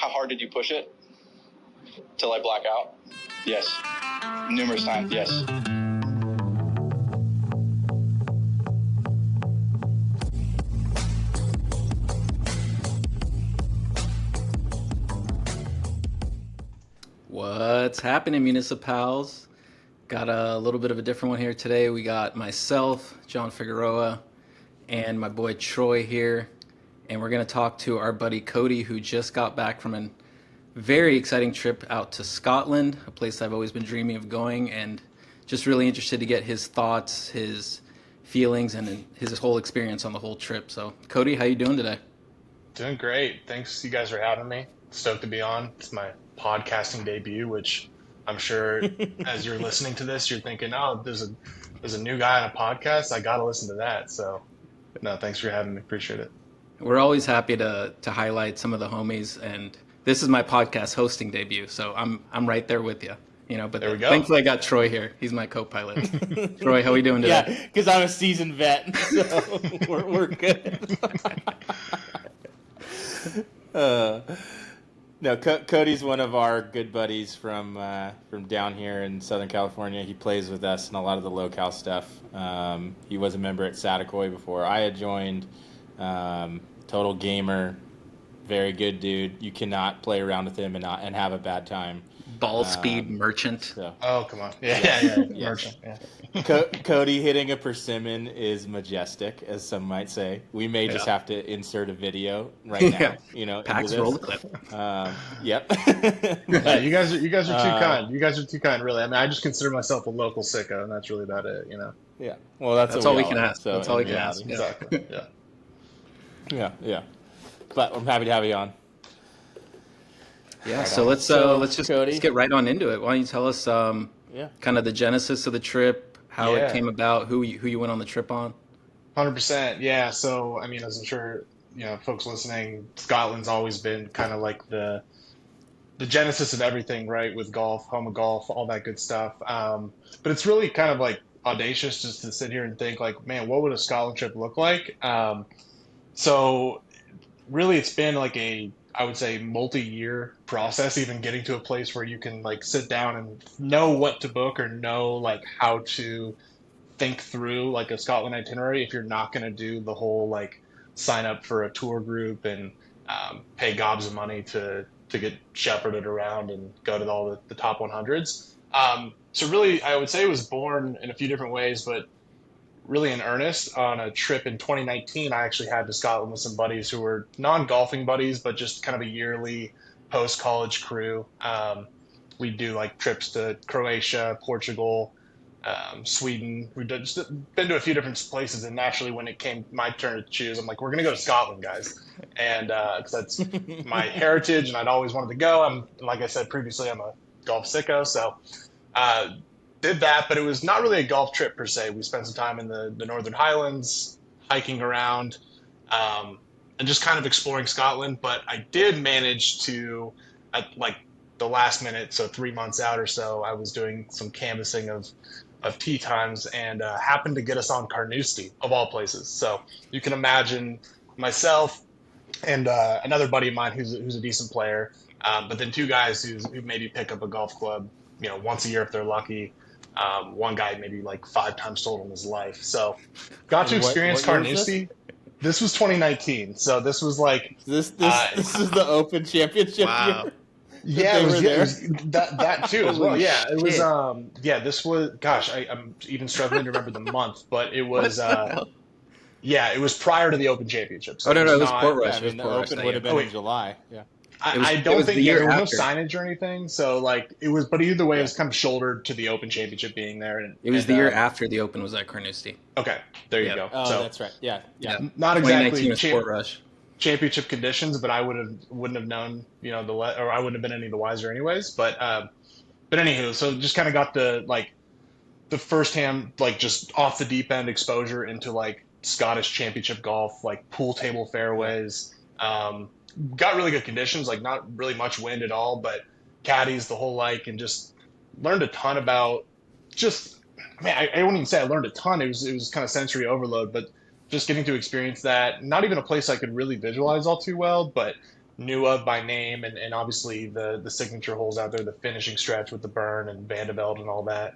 How hard did you push it? Till I black out? Yes. Numerous times, yes. What's happening, Municipals? Got a little bit of a different one here today. We got myself, John Figueroa, and my boy Troy here. And we're going to talk to our buddy Cody, who just got back from a very exciting trip out to Scotland, a place I've always been dreaming of going, and just really interested to get his thoughts, his feelings, and his whole experience on the whole trip. So, Cody, how you doing today? Doing great. Thanks, you guys, for having me. Stoked to be on. It's my podcasting debut, which I'm sure as you're listening to this, you're thinking, oh, there's a new guy on a podcast. I got to listen to that. So, no, thanks for having me. Appreciate it. We're always happy to highlight some of the homies, and this is my podcast hosting debut, so I'm right there with you. But there we go. Thankfully I got Troy here. He's my co-pilot. Troy, how are we doing today? Yeah, because I'm a seasoned vet, so we're good. No, Cody's one of our good buddies from down here in Southern California. He plays with us in a lot of the locale stuff. He was a member at Satakoy before I had joined. Total gamer, very good dude. You cannot play around with him and have a bad time. Ball speed merchant. So. Oh, come on. Yeah. Merchant. Yeah. Cody hitting a persimmon is majestic, as some might say. We may just have to insert a video right now. Pax roll the clip. Yep. Yeah, you guys are too kind. You guys are too kind, really. I mean, I just consider myself a local sicko, and that's really about it. Yeah. Well, that's all we can ask. So, that's all we can ask. Exactly. Yeah. Yeah. But I'm happy to have you on. Yeah, right so on. let's get right on into it. Why don't you tell us kind of the genesis of the trip, how it came about, who you went on the trip on? 100%. Yeah. So, I mean, as I'm sure, folks listening, Scotland's always been kind of like the genesis of everything, right? With golf, home of golf, all that good stuff. But it's really kind of like audacious just to sit here and think like, man, what would a Scotland trip look like? So really it's been like I would say multi-year process, even getting to a place where you can like sit down and know what to book or know like how to think through like a Scotland itinerary if you're not going to do the whole like sign up for a tour group and pay gobs of money to get shepherded around and go to all the top 100s. So really, I would say it was born in a few different ways, but really in earnest on a trip in 2019. I actually had to Scotland with some buddies who were non-golfing buddies, but just kind of a yearly post-college crew. We do like trips to Croatia, Portugal, Sweden. We've been to a few different places, and naturally when it came my turn to choose, I'm like, we're going to go to Scotland, guys. And because that's my heritage and I'd always wanted to go. Like I said previously, I'm a golf sicko. So did that, but it was not really a golf trip per se. We spent some time in the Northern Highlands, hiking around, and just kind of exploring Scotland. But I did manage to, at like the last minute, so 3 months out or so, I was doing some canvassing of tee times and happened to get us on Carnoustie, of all places. So you can imagine myself and another buddy of mine who's a decent player, but then two guys who maybe pick up a golf club, once a year if they're lucky. One guy maybe like 5 times total in his life. So got to experience Carnoustie. This was 2019. So this was like this is the Open Championship wow. year. Yeah, it was that too as well. Yeah, it was this was, gosh, I'm even struggling to remember the month, but it was it was prior to the Open Championship. So no, it was Portrush. I mean, the Open would have been in July. Yeah. I don't think there was no signage or anything. So like it was, but either way, it was kind of shouldered to the Open Championship being there. And it was the year after the Open was at Carnoustie. Okay, there you go. Oh, so that's right. Yeah. Not exactly Portrush championship conditions, but I wouldn't have known, or I wouldn't have been any the wiser anyways. But anywho, so just kind of got the firsthand, like just off the deep end exposure into like Scottish Championship golf, like pool table fairways. Got really good conditions, like not really much wind at all, but caddies, the whole like, and just learned a ton about I wouldn't even say I learned a ton. It was kind of sensory overload, but just getting to experience that. Not even a place I could really visualize all too well, but knew of by name, and obviously the signature holes out there, the finishing stretch with the Burn and Vandeveld and all that.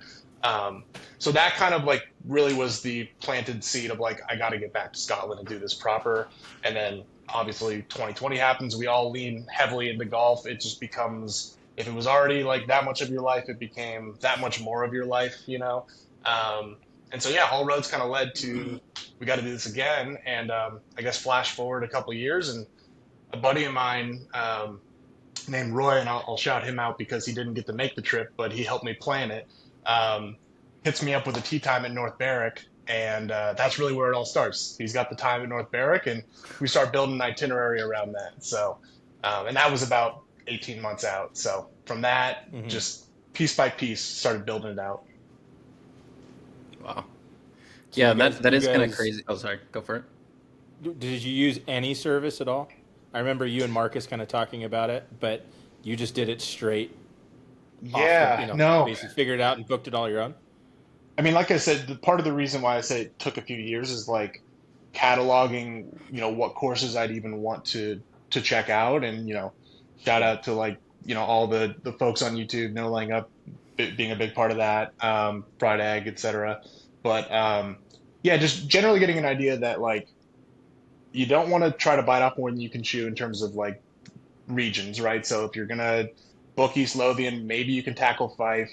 So that kind of like really was the planted seed of like, I got to get back to Scotland and do this proper. And then obviously 2020 happens. We all lean heavily into golf. It just becomes, if it was already like that much of your life, it became that much more of your life, you know? And so, yeah, all roads kind of led to, we got to do this again. And I guess flash forward a couple of years, and a buddy of mine named Roy, and I'll shout him out because he didn't get to make the trip, but he helped me plan it, hits me up with a tee time at North Berwick. And that's really where it all starts. He's got the time at North Berwick, and we start building an itinerary around that. So, and that was about 18 months out. So from that, just piece by piece, started building it out. Wow. So Yeah, you guys- that you is kind of guys- crazy. Oh, sorry. Go for it. Did you use any service at all? I remember you and Marcus kind of talking about it, but you just did it straight. Yeah, no. Basically figured it out and booked it all your own. I mean, like I said, part of the reason why I say it took a few years is like cataloging, you know, what courses I'd even want to check out. And, you know, shout out to like, you know, all the folks on YouTube, No Laying Up being a big part of that, Fried Egg, etc. But yeah, just generally getting an idea that like, you don't want to try to bite off more than you can chew in terms of like regions, right? So if you're going to book East Lothian, maybe you can tackle Fife,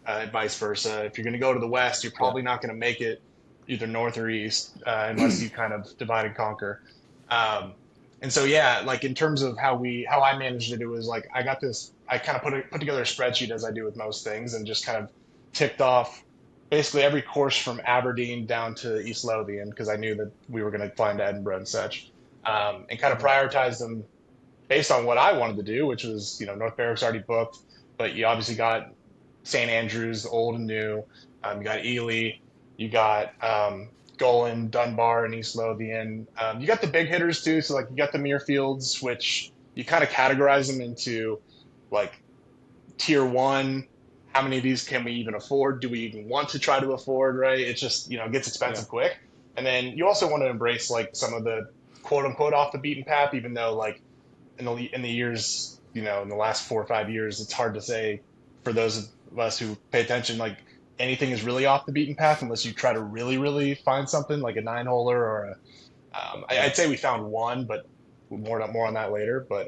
vice versa. If you're going to go to the west, you're probably not going to make it either north or east unless you kind of divide and conquer. And so, yeah, like in terms of how I managed it, it was like I got this. I kind of put together a spreadsheet as I do with most things, and just kind of ticked off basically every course from Aberdeen down to East Lothian because I knew that we were going to fly into Edinburgh and such, and kind of prioritized them based on what I wanted to do, which was, you know, North Berwick's already booked, but you obviously got St. Andrews, old and new. You got Ely, you got Golan, Dunbar, and East Lothian. You got the big hitters too. So like you got the Muirfields, which you kind of categorize them into like tier one. How many of these can we even afford? Do we even want to try to afford? Right? It's just, you know, it gets expensive quick. And then you also want to embrace like some of the quote unquote off the beaten path, even though like in the years, you know, in the last 4 or 5 years, it's hard to say for those of us who pay attention, like anything is really off the beaten path unless you try to really, really find something like a 9-holer or I'd say we found one, but more on that later. But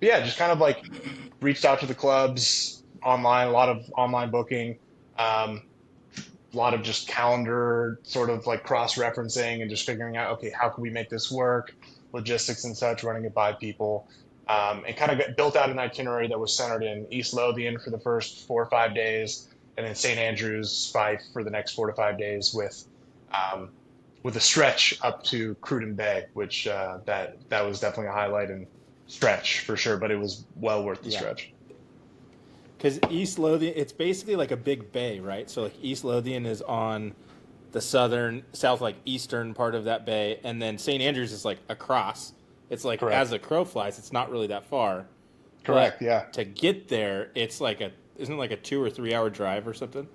yeah, just kind of like reached out to the clubs online, a lot of online booking, a lot of just calendar sort of like cross-referencing and just figuring out, okay, how can we make this work, logistics and such, running it by people. And kind of built out an itinerary that was centered in East Lothian for the first 4 or 5 days, and then St. Andrews, Fife for the next 4 to 5 days with a stretch up to Cruden Bay, which that was definitely a highlight and stretch for sure, but it was well worth the stretch. Because East Lothian, it's basically like a big bay, right? So like East Lothian is on the south, like eastern part of that bay, and then St. Andrews is like across. It's like as the crow flies, it's not really that far. Correct. But yeah. To get there, it's like isn't it like a 2 or 3 hour drive or something?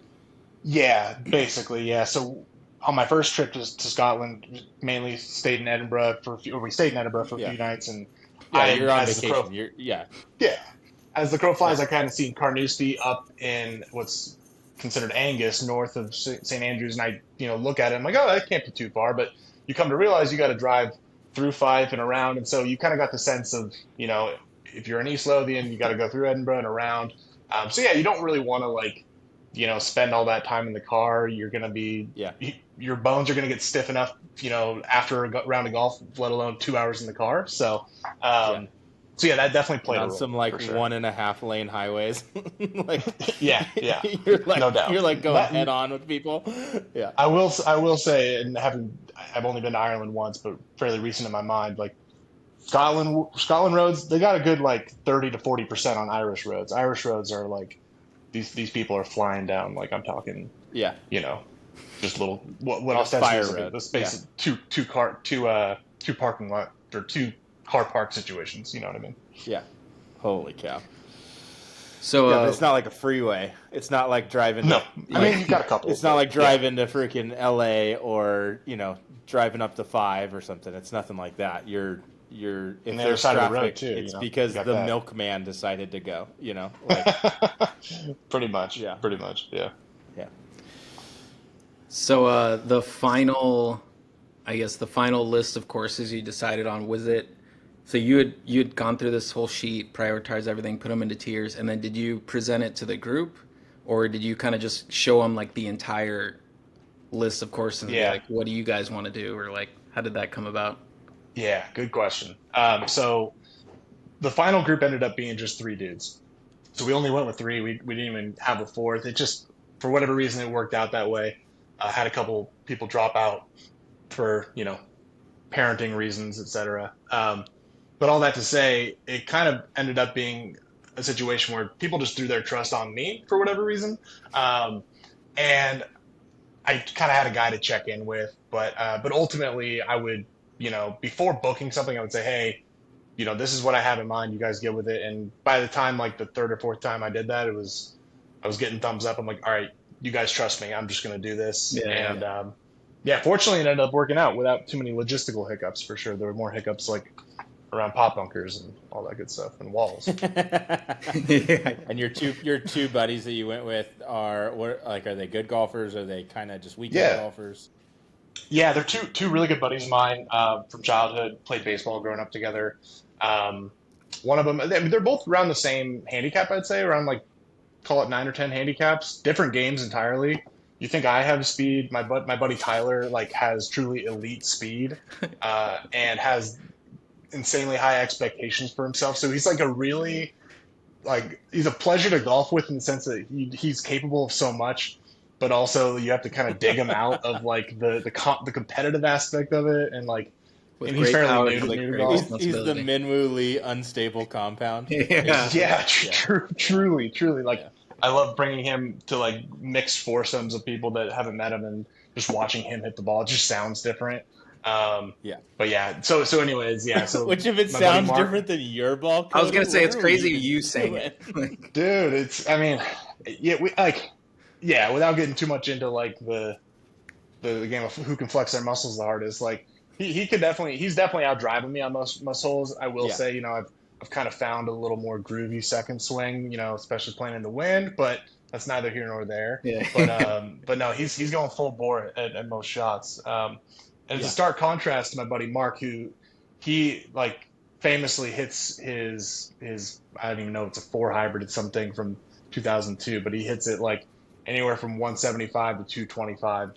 Yeah, basically, yeah. So on my first trip to Scotland, mainly stayed in Edinburgh we stayed in Edinburgh for a few nights, and you're on vacation. Yeah. As the crow flies, I kind of seen Carnoustie up in what's considered Angus, north of St. Andrews, and I, you know, look at it, I'm like, oh, that can't be too far, but you come to realize you got to drive through Fife and around, and so you kind of got the sense of, you know, if you're in East Lothian, you got to go through Edinburgh and around. So yeah, you don't really want to like, you know, spend all that time in the car. You're going to be, your bones are going to get stiff enough, you know, after a round of golf, let alone 2 hours in the car. So, so yeah, that definitely played a role. On some like 1.5 lane highways. Like, yeah. You're like, no doubt. You're like going head on with people. Yeah. I will say, and I've only been to Ireland once, but fairly recent in my mind, like Scotland roads, they got a good like 30 to 40% on Irish roads. Irish roads are like, these people are flying down, like I'm talking, you know, just little, what ostensibly the space of two parking lot or 2 car park situations, you know what I mean? Yeah. Holy cow. So but it's not like a freeway. It's not like driving. No, I mean, you've got a couple. It's not like driving to freaking LA or, you know, driving up to 5 or something. It's nothing like that. You're if On the other there's side of the road, traffic, too, it's you know? because You got the that. milkman decided to go. Like Pretty much. Yeah. Pretty much. Yeah. yeah. So I guess the final list of courses you decided on, was it? So you had gone through this whole sheet, prioritized everything, put them into tiers, and then did you present it to the group, or did you kind of just show them like the entire list of courses and be Yeah. like, what do you guys want to do, or like how did that come about? Yeah. Good question. So the final group ended up being just 3 dudes. So we only went with 3. We didn't even have a 4th. It just, for whatever reason, it worked out that way. Had a couple people drop out for, parenting reasons, etc. But all that to say, it kind of ended up being a situation where people just threw their trust on me for whatever reason. And I kind of had a guy to check in with, but ultimately I would, before booking something, I would say, hey, this is what I have in mind. You guys get with it. And by the time like the 3rd or 4th time I did that, I was getting thumbs up. I'm like, all right, you guys trust me. I'm just going to do this. Yeah. And fortunately it ended up working out without too many logistical hiccups for sure. There were more hiccups like around pop bunkers and all that good stuff and walls. Yeah. And your two buddies that you went with are they good golfers? Are they kind of just weekend golfers? Yeah, they're two really good buddies of mine from childhood. Played baseball growing up together. One of them, they're both around the same handicap, I'd say, around like call it 9 or 10 handicaps. Different games entirely. You think I have speed? My buddy Tyler like has truly elite speed and has insanely high expectations for himself. So he's like he's a pleasure to golf with in the sense that he's capable of so much, but also you have to kind of dig him out of like the competitive aspect of it, and like With and he's great power fairly comes new to great golf. He's the responsibility. Min-Woo Lee unstable compound. Yeah. Truly. Like I love bringing him to like mixed foursomes of people that haven't met him and just watching him hit the ball. It just sounds different. But yeah. So anyways, yeah. So Which if it my buddy sounds Mark- different than your ball, I was Cody, gonna say it's what are we crazy even you saying doing? it. Like, dude, without getting too much into like the game of who can flex their muscles the hardest, like he's definitely out driving me on most holes. I will say, I've kind of found a little more groovy second swing, especially playing in the wind, but that's neither here nor there. Yeah. But no, he's going full bore at most shots. And it's a stark contrast to my buddy Mark, who he like famously hits his I don't even know if it's a 4 hybrid, it's something from 2002, but he hits it like anywhere from 175 to 225.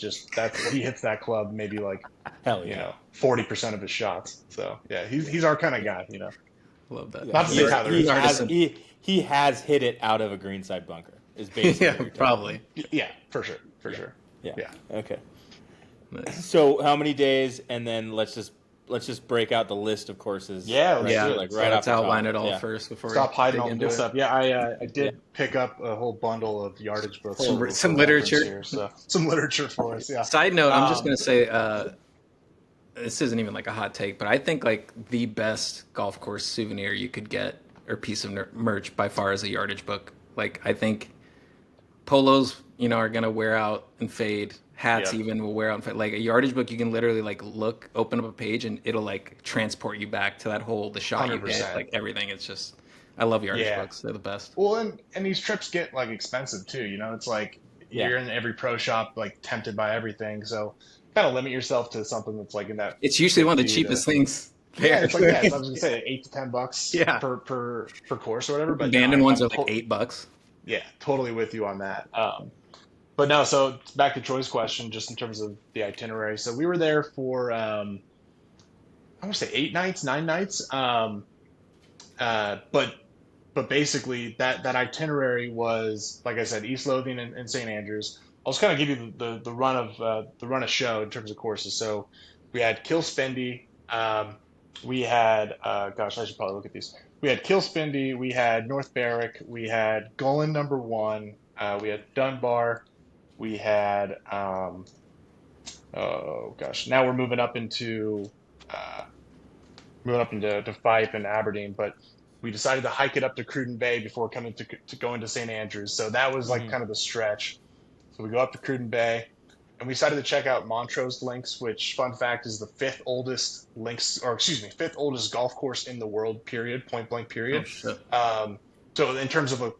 He hits that club maybe like Hell yeah. 40% of his shots. So yeah, he's our kind of guy. love that. Not to say Tyler He has hit it out of a greenside bunker. Is basically what Yeah, you're probably. Yeah, for sure. Yeah. Okay. Nice. So how many days? And then let's just break out the list of courses. Yeah, let's Yeah, do it. Like so right let's off the top. outline it all Yeah. first before Stop we hiding dig all the into good it. stuff. Yeah, I did pick up a whole bundle of yardage books. Some literature. Here, so some literature for us. Yeah. Side note, I'm just gonna say, this isn't even like a hot take, but I think like the best golf course souvenir you could get or piece of merch by far is a yardage book. Like I think polos, are gonna wear out and fade. Hats even will wear out and fade. Like a yardage book, you can literally like open up a page, and it'll like transport you back to that hole, the shot you 100%. hit, like everything. It's just, I love yardage books. They're the best. Well, and these trips get like expensive too. It's like you're in every pro shop, like tempted by everything. So kind of limit yourself to something that's like in that. It's usually one of the 50 cheapest things. Yeah, it's like I was gonna say $8 to $10. Yeah. per course or whatever. But Abandoned ones are like $8. Yeah, totally with you on that. But no, so back to Troy's question, just in terms of the itinerary. So we were there for I want to say 8 nights, 9 nights. But basically that itinerary was, like I said, East Lothian and St. Andrews. I'll just kind of give you the run of show in terms of courses. So we had Kilspindie. We had I should probably look at these. We had Kilspindie. We had North Berwick. We had Golan number 1. We had Dunbar. We had now we're moving up into Fife and Aberdeen, but we decided to hike it up to Cruden Bay before coming to go into St. Andrews. So that was like kind of the stretch. So we go up to Cruden Bay. and we decided to check out Montrose Links, which, fun fact, is the fifth oldest golf course in the world, period, point blank, Oh period. shit. So in terms of a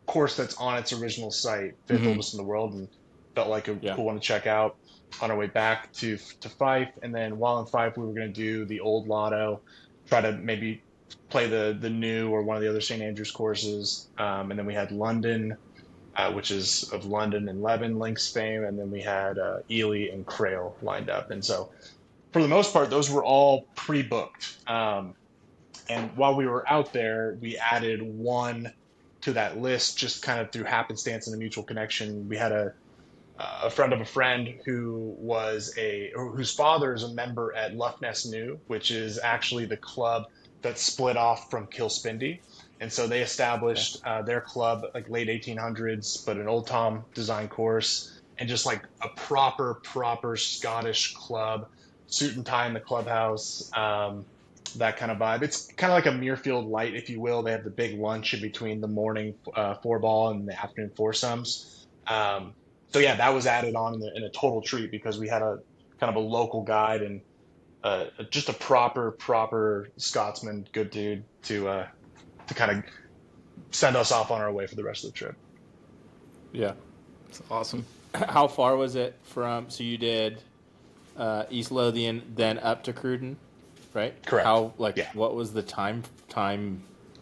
course that's on its original site, fifth oldest in the world, and felt like a cool one to check out on our way back to Fife. And then while in Fife, we were going to do the old Lotto, try to maybe play the new or one of the other St. Andrews courses. And then we had London, which is of London and Leven links fame. And then we had Ely and Crail lined up. And so for the most part, those were all pre-booked. And while we were out there, we added one to that list just kind of through happenstance and a mutual connection. We had a friend of a friend whose father is a member at Loch Ness New, which is actually the club that split off from Kilspindie. And so they established their club like late 1800s, but an Old Tom design course, and just like a proper Scottish club, suit and tie in the clubhouse, that kind of vibe. It's kind of like a Muirfield light, if you will. They have the big lunch in between the morning four ball and the afternoon foursomes. So yeah, that was added on in a total treat because we had a kind of a local guide and just a proper Scotsman, good dude to kind of send us off on our way for the rest of the trip. Yeah, It's awesome. How far was it from? So you did East Lothian, then up to Cruden, right? Correct. What was the time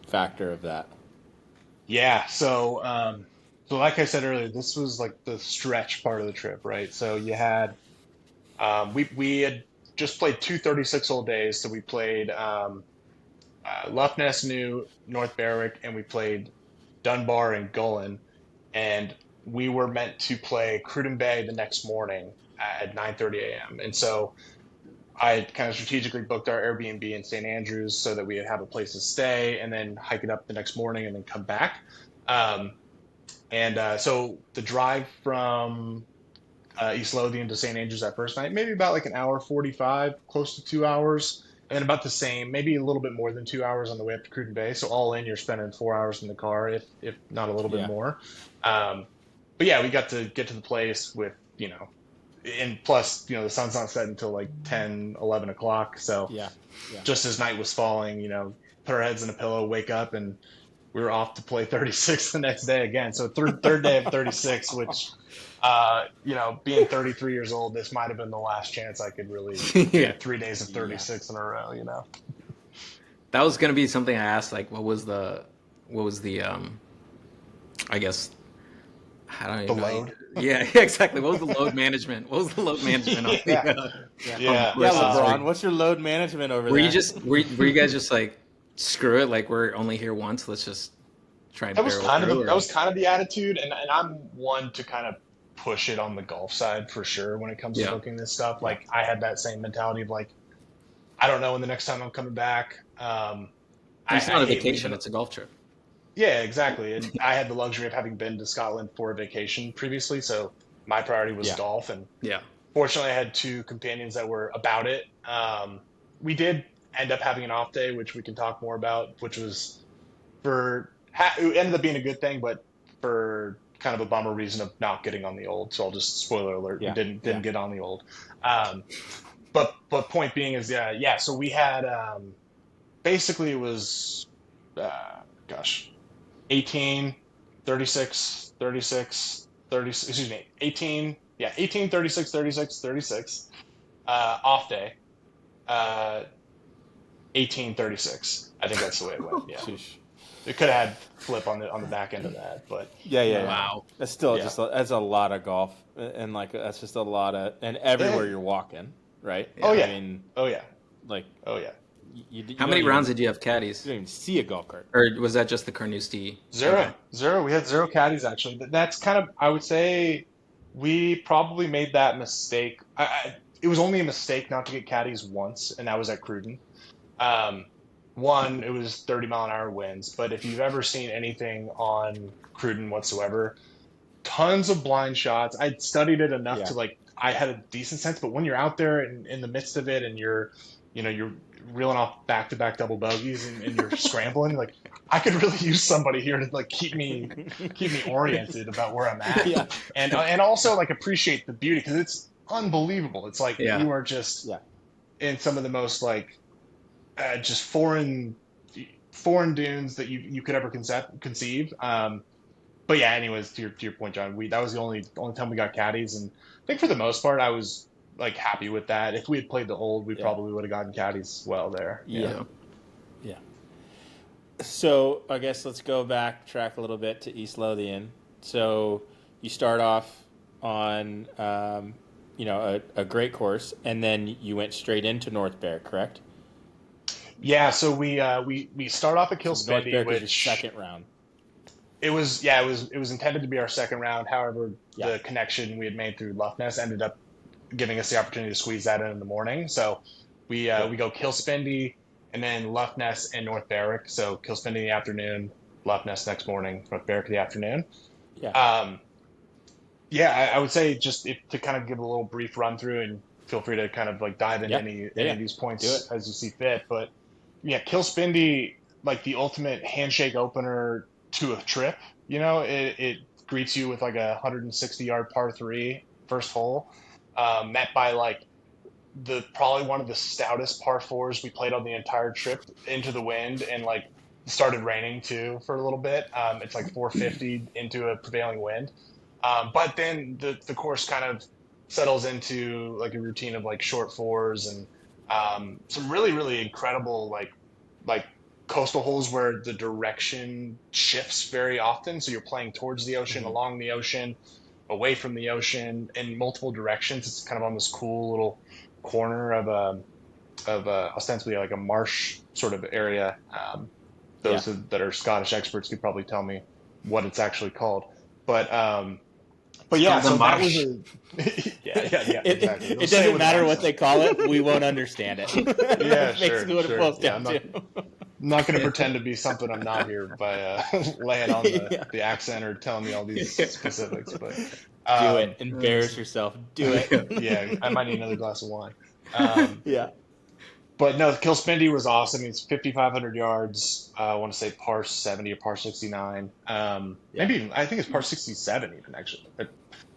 factor of that? Yeah, so like I said earlier, this was like the stretch part of the trip, right? So you had we had just played 236-hole days, so we played Loch Ness New, North Berwick, and we played Dunbar and Gullen, and we were meant to play Cruden Bay the next morning at 9:30 a.m. And so I kind of strategically booked our Airbnb in St. Andrews so that we would have a place to stay and then hike it up the next morning and then come back. So the drive from East Lothian to St. Andrews that first night, maybe about like an hour 45, close to 2 hours, and about the same, maybe a little bit more than 2 hours on the way up to Cruden Bay. So all in, you're spending 4 hours in the car, if not a little bit more. But yeah, we got to get to the place with, and plus, the sun's not set until like 10, 11 o'clock. So just as night was falling, put our heads in a pillow, wake up, and we were off to play 36 the next day again. So third day of 36, which, being 33 years old, this might have been the last chance I could really get 3 days of 36 in a row, That was going to be something I asked, like, what was the I guess, I don't even know. Load? Yeah, exactly. What was the load management? What was the load management on LeBron, what's your load management over were there? Were you guys just like, screw it, like we're only here once, let's just try and that was kind of the attitude, and I'm one to kind of push it on the golf side for sure when it comes to booking this stuff. Like I had that same mentality of like, I don't know when the next time I'm coming back. It's not a vacation, it's a golf trip. Yeah, exactly. And I had the luxury of having been to Scotland for a vacation previously, so my priority was golf. And fortunately, I had two companions that were about it. We did end up having an off day, which we can talk more about, which was it ended up being a good thing, but for kind of a bummer reason of not getting on the old. So I'll just spoiler alert, we didn't get on the old. But point being is, so we had basically it was 18, 36, 36, 30, excuse me, 18, 36, 36, 36, off day, 18, 36. I think that's the way it went. Yeah. It could have had flip on the back end of that, but Wow. That's still that's a lot of golf, and like that's just a lot of, and everywhere you're walking, right? Oh yeah. I mean, like, how many rounds did you have caddies? You didn't even see a golf cart. Or was that just the Carnoustie? Zero. We had zero caddies, actually. That's kind of, I would say, we probably made that mistake. It was only a mistake not to get caddies once, and that was at Cruden. One, it was 30-mile-an-hour winds, but if you've ever seen anything on Cruden whatsoever, tons of blind shots. I studied it enough to, like, I had a decent sense, but when you're out there in the midst of it and you're you're reeling off back-to-back double bogeys and you're scrambling. Like, I could really use somebody here to like keep me oriented about where I'm at, Yeah. and also like appreciate the beauty, because it's unbelievable. It's like Yeah. you are just Yeah. in some of the most like just foreign dunes that you could ever conceive. But yeah, anyways, to your point, John, that was the only time we got caddies, and I think for the most part, I was like happy with that. If we had played the old, we probably would have gotten caddies well there. Yeah. So I guess let's go backtrack a little bit to East Lothian. So you start off on a great course, and then you went straight into North Berwick, correct? Yeah. So we start off at So North Kilspindie, Berwick was which your second round. it was intended to be our second round. However, the connection we had made through Lough Ness ended up giving us the opportunity to squeeze that in the morning. So we go Kilspindie, and then Lough Ness and North Berwick. So Kilspindie in the afternoon, Lough Ness next morning, North Berwick in the afternoon. Yeah. I would say just to kind of give a little brief run through, and feel free to kind of like dive into any of these points as you see fit. But yeah, Kilspindie, like the ultimate handshake opener to a trip. It greets you with like a 160-yard par 3 first hole, met by like probably one of the stoutest par 4s we played on the entire trip into the wind, and like started raining too for a little bit. It's like 450 into a prevailing wind. But then the course kind of settles into like a routine of like short fours and some really, really incredible like coastal holes where the direction shifts very often. So you're playing towards the ocean, along the ocean, away from the ocean, in multiple directions. It's kind of on this cool little corner of ostensibly like a marsh sort of area. Those that are Scottish experts could probably tell me what it's actually called. But yeah, so that was exactly. It doesn't matter what they call it. We won't understand it. Yeah, Basically what it boils down to. I'm not going to pretend to be something I'm not here by laying on the accent or telling me all these specifics. But do it. Embarrass yourself. Do it. Yeah, I might need another glass of wine. Yeah. But no, Kilspindie was awesome. It's 5,500 yards. I want to say par 70 or par 69. Maybe even, I think it's par 67 even, actually. I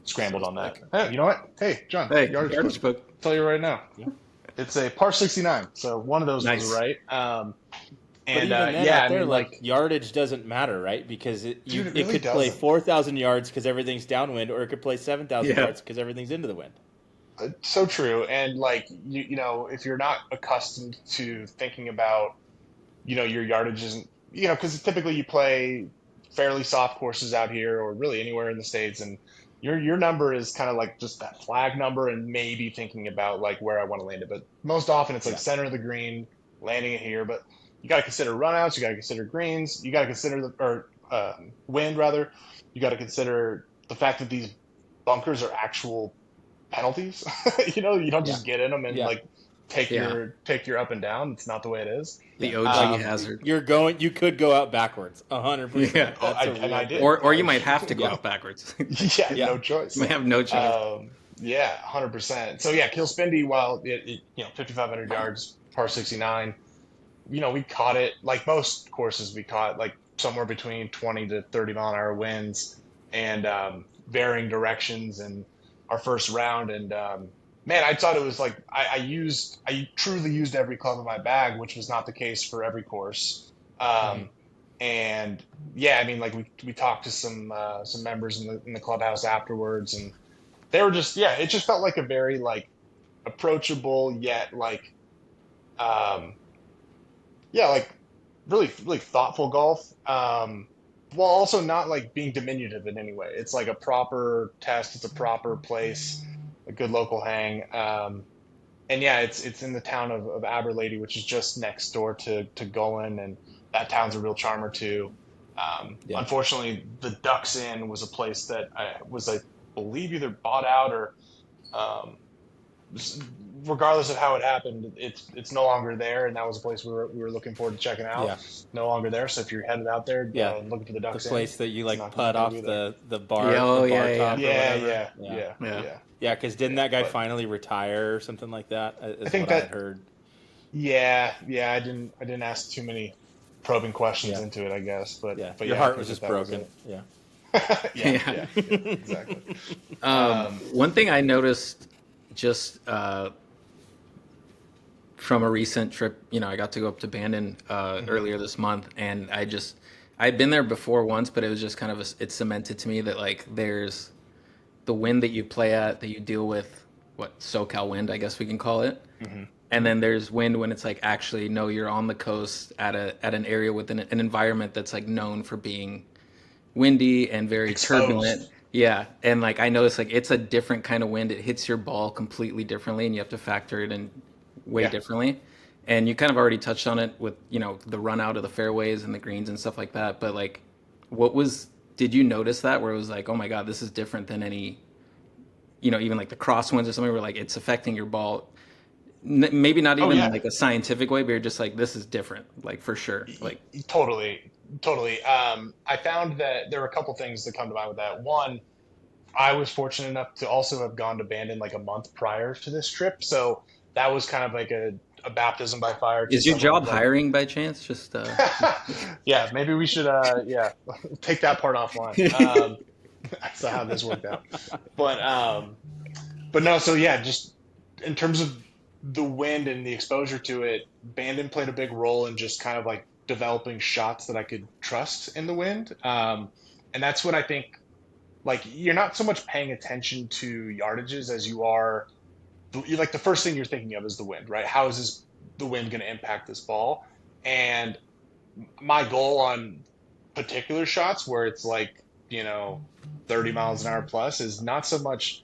scrambled on that. Hey, you know what? Hey, John. Hey, yardage book. I'll tell you right now. Yeah. It's a par 69. So one of those was right. And then like yardage doesn't matter, right? Because it could play 4,000 yards because everything's downwind, or it could play 7,000 yards because everything's into the wind. So true. And like, if you're not accustomed to thinking about, your yardage isn't, because typically you play fairly soft courses out here or really anywhere in the States, and your number is kind of like just that flag number and maybe thinking about like where I want to land it. But most often it's like center of the green, landing it here. But you got to consider runouts, you got to consider greens, you got to consider wind rather. You got to consider the fact that these bunkers are actual penalties. You don't just get in them and like take your up and down. It's not the way it is. The OG hazard. You could go out backwards 100%. Yeah. I did. Or you might have to go out backwards. No choice. You might have no choice. 100%. So Kilspindie, while it 5,500 yards, par 69, we caught it like most courses. We caught like somewhere between 20 to 30 mile an hour winds and varying directions and our first round. And man, I thought it was like I truly used every club in my bag, which was not the case for every course. And yeah, I mean, like we talked to some members in the clubhouse afterwards, and they were just it just felt like a very like approachable yet like like really really thoughtful golf. While also not like being diminutive in any way. It's like a proper test. It's a proper place, a good local hang. And yeah, it's in the town of Aberlady, which is just next door to Golan, and that town's a real charmer too. Unfortunately, the Ducks Inn was a place that I believe either bought out or regardless of how it happened, it's no longer there, and that was a place we were looking forward to checking out. No longer there. So if you're headed out there, looking for the Ducks Inn, place that you like putt off the bar. Yeah. Because didn't that guy finally retire or something like that? I think that I heard. Yeah. I didn't ask too many probing questions Yeah, into it, I guess, yeah. but Your yeah, I heart think was just that was broken. it. Yeah. Yeah, Yeah. yeah, exactly. Um, One thing I noticed just from a recent trip, I got to go up to Bandon mhm. earlier this month, and I'd been there before once, but it was just kind of it cemented to me that like there's the wind that you play at that you deal with, what SoCal wind, I guess we can call it, Mhm. and then there's wind when it's like actually no, you're on the coast at an area with an environment that's like known for being windy and very turbulent. Exposed. Yeah, and like I noticed like it's a different kind of wind. It hits your ball completely differently, and you have to factor it in way Yeah. differently. And you kind of already touched on it with the run out of the fairways and the greens and stuff like that. But like, what was did you notice that where it was like, oh my god, this is different than any even like the crosswinds or something where like it's affecting your ball. Maybe not Oh even in yeah. like a scientific way, but you're just like this is different, like for sure. Like Totally, totally. I found that there were a couple things that come to mind with that. One, I was fortunate enough to also have gone to Bandon like a month prior to this trip, so that was kind of like a baptism by fire to is your some of job like, hiring by chance? Just yeah, maybe we should, yeah, take that part offline. That's not how this worked out. But, but no, so yeah, just in terms of the wind and the exposure to it, Bandon played a big role in just kind of like developing shots that I could trust in the wind. And that's what I think, like, you're not so much paying attention to yardages as you are, you like the first thing you're thinking of is the wind, right? How is the wind going to impact this ball? And my goal on particular shots where it's like, you know, 30 miles an hour plus is not so much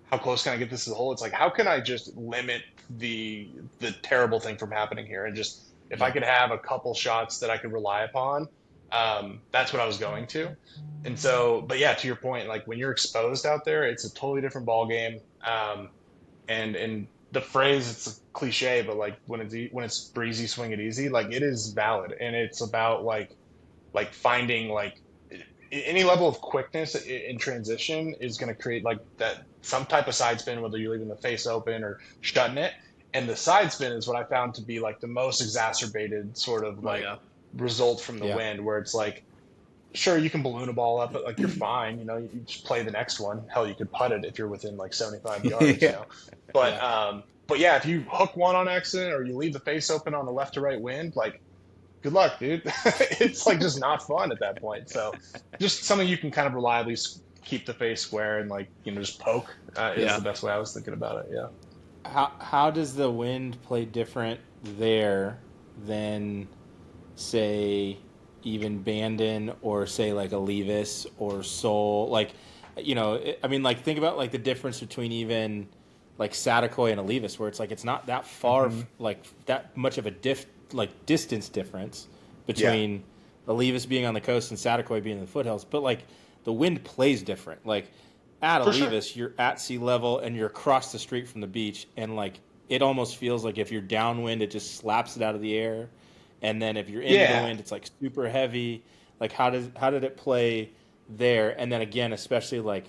how close can I get this to the hole? It's like how can I just limit the terrible thing from happening here? And just if I yeah. could have a couple shots that I could rely upon, that's what I was going to. And so, but yeah, to your point, like when you're exposed out there, it's a totally different ball game. And the phrase, it's a cliche, but like when it's breezy, swing it easy, like it is valid, and it's about like finding like any level of quickness in transition is going to create like that some type of side spin, whether you're leaving the face open or shutting it. And the side spin is what I found to be like the most exacerbated sort of Oh like yeah. result from the Yeah. wind, where it's like, sure, you can balloon a ball up, but like you're fine, you just play the next one. Hell, you could putt it if you're within like 75 yards. Yeah. But Yeah. but yeah, if you hook one on accident or you leave the face open on the left to right wind, like good luck, dude. It's like just not fun at that point. So just something you can kind of reliably keep the face square and like just poke is Yeah. the best way I was thinking about it. Yeah. How does the wind play different there than say even Bandon or say like a Levis or Seoul? Like, I mean, like think about like the difference between even like Satakoy and a Levis, where it's like it's not that far, Hmm. like that much of a distance difference Yeah, between a Levis being on the coast and Satakoy being in the foothills, but like the wind plays different. Like at a for sure. Levis, you're at sea level and you're across the street from the beach, and like it almost feels like if you're downwind, it just slaps it out of the air, and then if you're into the Yeah, wind, it's like super heavy. Like how did it play there? And then again, especially like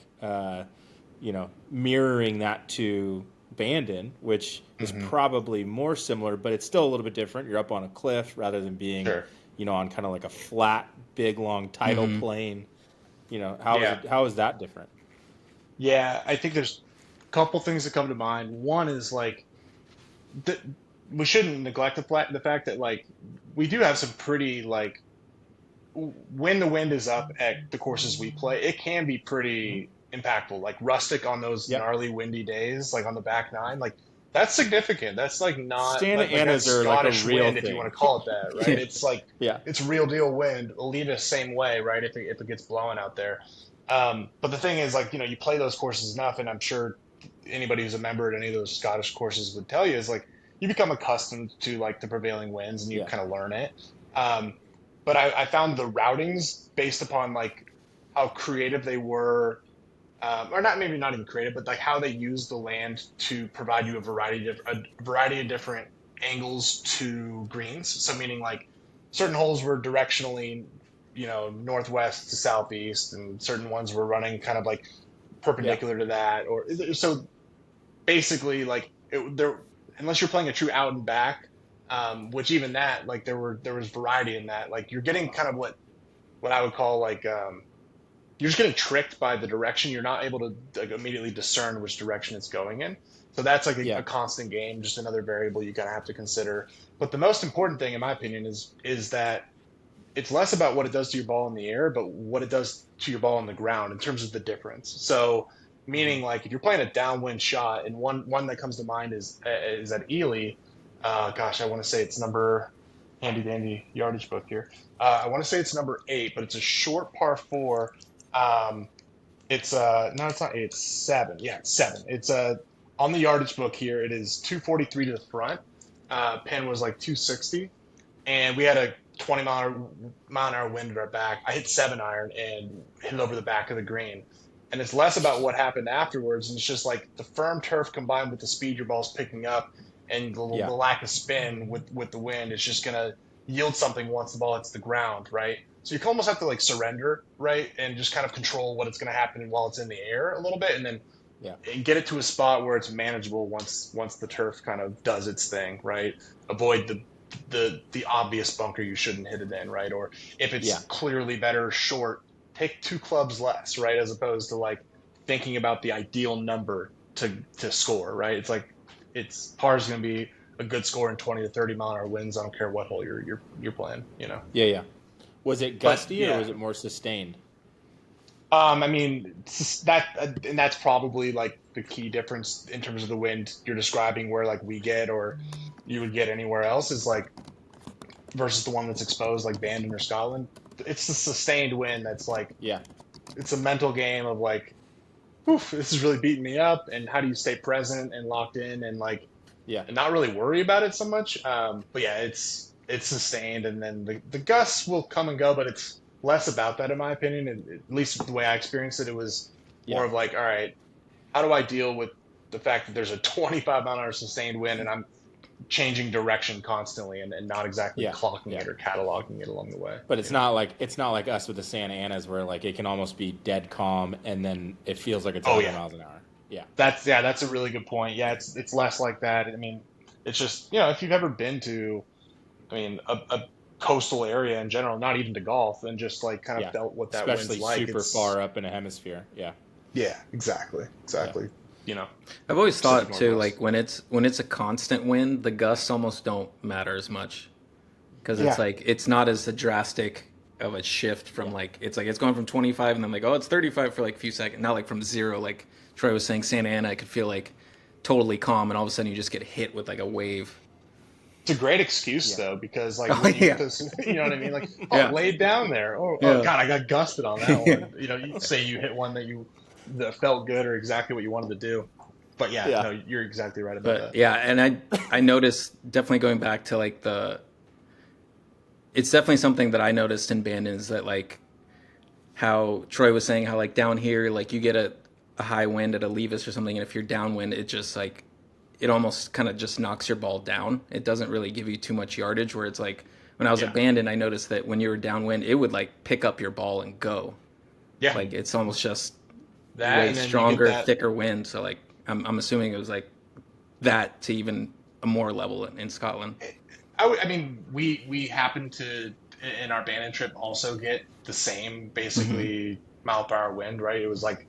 mirroring that to Bandon, which is hmm probably more similar, but it's still a little bit different. You're up on a cliff rather than being, sure. on kind of like a flat, big, long tidal Hmm. plain. Yeah, How is that different? yeah. I think there's a couple things that come to mind. One is like th- we shouldn't neglect the fact that like we do have some pretty like when the wind is up at the courses we play, it can be pretty impactful. Like Rustic on those Yep. gnarly windy days, like on the back nine, like that's significant. That's like not Santa like that's Anas are like a Scottish real wind, if you want thing. to call it that, right? It's like Yeah. it's real deal wind. Leave it same way, right? If it gets blowing out there. But the thing is, like you play those courses enough, and I'm sure anybody who's a member at any of those Scottish courses would tell you is like you become accustomed to like the prevailing winds, and you Yeah. kind of learn it. Um, but I found the routings based upon like how creative they were, or not maybe not even creative, but like how they used the land to provide you a variety of different angles to greens. So meaning like certain holes were directionally, northwest to southeast, and certain ones were running kind of like Yeah. perpendicular to that, or so basically like there unless you're playing a true out and back which even that, like there was variety in that. Like you're getting kind of what I would call like you're just getting tricked by the direction. You're not able to like immediately discern which direction it's going in. So that's like a constant game, just another variable you kind of have to consider. But the most important thing, in my opinion, is that it's less about what it does to your ball in the air, but what it does to your ball on the ground in terms of the difference. So, meaning like if you're playing a downwind shot, and one that comes to mind is at Ely. Gosh, I want to say it's number handy dandy yardage book here. I want to say it's number 8, but it's a short par 4. It's no, it's not 8, it's 7. Yeah, it's 7. It's on the yardage book here. It is 243 to the front. Pin was like 260, and we had a 20-mile-an-hour wind at our back. I hit 7-iron and hit it over the back of the green. And it's less about what happened afterwards, and it's just like the firm turf combined with the speed your ball's picking up and the lack of spin with the wind is just going to yield something once the ball hits the ground, right? So you almost have to like surrender, right, and just kind of control what it's going to happen while it's in the air a little bit, and then get it to a spot where it's manageable once the turf kind of does its thing, right? Avoid the obvious bunker you shouldn't hit it in, right? Or if it's clearly better short, take 2 clubs less, right? As opposed to like thinking about the ideal number to score, right? It's like par is going to be a good score in 20 to 30 mile an hour winds. I don't care what hole you're playing, you know? Yeah. Was it gusty or was it more sustained? I mean, that's probably like the key difference in terms of the wind you're describing, where like we get or you would get anywhere else, is like versus the one that's exposed like Bandon or Scotland. It's the sustained wind that's like, it's a mental game of like, oof, this is really beating me up, and how do you stay present and locked in and like, and not really worry about it so much. But yeah, it's sustained, and then the gusts will come and go, but it's less about that in my opinion. And at least the way I experienced it, it was more of like, all right, how do I deal with the fact that there's a 25-mile-an-hour sustained wind and I'm changing direction constantly and not exactly clocking it or cataloging it along the way. But it's not like us with the Santa Anas where like it can almost be dead calm and then it feels like it's 100 miles an hour. Yeah. That's a really good point. Yeah, it's less like that. I mean, it's just, you know, if you've ever been to, I mean, a coastal area in general, not even to golf, and just like kind of felt what that especially wind's like. Super far up in a hemisphere. Yeah. Yeah, exactly. Yeah. You know, I've always thought too, like when it's a constant wind, the gusts almost don't matter as much because it's like it's not as a drastic of a shift from like it's going from 25 and then like, oh, it's 35 for like a few seconds, not like from 0, like Troy was saying. Santa Ana, I could feel like totally calm, and all of a sudden you just get hit with like a wave. It's a great excuse though, because like you know what I mean, like laid down there. Oh God, I got gusted on that one. You know, you say you hit one that felt good or exactly what you wanted to do. But no, you're exactly right about that. Yeah, and I noticed, definitely going back to like it's definitely something that I noticed in Bandon is that like how Troy was saying how like down here, like you get a high wind at a Levis or something, and if you're downwind, it just like it almost kind of just knocks your ball down. It doesn't really give you too much yardage, where it's like when I was at Bandon, I noticed that when you were downwind, it would like pick up your ball and go. Yeah. Like it's almost just way stronger, thicker wind. So like I'm assuming it was like that to even a more level in Scotland. I mean, we happened to in our Bandon trip also get the same basically mile per hour wind, right? It was like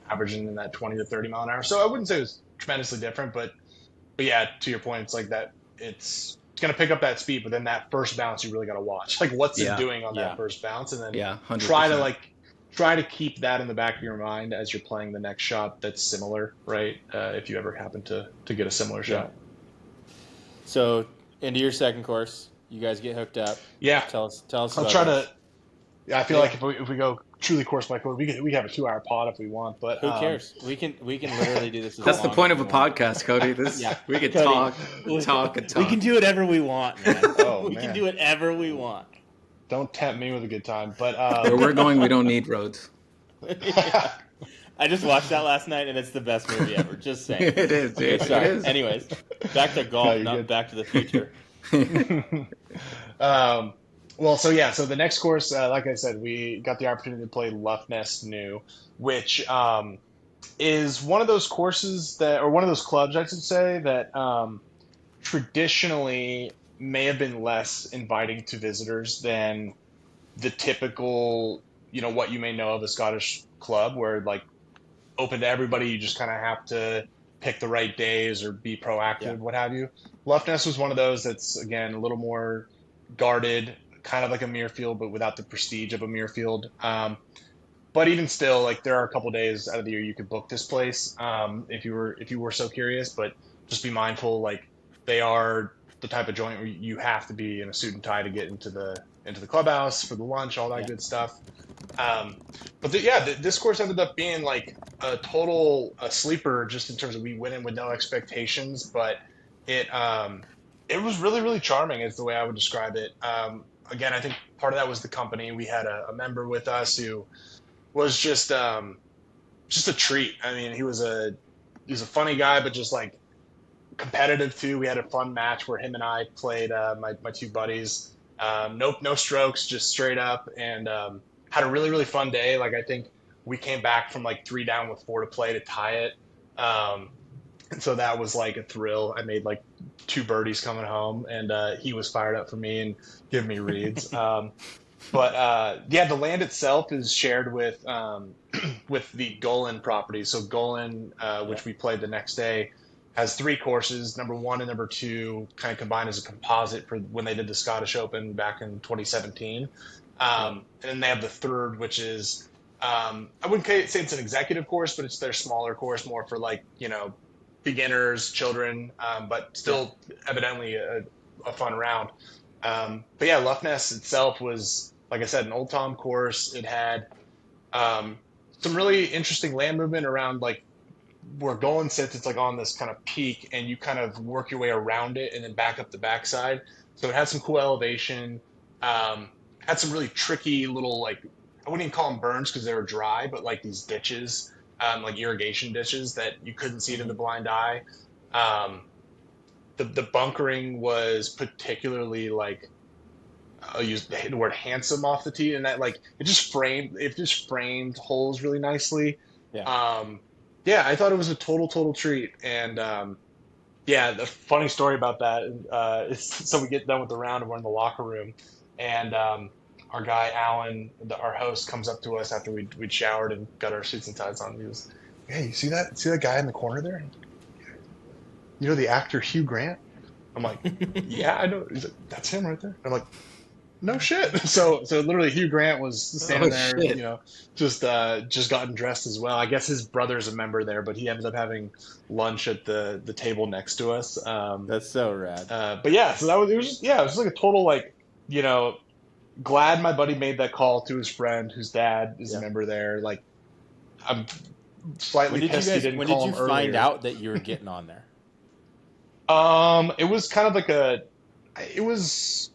averaging in that 20 to 30 mile an hour. So I wouldn't say it was tremendously different, but yeah, to your point, it's like that. It's going to pick up that speed, but then that first bounce, you really got to watch. Like, what's it doing on that first bounce, and then 100%. try to keep that in the back of your mind as you're playing the next shot that's similar, right? If you ever happen to get a similar shot. So into your second course, you guys get hooked up. Yeah. Tell us. I'll try to. Yeah, I feel like if we go truly course by course, we can have a 2-hour pod if we want. But who cares? We can literally do this. That's the point of a podcast, Cody. We can talk. We can do whatever we want, man. We can do whatever we want. Don't tempt me with a good time. But where we're going, we don't need roads. I just watched that last night, and it's the best movie ever. Just saying. It is, dude. Sorry. It is. Anyways, back to golf, not Back to the Future. Well, so the next course, like I said, we got the opportunity to play Lough Ness New, which is one of those courses or one of those clubs, I should say, that traditionally may have been less inviting to visitors than the typical, what you may know of a Scottish club, where like open to everybody. You just kind of have to pick the right days or be Yeah. proactive, what have you. Lough Ness was one of those that's, again, a little more guarded, kind of like a Muirfield, but without the prestige of a Muirfield. But even still, like there are a couple days out of the year you could book this place, if you were so curious. But just be mindful, like they are the type of joint where you have to be in a suit and tie to get into the clubhouse for the lunch, all that Yeah. good stuff. But this course ended up being like a sleeper, just in terms of we went in with no expectations, but it was really, really charming is the way I would describe it. Again, I think part of that was the company. We had a member with us who was just a treat. I mean, he was a funny guy, but just like competitive too. We had a fun match where him and I played, my two buddies. No strokes, just straight up, and had a really, really fun day. Like I think we came back from like 3 down with 4 to play to tie it. And so that was like a thrill. I made like 2 birdies coming home, and he was fired up for me and giving me reads. The land itself is shared with with the Golan property. So Golan, which we played the next day, has 3 courses. Number 1 and number 2 kind of combined as a composite for when they did the Scottish Open back in 2017. And then they have the third, which is I wouldn't say it's an executive course, but it's their smaller course, more for like beginners, children, but still evidently a fun round. But yeah, Lough Ness itself was, like I said, an old Tom course. It had some really interesting land movement around like where Golan sits. It's like on this kind of peak, and you kind of work your way around it and then back up the backside. So it had some cool elevation. Had some really tricky little, like, I wouldn't even call them burns because they were dry, but like these ditches, like irrigation ditches that you couldn't see to the blind eye. The bunkering was particularly like, I'll use the word handsome off the tee, and that like it just framed holes really nicely. Yeah. I thought it was a total treat. And the funny story about that is, so we get done with the round and we're in the locker room, and our guy Alan, our host, comes up to us after we'd showered and got our suits and ties on. He was, "Hey, you see that guy in the corner there? You know the actor Hugh Grant?" I'm like, "Yeah, I know." He's like, "That's him right there." I'm like, "No shit." So literally Hugh Grant was standing there, shit. just gotten dressed as well. I guess his brother's a member there, but he ended up having lunch at the table next to us. That's so rad. But yeah, so it was just like a total, like, glad my buddy made that call to his friend whose dad is a member there. Like, I'm slightly pissed he didn't call him earlier. When did you find out that you were getting on there? It was kind of like it was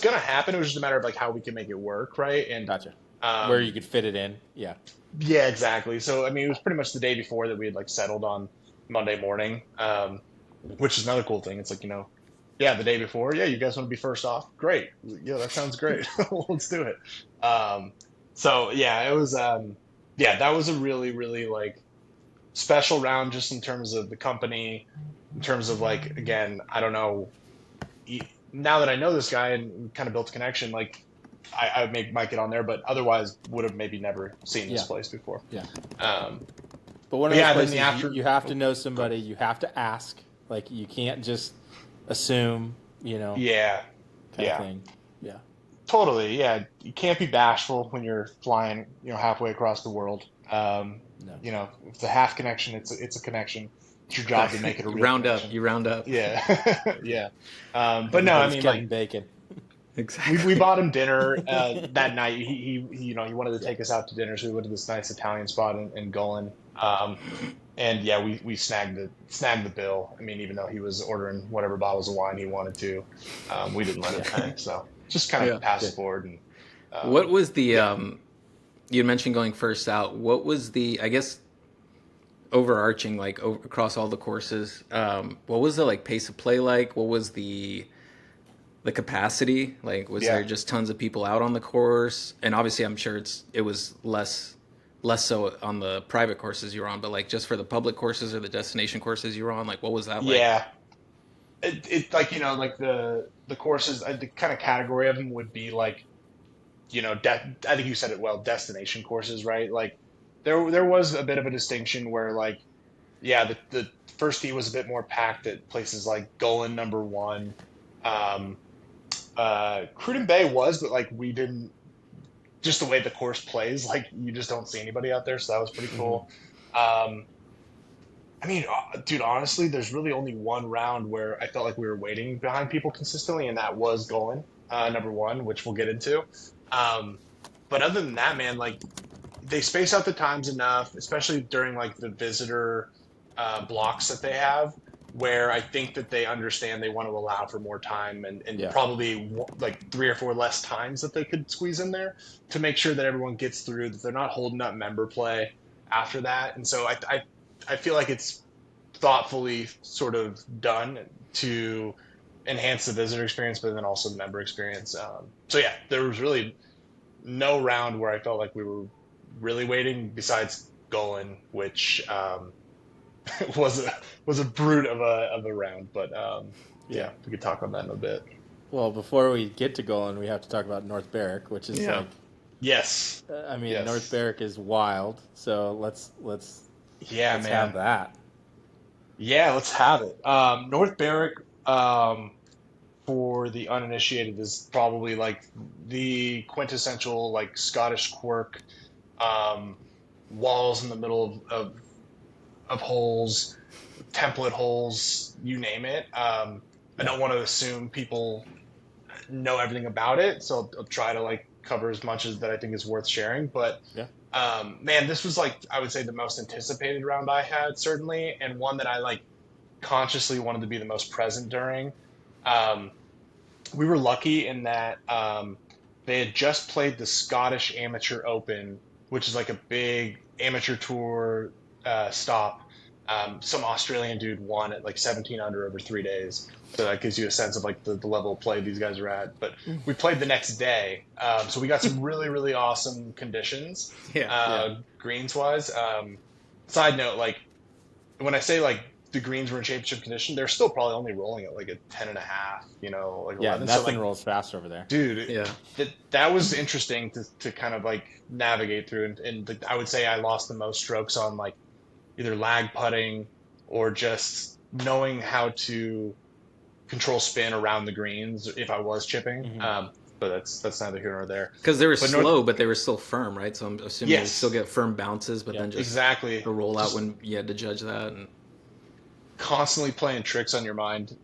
gonna happen. It was just a matter of like how we can make it work, right? And Gotcha. Where you could fit it in. Yeah. Yeah, exactly. So I mean, it was pretty much the day before that we had like settled on Monday morning, which is another cool thing. It's like, the day before, you guys want to be first off? Great. Yeah, that sounds great. Let's do it. It was that was a really, really like special round, just in terms of the company, in terms of like, again, I don't know, now that I know this guy and we kind of built a connection, like I might get on there, but otherwise would have maybe never seen this place before. Yeah. But one of those places, you have to know somebody, you have to ask, like you can't just assume, Yeah. kind of thing. Yeah. Totally. Yeah. You can't be bashful when you're flying, halfway across the world. No. If it's a half connection, it's a connection. It's your job to make it a real connection. You round up. Yeah. Yeah. But no, I mean, like, bacon. Exactly. we bought him dinner that night. He wanted to take us out to dinner, so we went to this nice Italian spot in Golan. And yeah, we snagged the bill. I mean, even though he was ordering whatever bottles of wine he wanted to, we didn't let him pay. So just kind of pass it forward. And what was the you mentioned going first out? What was the, I guess, overarching, like across all the courses? What was the like pace of play like? What was the capacity? Like, was there just tons of people out on the course? And obviously, I'm sure it was less so on the private courses you were on, but like just for the public courses or the destination courses you were on, like what was that like? it like like the courses, the kind of category of them would be like I think you said it well, destination courses, right? Like there was a bit of a distinction where like yeah, the first tee was a bit more packed at places like Golan number one. Um, Cruden Bay was, but like we didn't, just the way the course plays, like you just don't see anybody out there, so that was pretty Hmm. cool. I mean, dude, honestly, there's really only one round where I felt like we were waiting behind people consistently, and that was Golan number one, which we'll get into. Um, but other than that, man, like they space out the times enough, especially during like the visitor blocks that they have, where I think that they understand they want to allow for more time and Yeah. probably like 3 or 4 less times that they could squeeze in there to make sure that everyone gets through, that they're not holding up member play after that. And so I feel like it's thoughtfully sort of done to enhance the visitor experience, but then also the member experience. So yeah, there was really no round where I felt like we were really waiting besides Golan, which was a brute of a round. But Yeah. we could talk on that in a bit. Well, before we get to Golan, we have to talk about North Berwick, which is Yeah. like, Yes, I mean, yes, North Berwick is wild. So yeah, let's man, have that. yeah, let's have it. North Berwick, for the uninitiated, is probably like the quintessential like Scottish quirk. Um, Walls in the middle of holes, template holes, you name it. I Yeah. don't want to assume people know everything about it, so I'll try to like cover as much as that I think is worth sharing. But Yeah. man, this was like I would say the most anticipated round I had certainly, and one that I like consciously wanted to be the most present during. Um, we were lucky in that they had just played the Scottish Amateur Open, which is like a big amateur tour stop. Some Australian dude won at like 17 under over 3 days. So that gives you a sense of like the level of play these guys are at. But we played the next day. So we got some really, really awesome conditions, Yeah. Yeah. greens wise. Side note, like when I say like the greens were in championship condition, they're still probably only rolling at like a 10 and a half, like Yeah. 11. So Nothing like, rolls fast over there. dude, Yeah. that was interesting to kind of like navigate through. I would say I lost the most strokes on like either lag putting or just knowing how to control spin around the greens if I was chipping. Hmm. But that's neither here nor there. Because they were But North, slow, but they were still firm, right? So I'm assuming you still yes, get firm bounces, but Yeah. then just exactly. the rollout Just when you had to judge that. And constantly playing tricks on your mind,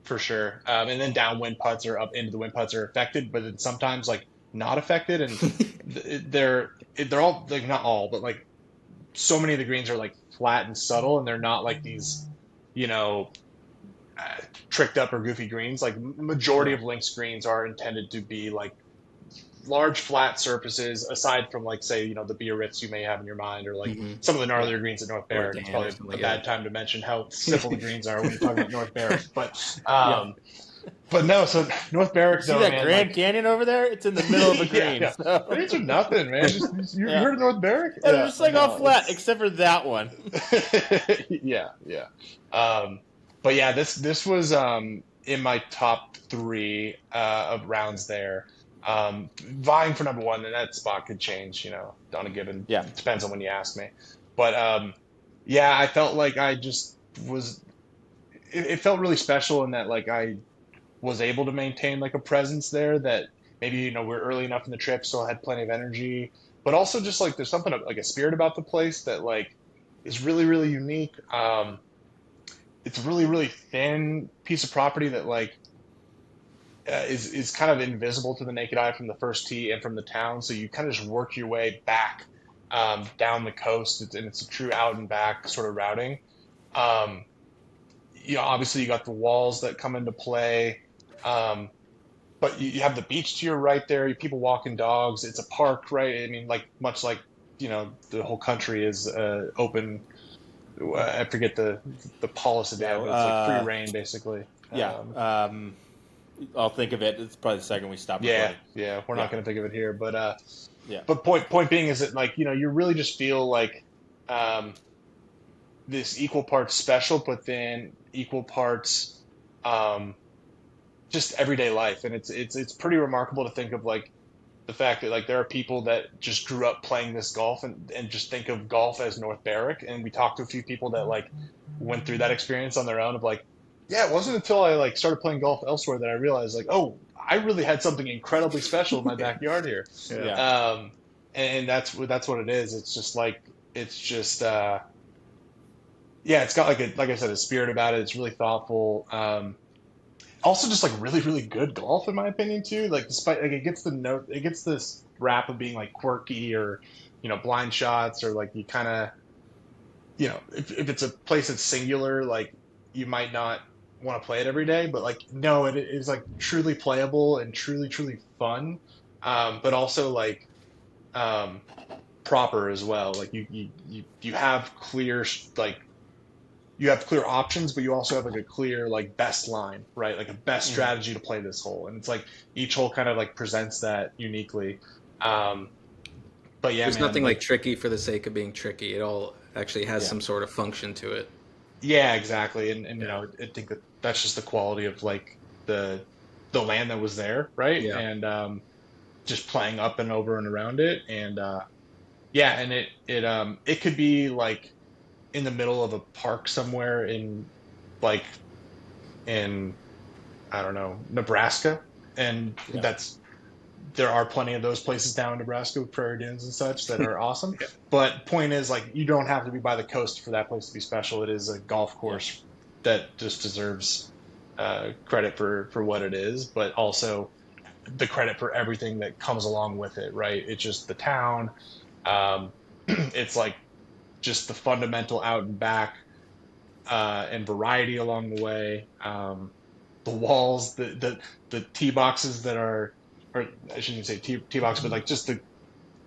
for sure. And then downwind putts or up into the wind putts are affected, but then sometimes like not affected, and they're all like not all, but like so many of the greens are like flat and subtle, and they're not like these, you know, tricked up or goofy greens. Like majority yeah. of links greens are intended to be like large flat surfaces, aside from like say the Biarritz you may have in your mind, or like Hmm. some of the Yeah. gnarlier greens at North Or Berwick. It's Dan or probably something a like bad that. time to mention how simple the greens are when you're talking about North Berwick. Yeah. But no, so North Berwick You see though, that man, Grand Canyon over there? It's in the middle of a yeah, green. yeah, So. greens are nothing, man. You Yeah. heard of North Berwick? And they're just like all No, flat, except for that one. yeah, yeah. But yeah, this was in my top three of rounds there. Vying for number one, and that spot could change, on a given. Yeah. It depends on when you ask me. But yeah, I felt like I just was. It felt really special in that like I was able to maintain like a presence there that maybe we're early enough in the trip, still had plenty of energy, but also just like there's something like a spirit about the place that like is really really unique. It's a really really thin piece of property that like is kind of invisible to the naked eye from the first tee and from the town, so you kind of just work your way back down the coast, and it's a true out and back sort of routing. Um, Obviously you got the walls that come into play. But you have the beach to your right there. People walking dogs. It's a park, right? I mean, like much like the whole country is open. I forget the policy there, but it's like free reign basically. Yeah. I'll think of it. It's probably the second we stop recording. Yeah. We're not going to think of it here, but Yeah. But point being is that like you really just feel like this equal parts special, but then equal parts just everyday life. And it's pretty remarkable to think of like the fact that like there are people that just grew up playing this golf and just think of golf as North Berwick. And we talked to a few people that like went through that experience on their own of like, yeah, it wasn't until I like started playing golf elsewhere that I realized like, oh, I really had something incredibly special in my backyard here. Yeah. And that's what it is. It's just like, it's just, yeah, it's got like I said, a spirit about it. It's really thoughtful. Also just like really, really good golf in my opinion too. Like despite like it gets this rap of being like quirky or, blind shots or like you kind of, if it's a place that's singular, like you might not want to play it every day, but like, no, it is like truly playable and truly, truly fun. But also like, proper as well. Like you have clear, like, you have clear options, but you also have like a clear like best line, right? Like a best strategy to play this hole, and it's like each hole kind of like presents that uniquely. But yeah, There's man, nothing like tricky for the sake of being tricky. It all actually has some sort of function to it. yeah, exactly. And I think that's just the quality of like the land that was there, right? Yeah. And just playing up and over and around it, and yeah, and it could be like in the middle of a park somewhere like in I don't know, Nebraska, and there are plenty of those places down in Nebraska with prairie dunes and such that are awesome. But point is, like, you don't have to be by the coast for that place to be special. It is a golf course that just deserves credit for what it is, but also the credit for everything that comes along with it, right? It's just the town. It's like just the fundamental out and back and variety along the way. The walls, the tee boxes that are, or I shouldn't say tee box, but like just the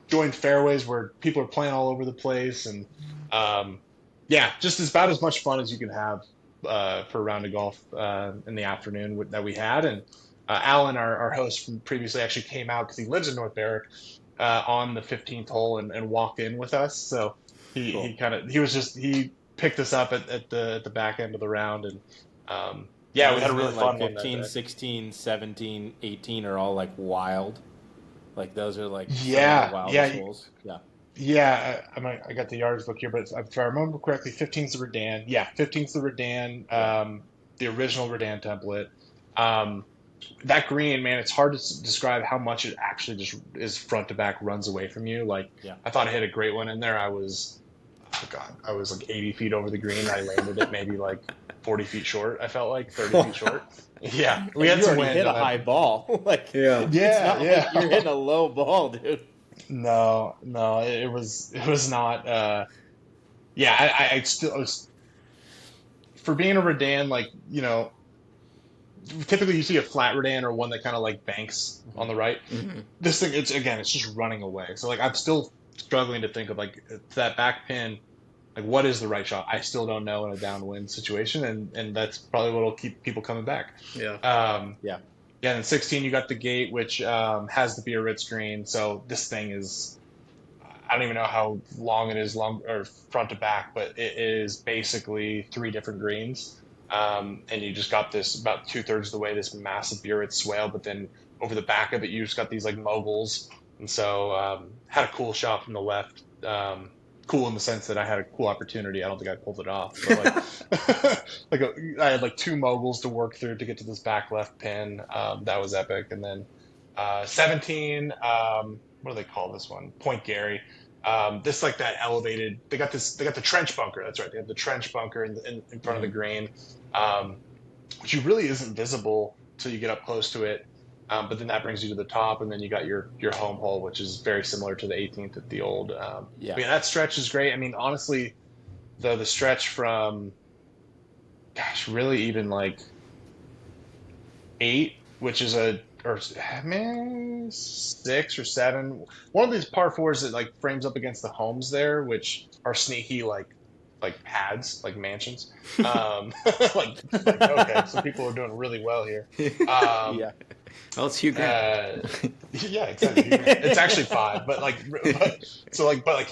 joined fairways where people are playing all over the place, and yeah, just about as much fun as you can have for a round of golf in the afternoon that we had. And Alan, our host from previously, actually came out because he lives in North Berwick on the 15th hole and walked in with us. So he picked us up at the back end of the round, and yeah, we had a really fun one. 15, 16, 17, 18 are all like wild. Like those are like yeah, holes. Yeah. Yeah, I got the yardage book here, but if I remember correctly, 15's the Redan. Yeah, 15's the Redan, the original Redan template. That green, man, it's hard to describe how much it actually just is front to back, runs away from you. Like, I thought I hit a great one in there. I was like 80 feet over the green. I landed it maybe like 40 feet short. I felt like 30 feet short. Yeah, we had some wind. Hit a high ball. Like, yeah. Like you're hitting a low ball, dude. No, it was not. I still was, for being a Redan, like, typically you see a flat Redan or one that kind of like banks on the right. Mm-hmm. This thing, it's just running away. So like I'm still struggling to think of like that back pin, like what is the right shot? I still don't know in a downwind situation, and that's probably what'll keep people coming back. Yeah, and in 16 you got the gate, which has the Biarritz green. So this thing is, I don't even know how long it is, or front to back, but it is basically 3 different greens. And you just got this about 2/3 of the way, this massive Biarritz swale, but then over the back of it, you just got these like moguls. And so had a cool shot from the left. Cool in the sense that I had a cool opportunity. I don't think I pulled it off. But I had like 2 moguls to work through to get to this back left pin. That was epic. And then 17, what do they call this one? Point Gary. This like that elevated. They got the trench bunker. That's right. They have the trench bunker in front of the green, which really isn't visible till you get up close to it. But then that brings you to the top, and then you got your home hole, which is very similar to the 18th at the old. That stretch is great. I mean, honestly, the stretch from, really even like 8, which is 6 or 7. One of these par 4s that like frames up against the homes there, which are sneaky like pads, like mansions. Okay, so people are doing really well here. Well, it's Hugh Grant. Yeah, exactly. It's actually 5, but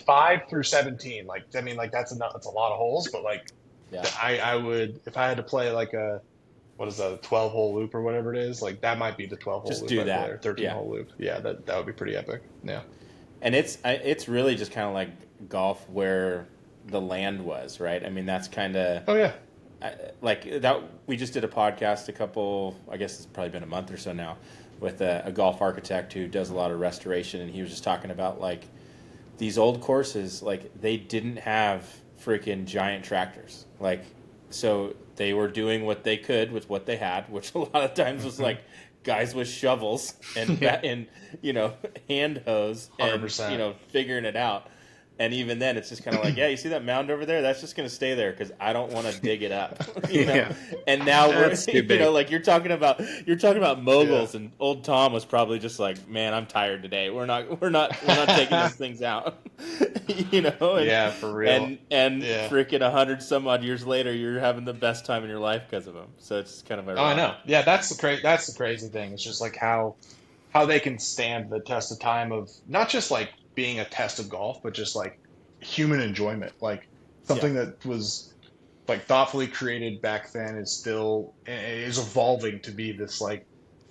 5 through 17. Like, I mean, like that's a lot of holes, but like, I would, if I had to play like a what is that, a 12-hole loop or whatever it is? Like that might be the 12-hole Just loop do right that. there, 13-hole loop. Yeah, that would be pretty epic. Yeah. And it's really just kind of like golf where the land was, right? I mean, that's kind of Oh yeah. like that. We just did a podcast I guess it's probably been a month or so now, with a golf architect who does a lot of restoration, and he was just talking about like these old courses, like they didn't have freaking giant tractors, like so they were doing what they could with what they had, which a lot of times was like guys with shovels and and hand hose and 100%. figuring it out. And even then, it's just kind of like, yeah, you see that mound over there? That's just going to stay there because I don't want to dig it up, Yeah. And now That's too big. like you're talking about moguls, and old Tom was probably just like, man, I'm tired today. We're not taking those things out, And, Yeah, for real. And Yeah. freaking 100 some odd years later, you're having the best time in your life because of them. So it's kind of Oh, I ironic. know. Yeah, that's the crazy thing. It's just like how they can stand the test of time of not just like being a test of golf, but just like human enjoyment. Like something that was like thoughtfully created back then is evolving to be this like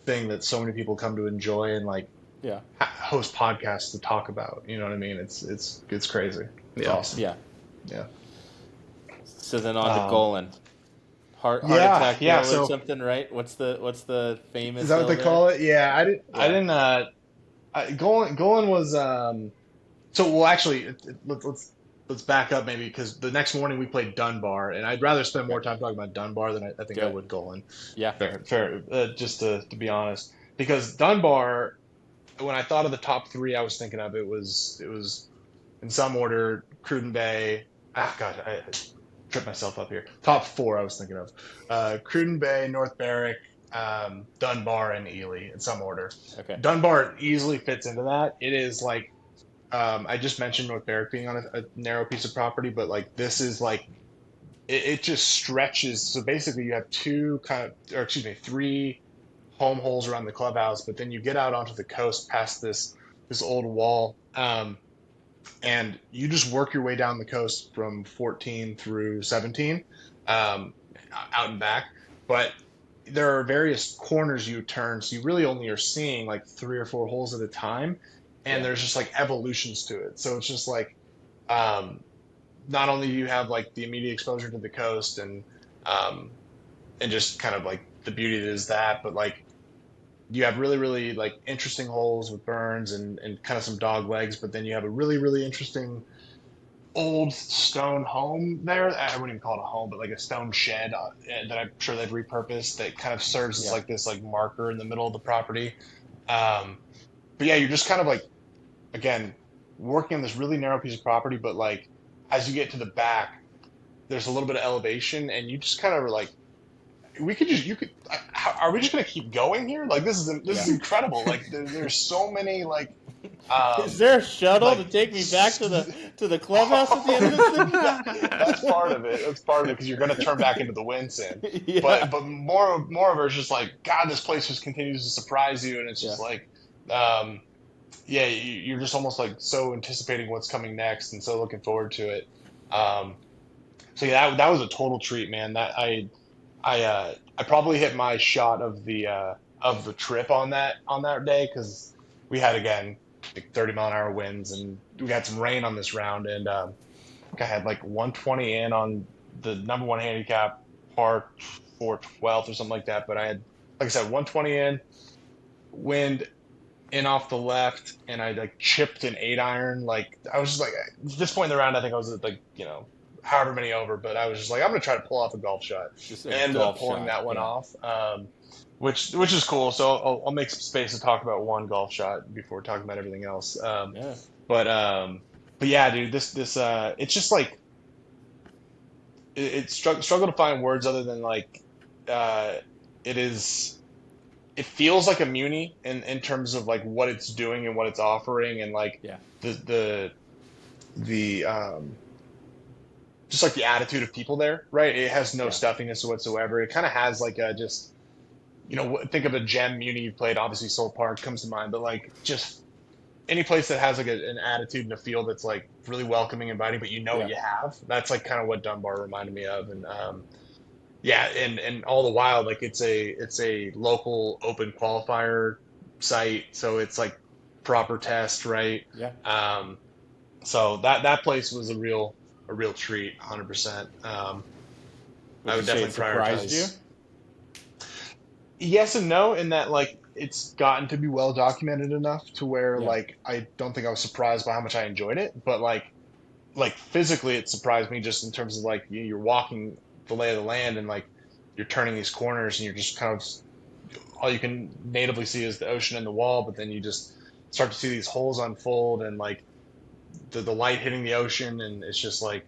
thing that so many people come to enjoy and like Yeah. host podcasts to talk about. You know what I mean? It's crazy. It's Yeah. awesome. Yeah. Yeah. So then on to Golan. Heart Yeah, attack yeah, hill so- or something, right? What's the famous? Is that what they hill call there? it? Yeah, I didn't. Golan was so well. Actually, let's back up maybe because the next morning we played Dunbar, and I'd rather spend more time talking about Dunbar than I think I Good. would Golan. Yeah. Fair. Just to be honest, because Dunbar, when I thought of the top three, I was thinking of it was in some order: Cruden Bay. God, I tripped myself up here. Top four, I was thinking of: Cruden Bay, North Berwick, Dunbar, and Ely in some order. Okay. Dunbar easily fits into that. It is like I just mentioned North Berwick being on a narrow piece of property, but like this is like it just stretches. So basically, you have three home holes around the clubhouse, but then you get out onto the coast past this old wall, and you just work your way down the coast from 14 through 17, out and back. But there are various corners you turn, so you really only are seeing like 3 or 4 holes at a time, and there's just like evolutions to it. So it's just like not only do you have like the immediate exposure to the coast and just kind of like the beauty that is that, but like you have really, really like interesting holes with burns and kind of some dog legs, but then you have a really, really interesting old stone home there. I wouldn't even call it a home, but like a stone shed that I'm sure they've repurposed that kind of serves as like this like marker in the middle of the property. But yeah, you're just kind of like, again, working on this really narrow piece of property, but like as you get to the back, there's a little bit of elevation, and you just kind of are like, are we just going to keep going here? Like this is incredible. Like there's so many like. Is there a shuttle like- to take me back to the clubhouse at the end of this thing? That's part of it. That's part of it because you're going to turn back into the wind soon. Yeah. But more of it is just like, God, this place just continues to surprise you, and it's just like, you're just almost like so anticipating what's coming next and so looking forward to it. So yeah, that was a total treat, man. That I probably hit my shot of the trip on that day because we had again like 30-mile-an-hour winds and we had some rain on this round, and I think I had like 120 in on the number one handicap, par 412 or something like that. But I had, like I said, 120 in, wind in off the left, and I like chipped an 8-iron. Like I was just like, at this point in the round, I think I was at like however many over, but I was just like, I'm gonna try to pull off a golf shot. Just a Ended golf up pulling shot, that one yeah. off, which is cool. So I'll make some space to talk about one golf shot before talking about everything else. Yeah. But yeah, dude, this it's just like it's struggle to find words other than like it feels like a muni in terms of like what it's doing and what it's offering, and like the just like the attitude of people there, right? It has no stuffiness whatsoever. It kind of has like a just, think of a gem muni you've played. Obviously, Soul Park comes to mind, but like just any place that has like an attitude and a feel that's like really welcoming, inviting, but what you have. That's like kind of what Dunbar reminded me of, and Yeah, and all the while, like it's a local open qualifier site, so it's like proper test, right? Yeah. So that place was a real treat, 100%. Would I you would say it definitely surprised you? prioritize. Yes and no, in that like it's gotten to be well documented enough to where Yeah. like I don't think I was surprised by how much I enjoyed it, but like physically it surprised me just in terms of like you're walking the lay of the land and like you're turning these corners and you're just kind of all you can natively see is the ocean and the wall, but then you just start to see these holes unfold and like the light hitting the ocean, and it's just like,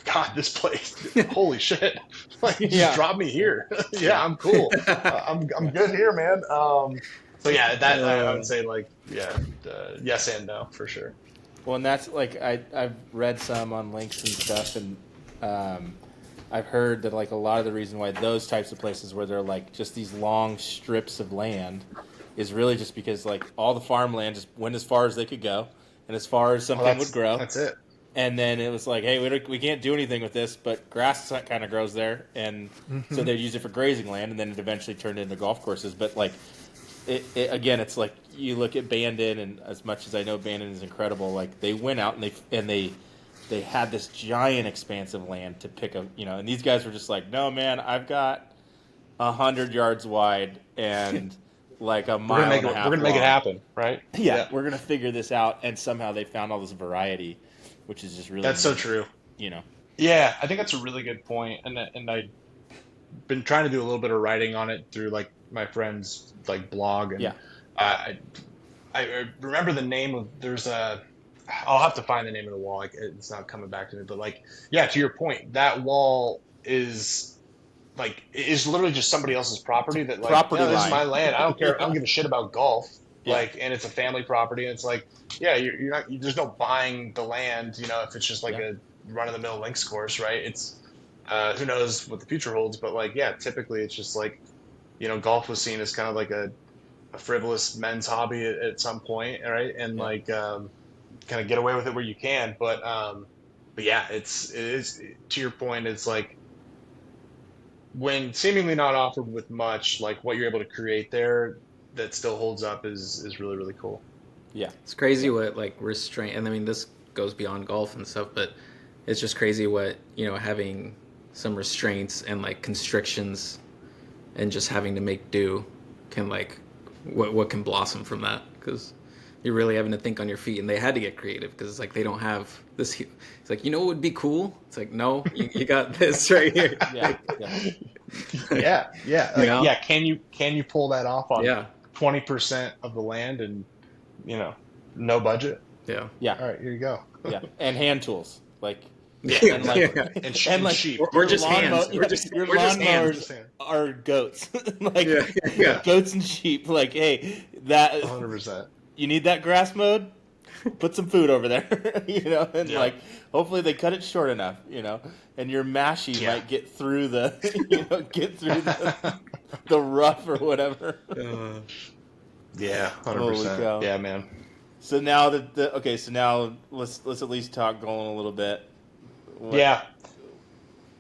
God, this place, holy shit! Like, just Yeah. drop me here. Yeah, Yeah. I'm cool. I'm Yeah. good here, man. So yeah, that I would Uh, say like yeah, yes and no for sure. Well, and that's like I've read some on links and stuff, and I've heard that like a lot of the reason why those types of places where they're like just these long strips of land is really just because like all the farmland just went as far as they could go and as far as Well, something would grow. that's it. And then it was like, hey, we can't do anything with this, but grass kind of grows there, and so Hmm. they'd use it for grazing land, and then it eventually turned into golf courses. But like, it again, it's like you look at Bandon, and as much as I know Bandon is incredible, like they went out and they had this giant expanse of land to pick up, and these guys were just like, no man, I've got 100 yards wide and like a We're gonna mile make and a it. We're half gonna make it long. happen, right? Yeah, Yeah, we're gonna figure this out, and somehow they found all this variety, which is just really that's so neat, true. you know. Yeah, I think that's a really good point, and I've been trying to do a little bit of writing on it through like my friend's like blog, and Yeah, I I remember the name of there's a I'll have to find the name of the wall. Like it's not coming back to me, but like yeah, to your point, that wall is literally just somebody else's property that like property yeah, this is line. my land. I don't care. I don't Yeah, give a shit about golf. yeah, Like, and it's a family property. And it's like yeah, you're not. There's no buying the land. If it's just like yeah, a run of the mill links course, right? It's who knows what the future holds, but like yeah, typically it's just like golf was seen as kind of like a frivolous men's hobby at some point, right? And yeah, like kind of get away with it where you can, but yeah, it is to your point. It's like when seemingly not offered with much, like what you're able to create there that still holds up is really really cool. yeah, it's crazy yeah, what like restraint, and I mean this goes beyond golf and stuff, but it's just crazy what having some restraints and like constrictions and just having to make do can like what can blossom from that because you're really having to think on your feet, and they had to get creative because it's like they don't have this. It's like what would be cool. It's like no, you got this right here. yeah, yeah, Yeah, yeah, you like know, yeah. Can you pull that off on yeah, 20% of the land and you know no budget? yeah, yeah, All right, here you go. yeah. And hand tools, like, Yeah, and like, yeah. and and like, sheep. We're just hands. yeah, We're just your Hands, lawnmowers just hands. are goats, like yeah, yeah. goats and sheep. Like, hey, that 100%. you need that grass mowed, put some food over there, and Yeah. like hopefully they cut it short enough, and your mashie Yeah. might get through the, get through the rough or whatever. Yeah, Holy 100%. cow. Yeah, man. So now so now let's at least talk Golan a little bit. What, Yeah,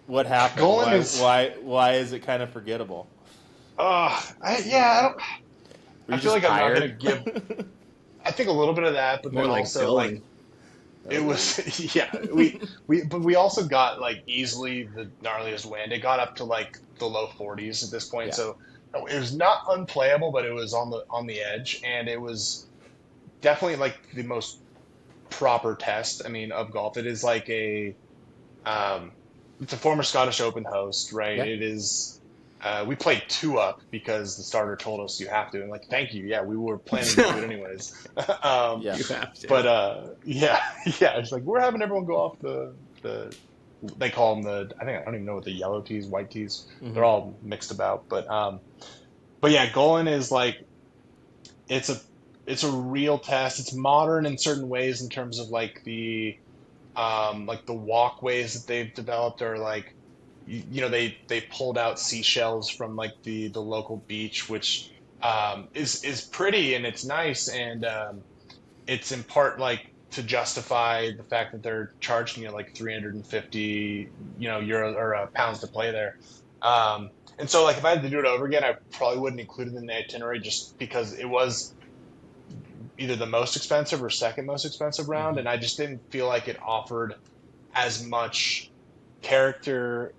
what happened? Golan why, is. why is it kind of forgettable? I don't. Were I you feel just like I'm not tired? gonna give. I think a little bit of that, but More then like also like going. it was. Yeah, but we also got like easily the gnarliest wind. It got up to like the low 40s at this point, Yeah. so it was not unplayable, but it was on the edge, and it was definitely like the most proper test. I mean, of golf. It is like um, it's a former Scottish Open host, right? Yeah. It is. We played two up because the starter told us you have to, and like, thank you. Yeah, we were planning to do it anyways. Yeah. You have to. But yeah, yeah. It's like we're having everyone go off the. They call them I don't even know what the yellow tees, white tees. Mhm. They're all mixed about, but yeah, Golan is like it's a real test. It's modern in certain ways in terms of like the walkways that they've developed are like they pulled out seashells from like the local beach, which is pretty and it's nice, and it's in part like to justify the fact that they're charging you like 350, euros or pounds to play there. And so like if I had to do it over again, I probably wouldn't include it in the itinerary just because it was either the most expensive or second most expensive round, and I just didn't feel like it offered as much character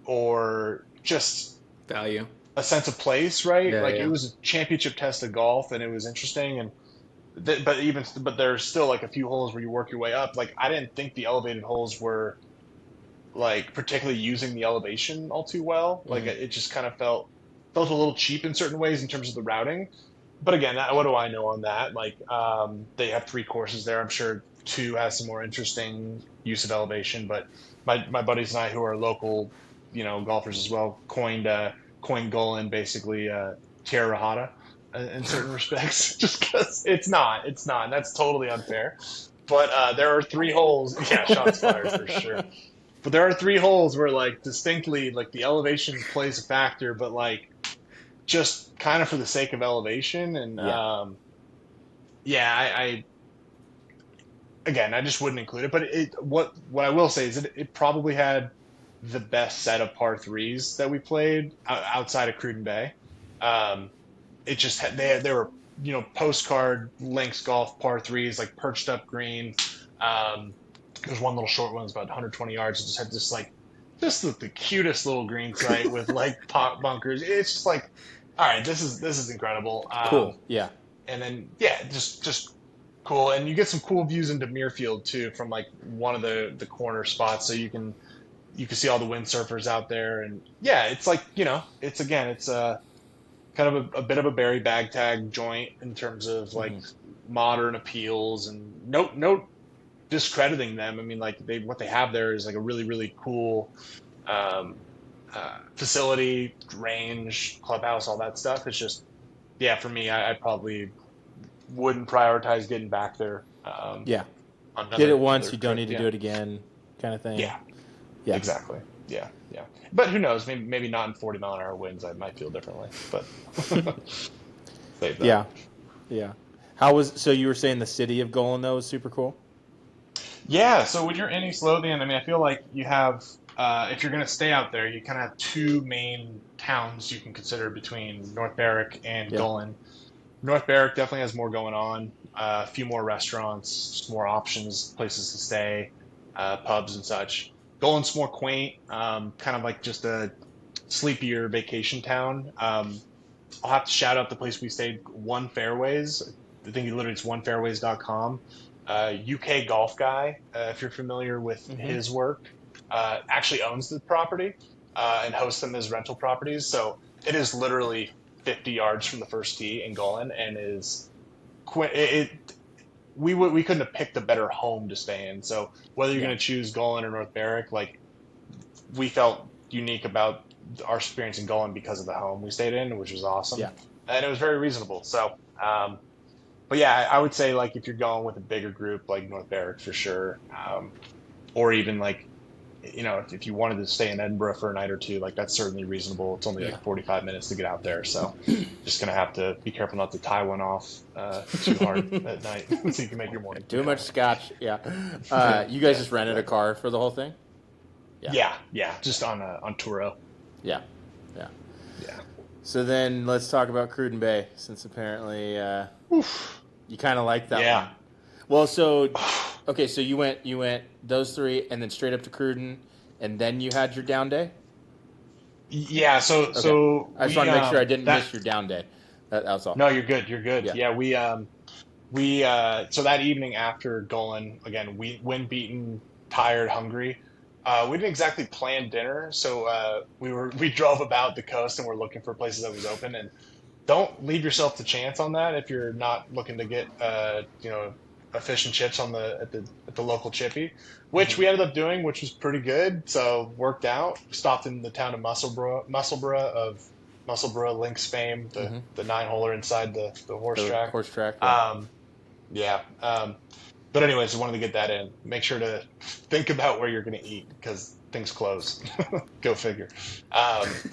or just Value. a sense of place, right? Yeah, Like yeah. it was a championship test of golf, and it was interesting. And but there's still like a few holes where you work your way up. Like I didn't think the elevated holes were like particularly using the elevation all too well. Like it just kind of felt a little cheap in certain ways in terms of the routing. But again, what do I know on that? Like they have 3 courses there. I'm sure 2 has some more interesting use of elevation. But my buddies and I, who are local, golfers as well, coined Golan basically Tierra Rajada in certain respects, just because it's not. And that's totally unfair. But there are 3 holes. Yeah, shots fired for sure. But there are 3 holes where like distinctly like the elevation plays a factor, but like just kind of for the sake of elevation. And I again, I just wouldn't include it. But what I will say is that it probably had the best set of par 3s that we played outside of Cruden Bay. It just had, they were, postcard links golf par 3s, like perched up green. There's one little short one, it's about 120 yards. It just had just the cutest little green site with like pot bunkers. It's just like, all right, this is incredible. Cool. Yeah. And then just cool. And you get some cool views into Muirfield too from like one of the corner spots, so you can see all the windsurfers out there. And yeah, it's like it's kind of a bit of a Barry bag tag joint in terms of like modern appeals, and no discrediting them. I mean, like what they have there is like a really, really cool facility, range, clubhouse, all that stuff. It's just, for me, I probably wouldn't prioritize getting back there. Did it once, you don't need to do it again, kind of thing. Yeah, exactly. Yeah. But who knows? Maybe not in 40-mile-an-hour winds. I might feel differently. But save that. Yeah. So you were saying the city of Golan though is super cool? Yeah, so when you're in East Lothian, I mean, I feel like you have, if you're going to stay out there, you kind of have 2 main towns you can consider between North Berwick and Golan. North Berwick definitely has more going on, a few more restaurants, just more options, places to stay, pubs and such. Golan's more quaint, kind of like just a sleepier vacation town. I'll have to shout out the place we stayed, One Fairways. I think literally it's onefairways.com. UK golf guy, if you're familiar with his work, actually owns the property and hosts them as rental properties. So it is literally 50 yards from the first tee in Golan, and we couldn't have picked a better home to stay in. So whether you're going to choose Golan or North Berwick, like we felt unique about our experience in Golan because of the home we stayed in, which was awesome. Yeah. And it was very reasonable. So, but yeah, I would say like if you're going with a bigger group, like North Berwick for sure, or even like, if you wanted to stay in Edinburgh for a night or 2, like that's certainly reasonable. It's only like 45 minutes to get out there, so just gonna have to be careful not to tie one off too hard at night, so you can make your morning. Too much scotch, You guys just rented a car for the whole thing? Yeah, just on Turo. Yeah. So then let's talk about Cruden Bay, since apparently you kind of like that one. Well, so okay, so you went those 3 and then straight up to Cruden, and then you had your down day? Yeah, so I just want to make sure I didn't miss your down day. That's all. No, you're good. Yeah, we so that evening after Golan, again, wind beaten, tired, hungry. We didn't exactly plan dinner, so we drove about the coast and we're looking for places that was open. And don't leave yourself to chance on that if you're not looking to get a fish and chips at the local chippy, which we ended up doing, which was pretty good. So worked out. Stopped in the town of Musselburgh of Links fame, the 9-holer inside the horse track. Horse track. But anyways, I wanted to get that in. Make sure to think about where you're going to eat because things close. Go figure.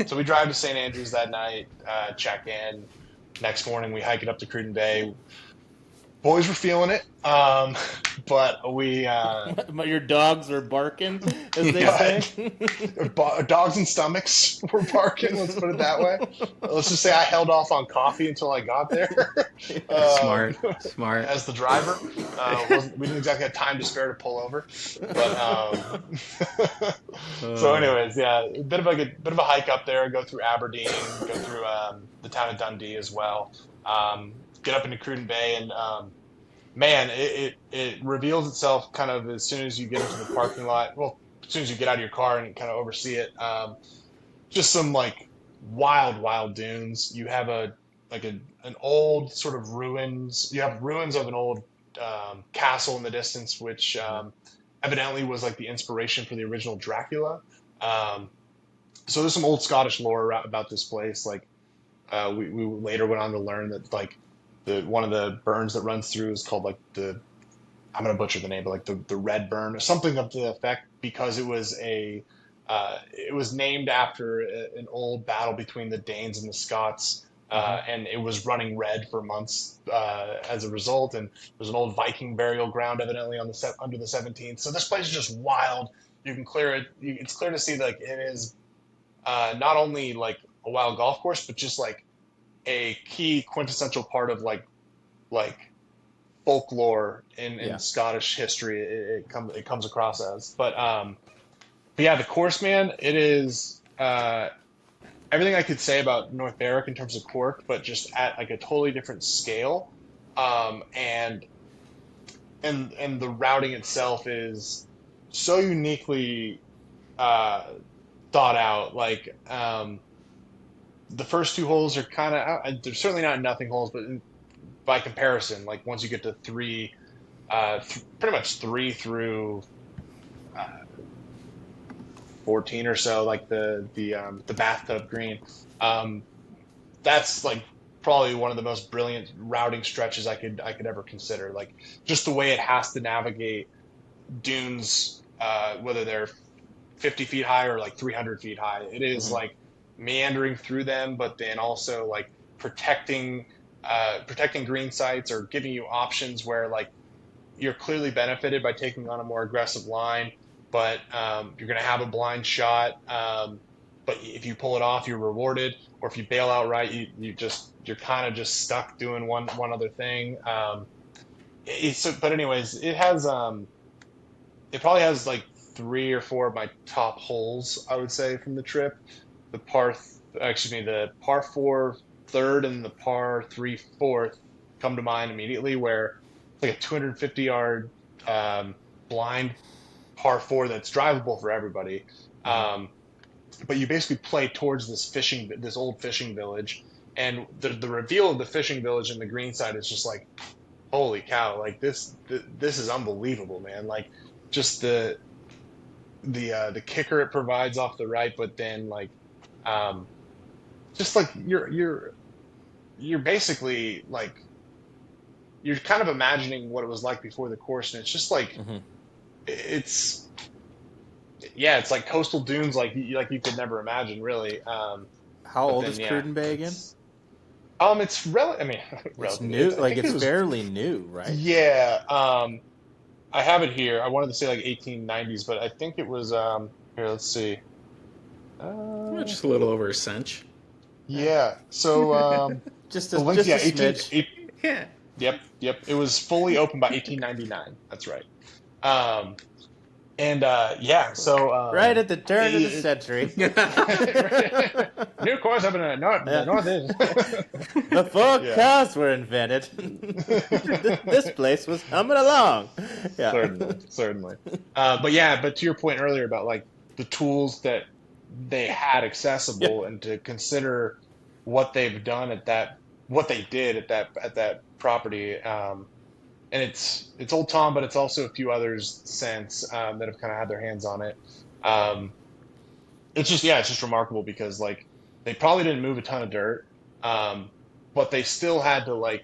So we drive to St. Andrews that night, check in. Next morning, we hike it up to Cruden Bay. Boys were feeling it, but we Your dogs are barking, as they Yeah. say. dogs and stomachs were barking. Let's put it that way. Let's just say I held off on coffee until I got there. Smart. um, Smart. as the driver, we didn't exactly have time to spare to pull over, but so Uh, anyways, yeah, a bit of a hike up there. Go through Aberdeen, go through the town of Dundee as well. Get up into Cruden Bay, and man, it reveals itself kind of as soon as you get into the parking lot. Well, as soon as you get out of your car and kind of oversee it. Just some like wild dunes. You have an old sort of ruins. You have ruins of an old castle in the distance, which evidently was like the inspiration for the original Dracula. Um, so there's some old Scottish lore about this place. Like we later went on to learn that like the one of the burns that runs through is called like I'm gonna butcher the name, but like the Red Burn or something of the effect, because it was named after an old battle between the Danes and the Scots, and it was running red for months as a result. And there's an old Viking burial ground evidently on under the 17th. So this place is just wild. You can clear it. It's clear to see like it is not only like a wild golf course, but just like a key quintessential part of like folklore in Scottish history. It comes across as, but yeah, the course, man, it is everything I could say about North Berwick in terms of quirk, but just at like a totally different scale. And the routing itself is so uniquely thought out. Like the first two holes are kind of they're certainly not nothing holes, but by comparison, like once you get to three, pretty much three through 14 or so, like the bathtub green. That's like probably one of the most brilliant routing stretches I could ever consider. Like just the way it has to navigate dunes, whether they're 50 feet high or like 300 feet high. It is like meandering through them, but then also like protecting green sites or giving you options where like you're clearly benefited by taking on a more aggressive line, but you're going to have a blind shot. But if you pull it off, you're rewarded. Or if you bail outright, you're kind of just stuck doing one other thing. But anyways, it probably has like 3 or 4 of my top holes, I would say, from the trip. The par 4 third and the par 3 fourth come to mind immediately, where it's like a 250 yard blind par 4 that's drivable for everybody. But you basically play towards this old fishing village, and the reveal of the fishing village and the green side is just like, holy cow! Like this is unbelievable, man. Like just the kicker it provides off the right, but then like just like you're basically like you're kind of imagining what it was like before the course, and it's just like it's like coastal dunes like you could never imagine, really. How old is Cruden Bay again? It's it's new. It's fairly new, right? Yeah. I have it here. I wanted to say like 1890s, but I think it was here. Let's see. Just a little over a cinch. Yeah. So just the link, yeah, 18. Yeah. Yep. It was fully open by 1899. That's right. So right at the turn of the century. New course up in the northeast. Before cars were invented, this place was humming along. Yeah. Certainly. But to your point earlier about like the tools that they had accessible, and to consider what they've done what they did at that property. And it's Old Tom, but it's also a few others since that have kind of had their hands on it. It's just remarkable because like they probably didn't move a ton of dirt, but they still had to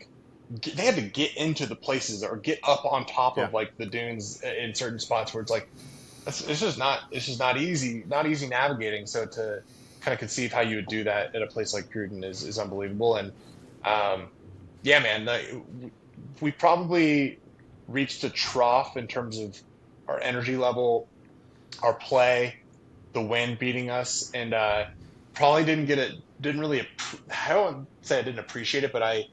they had to get into the places or get up on top of like the dunes in certain spots where it's like it's just not easy navigating. So to kind of conceive how you would do that at a place like Cruden is unbelievable. And man, we probably reached a trough in terms of our energy level, our play, the wind beating us, and probably didn't get it. Didn't really. I don't say I didn't appreciate it, but I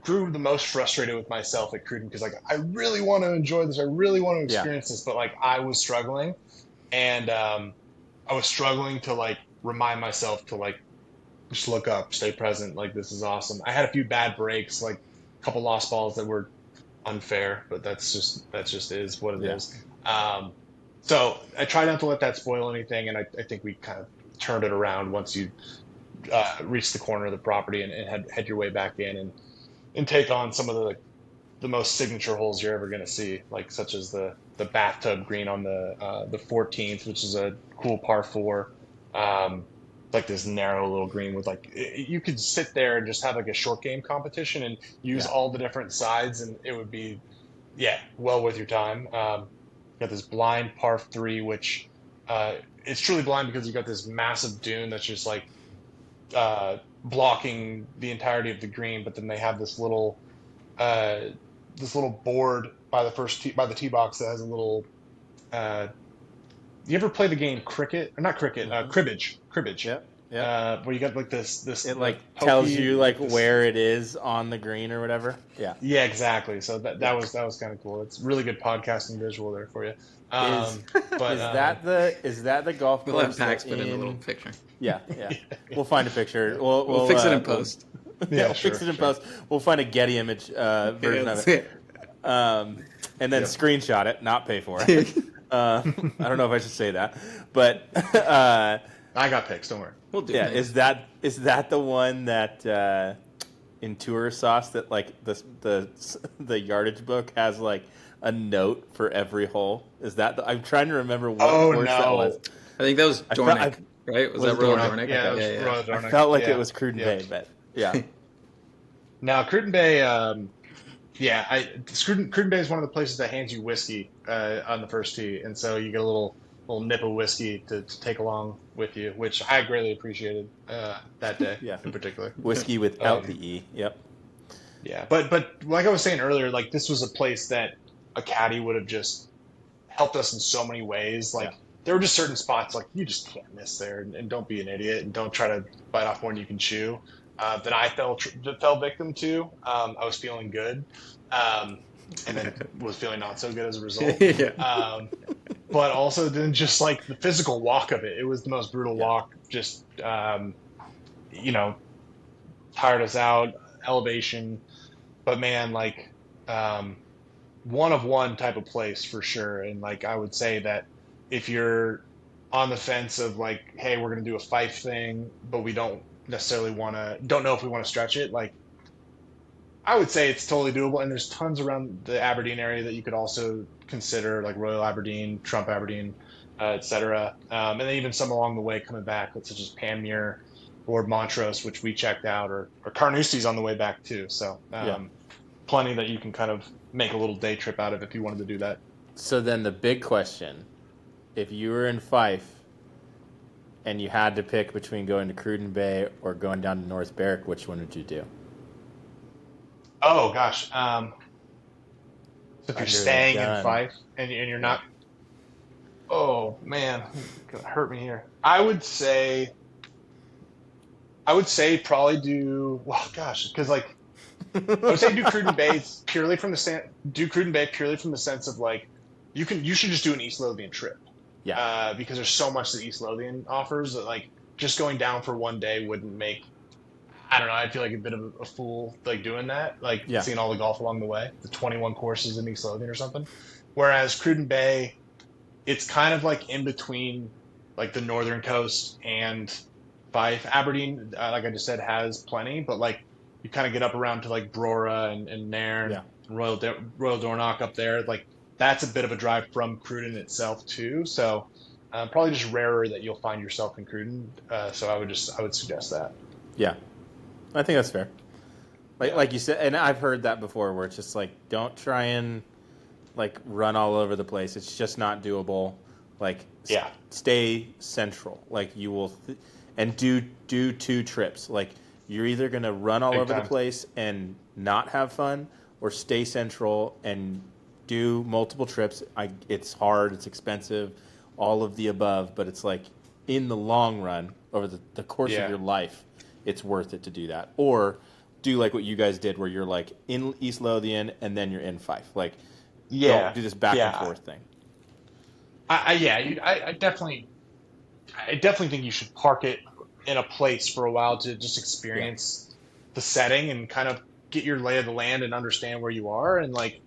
grew the most frustrated with myself at Cruden because like I really want to enjoy this, I really want to experience this, but like I was struggling, and I was struggling to like remind myself to like just look up, stay present, like this is awesome. I had a few bad breaks, like a couple lost balls that were unfair, but that just is what it is. So I try not to let that spoil anything, and I think we kind of turned it around once you reach the corner of the property and head your way back in and take on some of the most signature holes you're ever going to see, like such as the bathtub green on the 14th, which is a cool par four. Like this narrow little green with like you could sit there and just have like a short game competition and use all the different sides, and it would be well worth your time. Got this blind par three, which it's truly blind because you got this massive dune that's just like blocking the entirety of the green, but then they have this little board by the tee box that has a little. You ever play the game cricket? Or not cricket, cribbage. Yeah. Where you got like this. It like tells you like where it is on the green or whatever. Yeah. Yeah, exactly. So that was kind of cool. It's really good podcasting visual there for you. Is that the golf course? We'll have Pax put in a little picture. Yeah. We'll find a picture. We'll fix it in post. Fix it in post. We'll find a Getty image version of it. And then screenshot it, not pay for it. I don't know if I should say that, but I got pics. Don't worry. We'll do. Yeah, is that the one that in Tour Sauce that like the yardage book has like a note for every hole? Is that I'm trying to remember what course that was. I think that was Dornick, right? Was that Royal Dornick? Yeah, Royal Dornick. I felt like it was Cruden Bay, but yeah. Now Cruden Bay, Cruden Bay is one of the places that hands you whiskey on the first tee, and so you get a little nip of whiskey to take along with you, which I greatly appreciated that day in particular. Whiskey without the E. Yep. Yeah, but like I was saying earlier, like this was a place that a caddy would have just helped us in so many ways. Like there were just certain spots like you just can't miss there, and don't be an idiot and don't try to bite off more than you can chew. That I fell victim to. I was feeling good, and then was feeling not so good as a result. But also then just like the physical walk of it. It was the most brutal walk. Just tired us out. Elevation, but man, like one of one type of place for sure. And like I would say that if you're on the fence of like, hey, we're gonna do a Fife thing, but we don't necessarily don't know if we want to stretch it, like I would say it's totally doable, and there's tons around the Aberdeen area that you could also consider, like Royal Aberdeen, Trump Aberdeen, etc. And then even some along the way coming back, such as Panmure or Montrose, which we checked out, or Carnoustie's on the way back too. So plenty that you can kind of make a little day trip out of if you wanted to do that. So then the big question, if you were in Fife and you had to pick between going to Cruden Bay or going down to North Berwick, which one would you do? Oh gosh, so if you're staying in Fife and you're not, oh man, it's gonna hurt me here. I would say probably do because like I would say do Cruden Bay purely from the sense of like you should just do an East Lothian trip. Yeah. Because there's so much that East Lothian offers that like just going down for one day wouldn't make. I don't know. I feel like a bit of a fool like doing that, like seeing all the golf along the way, the 21 courses in East Lothian or something. Whereas Cruden Bay, it's kind of like in between like the northern coast and Fife. Aberdeen, like I just said, has plenty, but like you kind of get up around to like Brora and Nairn and Royal Dornoch up there. Like that's a bit of a drive from Cruden itself too. So probably just rarer that you'll find yourself in Cruden. So I would suggest that. Yeah. I think that's fair. Like you said, and I've heard that before, where it's just like, don't try and like run all over the place. It's just not doable. Like, stay central. Like you will, and do 2 trips. Like you're either gonna run all over the place and not have fun, or stay central and do multiple trips. It's hard, it's expensive, all of the above, but it's like in the long run, over the course of your life, it's worth it to do that. Or do like what you guys did, where you're like in East Lothian and then you're in Fife. Like, don't do this back and forth thing. I definitely think you should park it in a place for a while to just experience the setting and kind of get your lay of the land and understand where you are, and like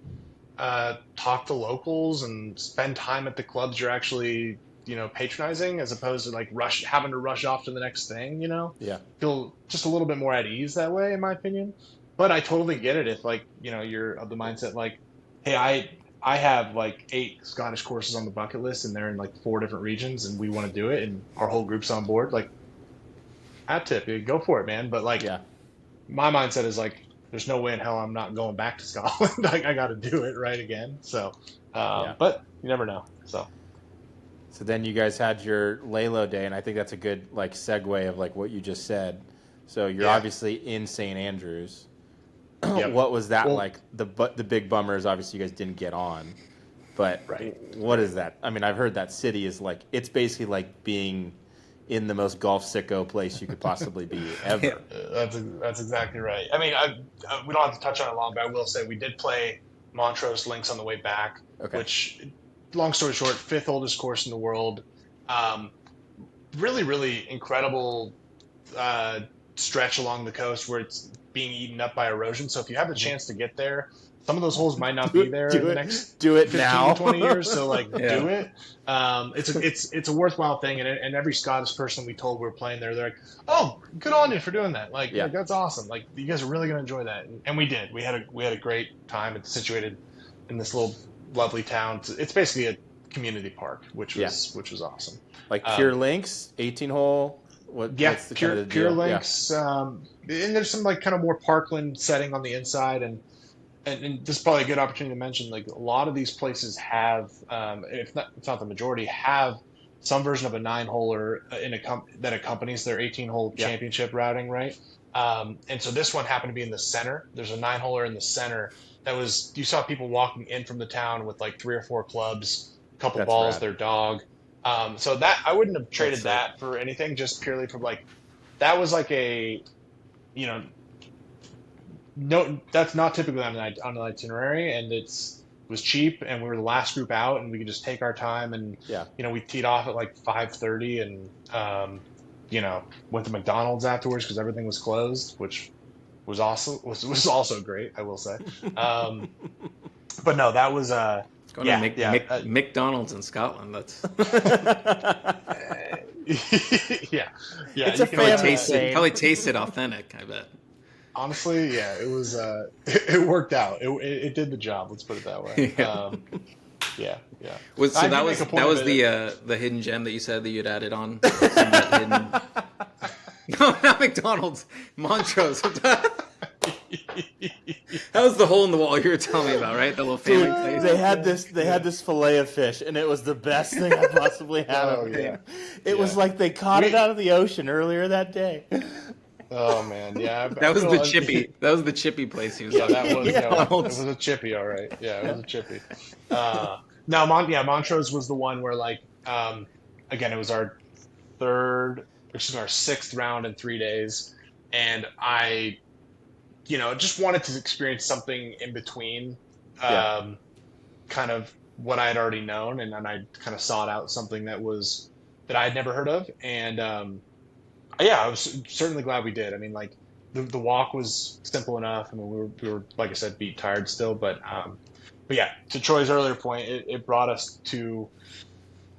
talk to locals and spend time at the clubs you're actually patronizing, as opposed to like having to rush off to the next thing. Feel just a little bit more at ease that way, in my opinion. But I totally get it if like you're of the mindset like, hey, I have like 8 Scottish courses on the bucket list, and they're in like 4 different regions, and we want to do it, and our whole group's on board. Like, hat tip, go for it, man. But like, my mindset is like, there's no way in hell I'm not going back to Scotland. I got to do it right again. So, but you never know. So then you guys had your Lalo day, and I think that's a good like segue of like what you just said. So you're obviously in St. Andrews. What was that like? The big bummer is obviously you guys didn't get on, but what is that? I mean, I've heard that city is like, it's basically like being in the most golf sicko place you could possibly be ever. That's exactly right. I mean, we don't have to touch on it long, but I will say we did play Montrose Links on the way back, which, long story short, 5th oldest course in the world. Really, really incredible stretch along the coast where it's being eaten up by erosion. So if you have the chance to get there, some of those holes might not be there in the next 15, 20 years. So like, do it. It's a worthwhile thing. And every Scottish person we told we were playing there, they're like, oh, good on you for doing that. Like, that's awesome. Like, you guys are really going to enjoy that. And we did. We had a great time. It's situated in this little lovely town. It's basically a community park, which was awesome. Like pure links, 18 hole. What's the pure, kind of pure links. And there's some like kind of more parkland setting on the inside, and this is probably a good opportunity to mention, like, a lot of these places have, if not the majority, have some version of a 9-holer that accompanies their 18-hole championship routing, right? And so this one happened to be in the center. There's a 9-holer in the center you saw people walking in from the town with like 3 or 4 clubs, a couple balls, their dog. So that I wouldn't have traded that for anything, just purely from like, that was like a, no, that's not typically on an itinerary, and it was cheap, and we were the last group out, and we could just take our time, and we teed off at like 5:30, and went to McDonald's afterwards because everything was closed, which was also great, I will say. But no, that was McDonald's in Scotland. That's It's a family. Probably tasted authentic, I bet. Honestly, it was. It worked out. It did the job. Let's put it that way. That was the hidden gem that you said that you'd added on. No, not McDonald's. Montrose. That was the hole in the wall you were telling me about, right? The little family place. They had this fillet of fish, and it was the best thing I possibly had. It was like they caught it out of the ocean earlier that day. Oh man, that was the chippy. That was the chippy place he was. That was. It was a chippy, all right. Yeah, it was a chippy. Montrose was the one where like, again, it was our 6th round in 3 days, and I, just wanted to experience something in between, kind of what I had already known, and then I kind of sought out something that I had never heard of, and I was certainly glad we did. I mean, like, the walk was simple enough. I mean, we were like I said, beat tired still, but yeah, to Troy's earlier point, it brought us to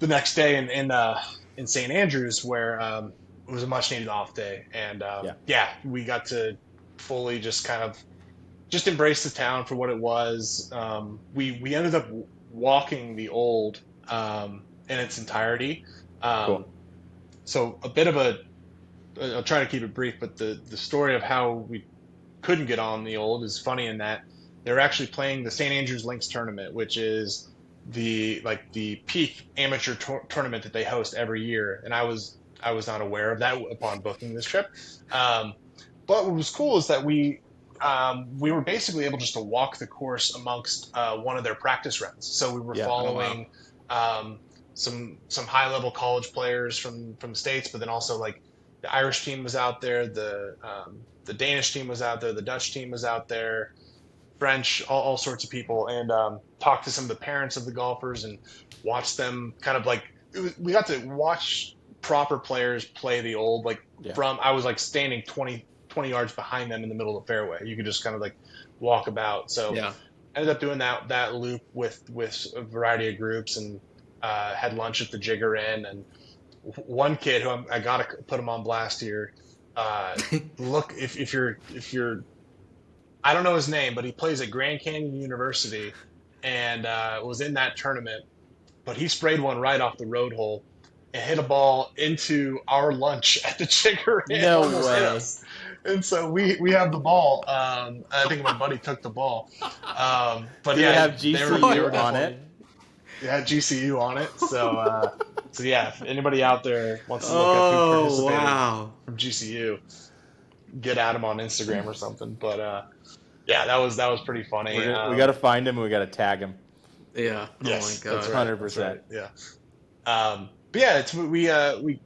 the next day in St. Andrews, where it was a much needed off day, and we got to fully just kind of embrace the town for what it was. We ended up walking the old in its entirety. Cool. So a bit of I'll try to keep it brief, but the story of how we couldn't get on the old is funny in that they were actually playing the St. Andrews Links tournament, which is the peak amateur tournament that they host every year. And I was not aware of that upon booking this trip. But what was cool is that we we were basically able just to walk the course amongst one of their practice rounds. So we were following some high level college players from states, but then also like the Irish team was out there, the Danish team was out there, the Dutch team was out there, French, all sorts of people, and talked to some of the parents of the golfers and watched them kind of like we got to watch proper players play the old from I was like standing 20 yards behind them in the middle of the fairway. You could just kind of like walk about. So ended up doing that loop with a variety of groups and had lunch at the Jigger Inn. And one kid who I got to put him on blast here. Look, if you're, I don't know his name, but he plays at Grand Canyon University and was in that tournament, but he sprayed one right off the road hole and hit a ball into our lunch at the Jigger Inn. No way. And so we have the ball. I think my buddy took the ball. But Did yeah, it have GCU on it? It had GCU on it. So so yeah, if anybody out there wants to look up who participated from GCU, get at him on Instagram or something. But yeah, that was pretty funny. We got to find him and we got to tag him. Yeah. Yes, Oh my god. that's right. 100%. That's right. Yeah. But yeah, we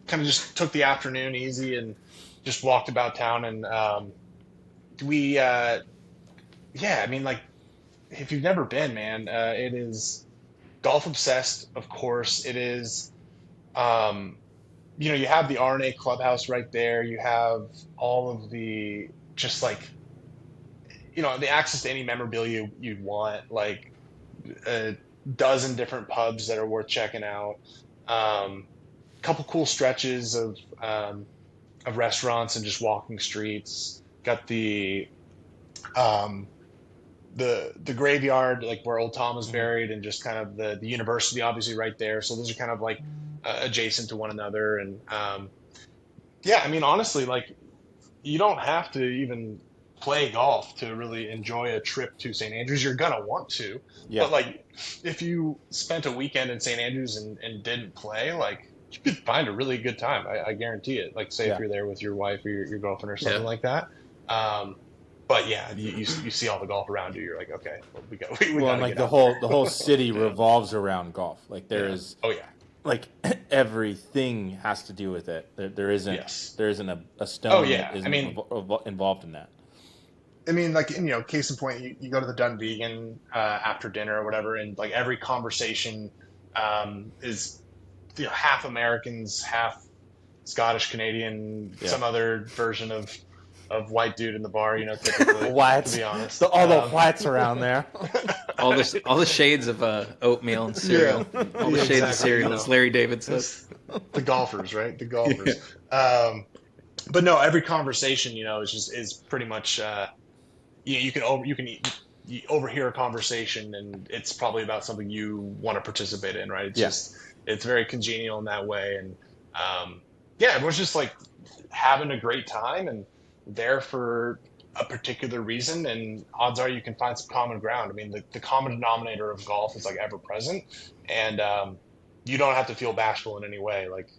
kind of just took the afternoon easy and just walked about town, and I mean, like, if you've never been, man, it is golf obsessed, of course. It is, you have the RNA clubhouse right there. You have all of the, just like, the access to any memorabilia you'd want, like a dozen different pubs that are worth checking out. Couple cool stretches of restaurants and just walking streets. Got the graveyard, like where Old Tom is buried, and just kind of the university obviously right there. So those are kind of like adjacent to one another. And yeah, I mean, honestly, like, you don't have to even play golf to really enjoy a trip to St. Andrews. You're gonna want to, but like, if you spent a weekend in St. Andrews and didn't play, like, you could find a really good time. I guarantee it. Like, say if you're there with your wife or your girlfriend or something like that. But yeah, you see all the golf around you. You're like, okay, well, we got like the whole city revolves around golf. Like there is. Oh yeah. Like everything has to do with it. There isn't a stone that isn't involved in that. I mean, like, case in point, you go to the Dunvegan after dinner or whatever, and like every conversation is half Americans, half Scottish, Canadian, some other version of white dude in the bar, typically. Whites. To be honest. All the whites around there. all the shades of oatmeal and cereal. All the shades of cereal, as Larry David says. The golfers, right? The golfers. But no, every conversation, is pretty much you can overhear a conversation, and it's probably about something you want to participate in, right? It's it's very congenial in that way, and everyone's just like having a great time and there for a particular reason, and odds are you can find some common ground. I mean, the common denominator of golf is like ever present, and you don't have to feel bashful in any way, like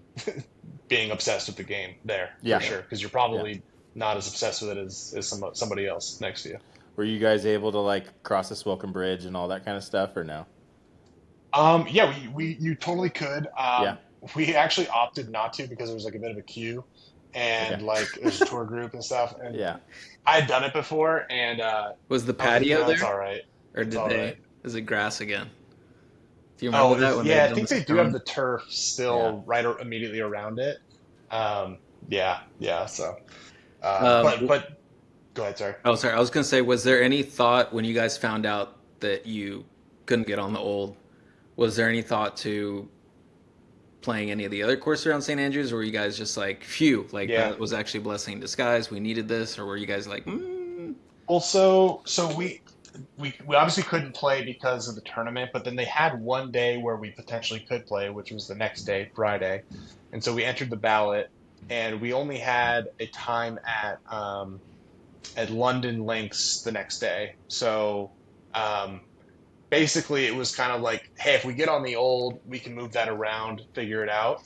being obsessed with the game there, for sure, because you're probably not as obsessed with it as somebody else next to you. Were you guys able to like cross the Swilcan Bridge and all that kind of stuff, or no? You totally could. We actually opted not to because there was like a bit of a queue, and like there's a tour group and stuff. And I had done it before, and was the patio there? That's all right. Or is it grass again? Do you remember that? I think they do have the turf still right immediately around it. So, but go ahead, sorry. Oh, sorry. I was gonna say, was there any thought when you guys found out that you couldn't get on the old? Was there any thought to playing any of the other courses around St. Andrews, or were you guys just like, phew, like that was actually a blessing in disguise, we needed this, or were you guys like, Well, so we obviously couldn't play because of the tournament, but then they had one day where we potentially could play, which was the next day, Friday, and so we entered the ballot, and we only had a time at London Links the next day, so basically, it was kind of like, hey, if we get on the old, we can move that around, figure it out.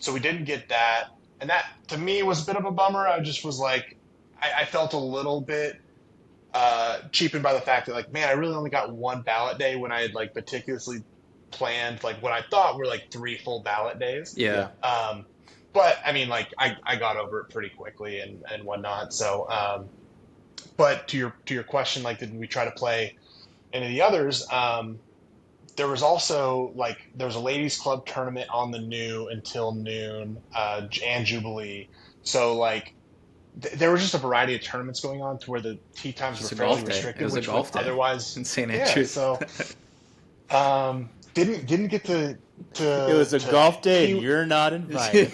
So we didn't get that. And that, to me, was a bit of a bummer. I just was like, I felt a little bit cheapened by the fact that, like, man, I really only got one ballot day when I had like meticulously planned like what I thought were like 3 full ballot days. Yeah. But I mean, like, I got over it pretty quickly and whatnot. So, but to your question, like, did we try to play any of the others? There was also like there was a ladies club tournament on the new until noon, and Jubilee. So like there was just a variety of tournaments going on to where the tee times It's were a fairly golf day. restricted, It was a which golf would day otherwise in St. yeah. Andrews. So didn't get to It was a golf day, and you're not invited.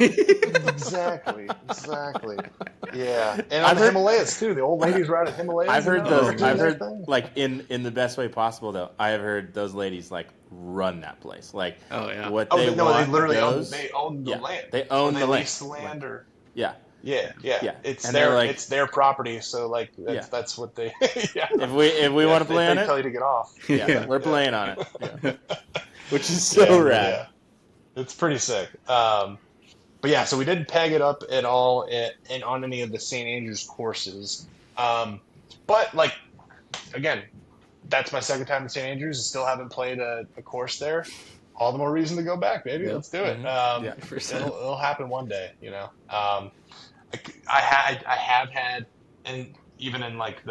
exactly. Yeah, and on the Himalayas too. The old ladies were out at Himalayas. I've heard those. I've heard thing. like in the best way possible though. I have heard those ladies like run that place. Like Oh, yeah. what Oh, they no, want they literally goes. own the Yeah, land. they own Or the land. lease the land, or Yeah. yeah. It's And they're their like- it's their property. So like that's what they. Yeah. If we want to play on they it, tell you to get off. yeah, we're playing on it. Yeah. Which is so rad. Yeah. It's pretty sick. But yeah, so we didn't peg it up at all on any of the St. Andrews courses. But like, again, that's my second time in St. Andrews. I still haven't played a course there. All the more reason to go back, baby. Yep. Let's do it. Mm-hmm. Yeah. It'll happen one day, you know. I have had, and even in like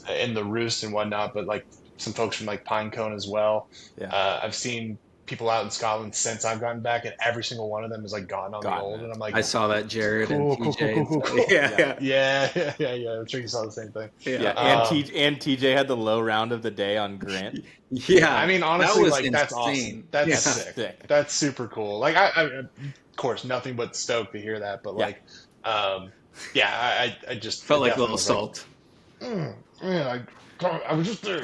in the Roost and whatnot, but like some folks from like Pinecone as well. Yeah. I've seen people out in Scotland since I've gotten back, and every single one of them has like gotten on the old, and I'm like, I saw that Jared Cool, and cool, TJ. cool, cool, cool. Yeah. I'm sure you saw the same thing. Yeah, and TJ had the low round of the day on Grant. Yeah. I mean, that honestly, was like insane. that's awesome. That's sick. That's super cool. Like I of course, nothing but stoked to hear that. But like, I just Felt like a definitely little was salt. I was just there.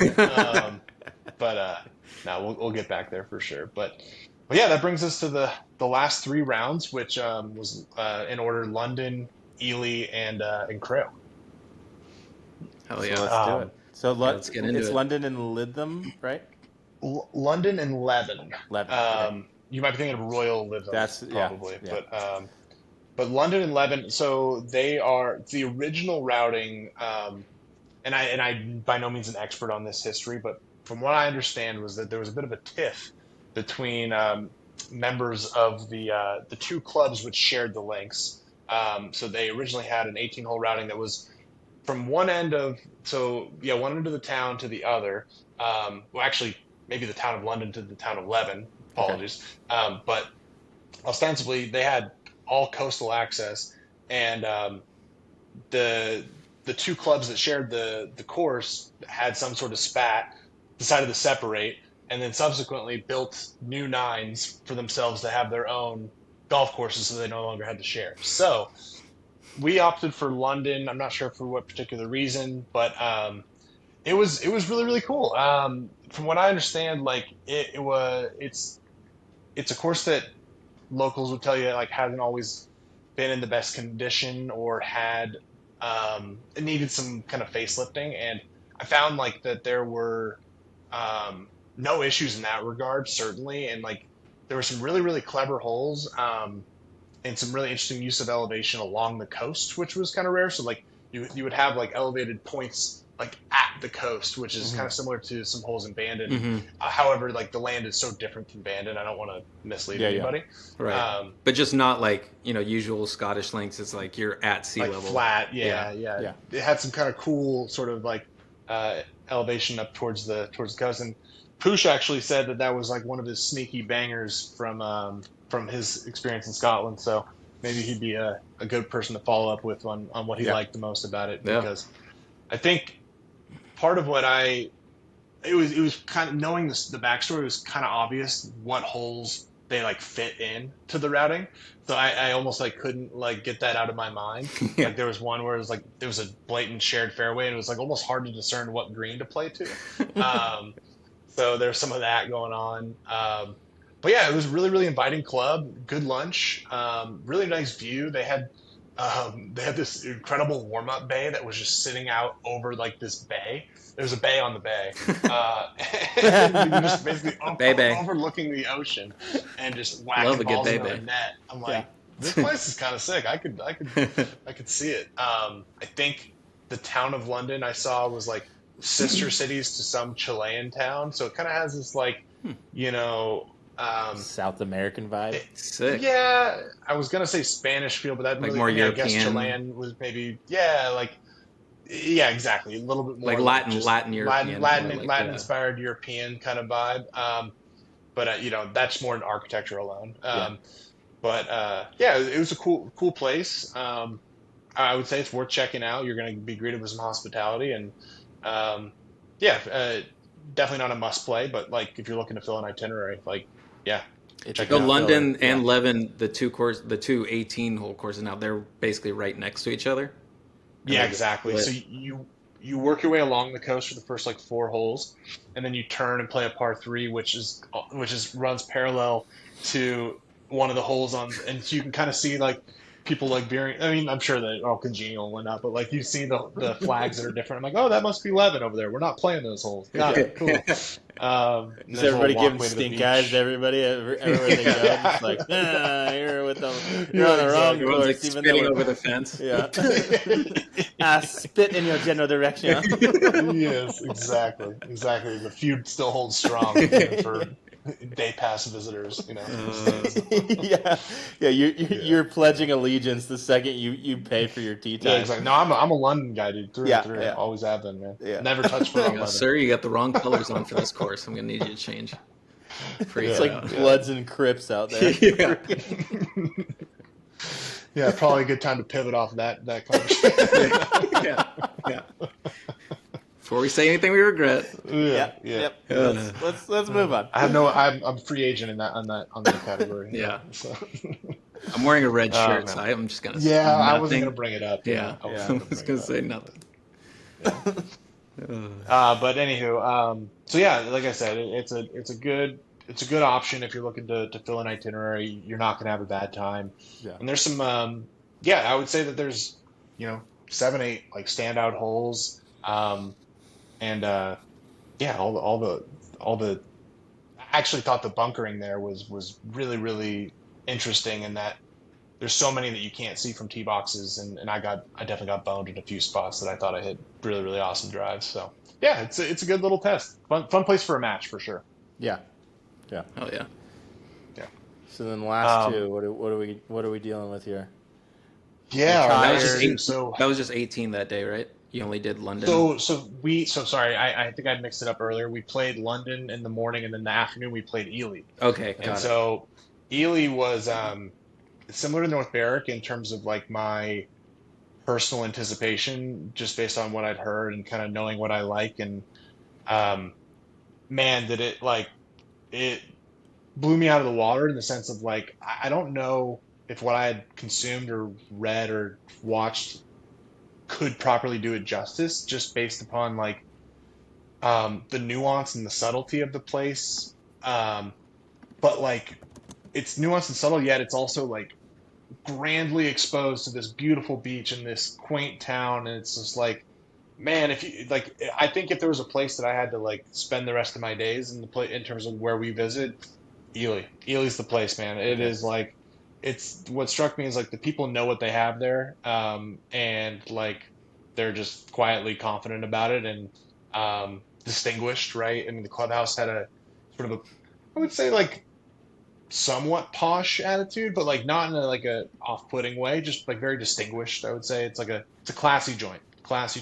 But no, we'll get back there for sure. But yeah, that brings us to the last 3 rounds, which was in order: London, Ely, and Crail. Hell yeah. So let's do it. So let's get into it's it. London and Lytham, right? London and Leven. Okay. You might be thinking of Royal Lytham, That's probably, yeah. but London and Leven. So they are the original routing. And I by no means an expert on this history, but from what I understand was that there was a bit of a tiff between members of the 2 clubs which shared the links. So they originally had an 18-hole routing that was from one end of one end of the town to the other. Well, actually, maybe the town of London to the town of Leven. Apologies, but ostensibly they had all coastal access, and the 2 clubs that shared the course had some sort of spat, decided to separate, and then subsequently built new 9s for themselves to have their own golf courses, so they no longer had to share. So we opted for London. I'm not sure for what particular reason, but it was really, really cool. From what I understand, like it's a course that locals would tell you like hasn't always been in the best condition, or had it needed some kind of facelifting, and I found like that there were no issues in that regard, certainly, and like there were some really, really clever holes and some really interesting use of elevation along the coast, which was kind of rare. So like you would have like elevated points like at the coast, which is kind of similar to some holes in Bandon. However, like the land is so different from Bandon, I don't want to mislead anybody. Right. But just not like, usual Scottish links. It's like you're at sea like level. Flat. Yeah. It had some kind of cool sort of like elevation up towards the coast. And Poosh actually said that was like one of his sneaky bangers from his experience in Scotland. So maybe he'd be a good person to follow up with on what he liked the most about it, because I think part of what it was kind of knowing the backstory, it was kind of obvious what holes they like fit in to the routing. So I almost like couldn't like get that out of my mind. Like there was one where it was like there was a blatant shared fairway, and it was like almost hard to discern what green to play to. So there's some of that going on. But yeah, it was a really, really inviting club. Good lunch, really nice view. They had this incredible warm-up bay that was just sitting out over like this bay. There's a bay on the bay, and you just basically Bay. overlooking the ocean and just whacking Love a good balls bay into bay. the net. I'm like, this place is kind of sick. I could see it. I think the town of London I saw was like sister cities to some Chilean town, so it kind of has this like, you know, South American vibe. Sick. yeah. I was gonna say Spanish feel, but that Like really, more I mean, I guess European. Chilean was maybe, yeah, like, yeah, exactly, a little bit more Like Latin European. Latin, more like, Latin yeah. inspired European kind of vibe. But you know, that's more an architecture alone. But yeah, it was a cool place. I would say it's worth checking out. You're going to be greeted with some hospitality, and yeah, definitely not a must play. But like, if you're looking to fill an itinerary, like, yeah, check So it out. London and Leven, the two 18-hole courses now, they're basically right next to each other. Yeah, exactly. split. So you work your way along the coast for the first like 4 holes, and then you turn and play a par three, which runs parallel to one of the holes on, and so you can kind of see like people like veering. I mean, I'm sure they're all congenial and whatnot, but like you see the flags that are different. I'm like, oh, that must be 11 over there. We're not playing those holes. Got it. Cool. Is There's a everybody little giving walkway to the stink beach. eyes to everybody everywhere they go? It's like, you're with them. You're on the wrong Everyone's like course, even spitting though over the fence. yeah. Spit in your general direction. Yes, exactly. The feud still holds strong even for day pass visitors, you know. You're pledging allegiance the second you pay for your tea time. Yeah, exactly. No, I'm a London guy, dude. Through and through. Yeah. Always have been, man. Yeah. Never touched for You know, sir, you got the wrong colors on for this course. I'm gonna need you to change. It's like Bloods and Crips out there. Yeah. Yeah, probably a good time to pivot off that conversation. Yeah. Before we say anything we regret. Yeah. Yep. Let's move on. I'm free agent in that on that category. Yeah. So. I'm wearing a red shirt, man. so I'm just gonna say Yeah, nothing. I wasn't gonna bring it up. Yeah, I I was gonna say nothing. But anywho, so yeah, like I said, it's a good option if you're looking to fill an itinerary. You're not gonna have a bad time. Yeah. And there's some I would say that there's 7-8 like standout holes. And all the I actually thought the bunkering there was really, really interesting in that there's so many that you can't see from tee boxes, and I definitely got boned in a few spots that I thought I hit really, really awesome drives. So yeah, it's a good little test. Fun place for a match for sure. Yeah. Oh yeah. Yeah. So then the last two, what are we dealing with here? Yeah, That was just so that was just 18 that day, right? You only did London. So sorry, I think I mixed it up earlier. We played London in the morning, and then in the afternoon we played Ely. Okay, got And it. so Ely was similar to North Berwick in terms of like my personal anticipation, just based on what I'd heard and kind of knowing what I like. And man, did it blew me out of the water in the sense of like, I don't know if what I had consumed or read or watched could properly do it justice, just based upon like the nuance and the subtlety of the place. But like, it's nuanced and subtle, yet it's also like grandly exposed to this beautiful beach and this quaint town. And it's just like, man, if you like, I think if there was a place that I had to like spend the rest of my days in in terms of where we visit, Ely's the place, man. It is like, it's what struck me is like the people know what they have there, and like they're just quietly confident about it and distinguished, right? I mean, the clubhouse had a sort of I would say like somewhat posh attitude, but like not in a off-putting way, just like very distinguished. I would say it's a classy joint, classy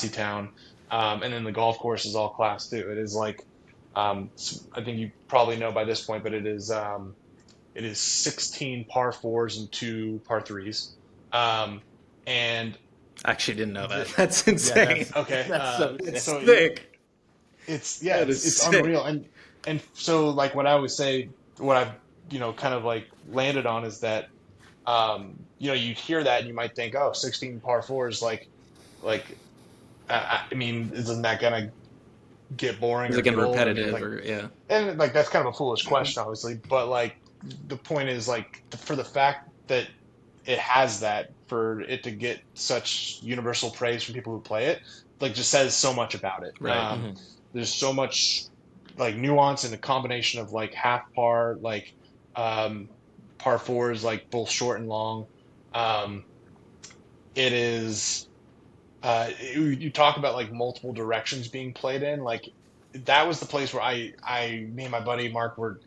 town, and then the golf course is all class too. It is like I think you probably know by this point, but it is 16 par fours and 2 par threes, and I actually didn't know that. That's insane. okay, That's so thick. It's sick. unreal, and so like what I always say, what I've kind of like landed on is that you hear that and you might think, oh, 16 par fours, like I mean, isn't that gonna get boring? Is or it getting get old? repetitive Like, or yeah? and like that's kind of a foolish question, obviously, but like the point is like for the fact that it has that, for it to get such universal praise from people who play it, like just says so much about it. Right. There's so much like nuance in the combination of like half par, like par fours, like both short and long. Um, it is, you talk about like multiple directions being played in. Like that was the place where me and my buddy Mark were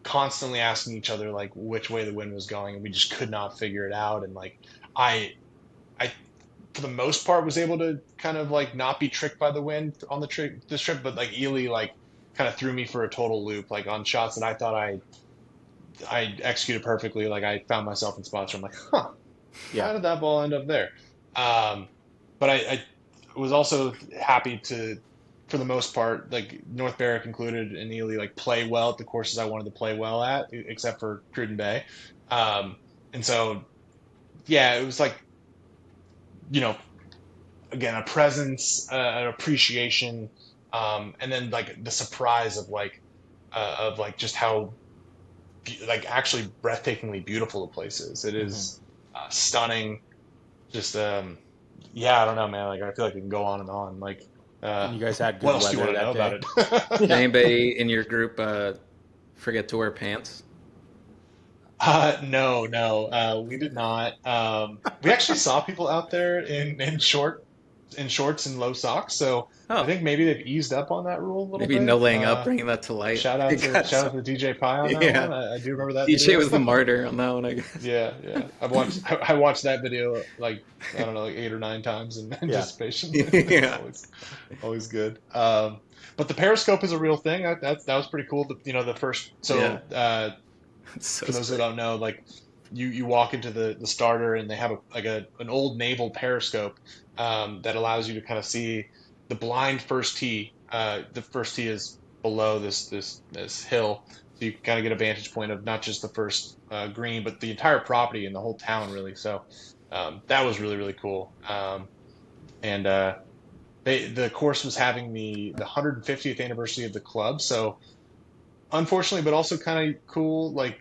constantly asking each other like which way the wind was going, and we just could not figure it out. And like I for the most part was able to kind of like not be tricked by the wind on this trip, but like Ely like kind of threw me for a total loop, like on shots that I thought I executed perfectly. Like I found myself in spots where I'm like, huh, how did that ball end up there? But I was also happy to, for the most part, like North Berwick included and Ely, like play well at the courses I wanted to play well at, except for Cruden Bay. And so, yeah, it was like, you know, again, a presence, an appreciation, and then like the surprise of like just how like actually breathtakingly beautiful the place is. It is stunning. Just yeah, I don't know, man. Like I feel like we can go on and on. Like And you guys had good what else do you weather want to know that about it? Did anybody in your group forget to wear pants? No, we did not. We actually saw people out there in shorts and low socks. So I Oh, think maybe they've eased up on that rule a little maybe no bit. laying up, bringing that to light. Shout out to DJ Pie on that Yeah, one. I do remember that DJ video. was the martyr on that one, I guess. Yeah. I watched that video like I don't know, like 8 or 9 times in anticipation. It's Yeah. always good. But the Periscope is a real thing. That was pretty cool. The first It's so for those who sick. don't know, like you walk into the starter and they have an old naval periscope that allows you to kind of see the blind first tee. The first tee is below this hill, so you can kind of get a vantage point of not just the first green, but the entire property and the whole town, really. So that was really really cool. And the course was having the 150th anniversary of the club, so unfortunately, but also kind of cool. Like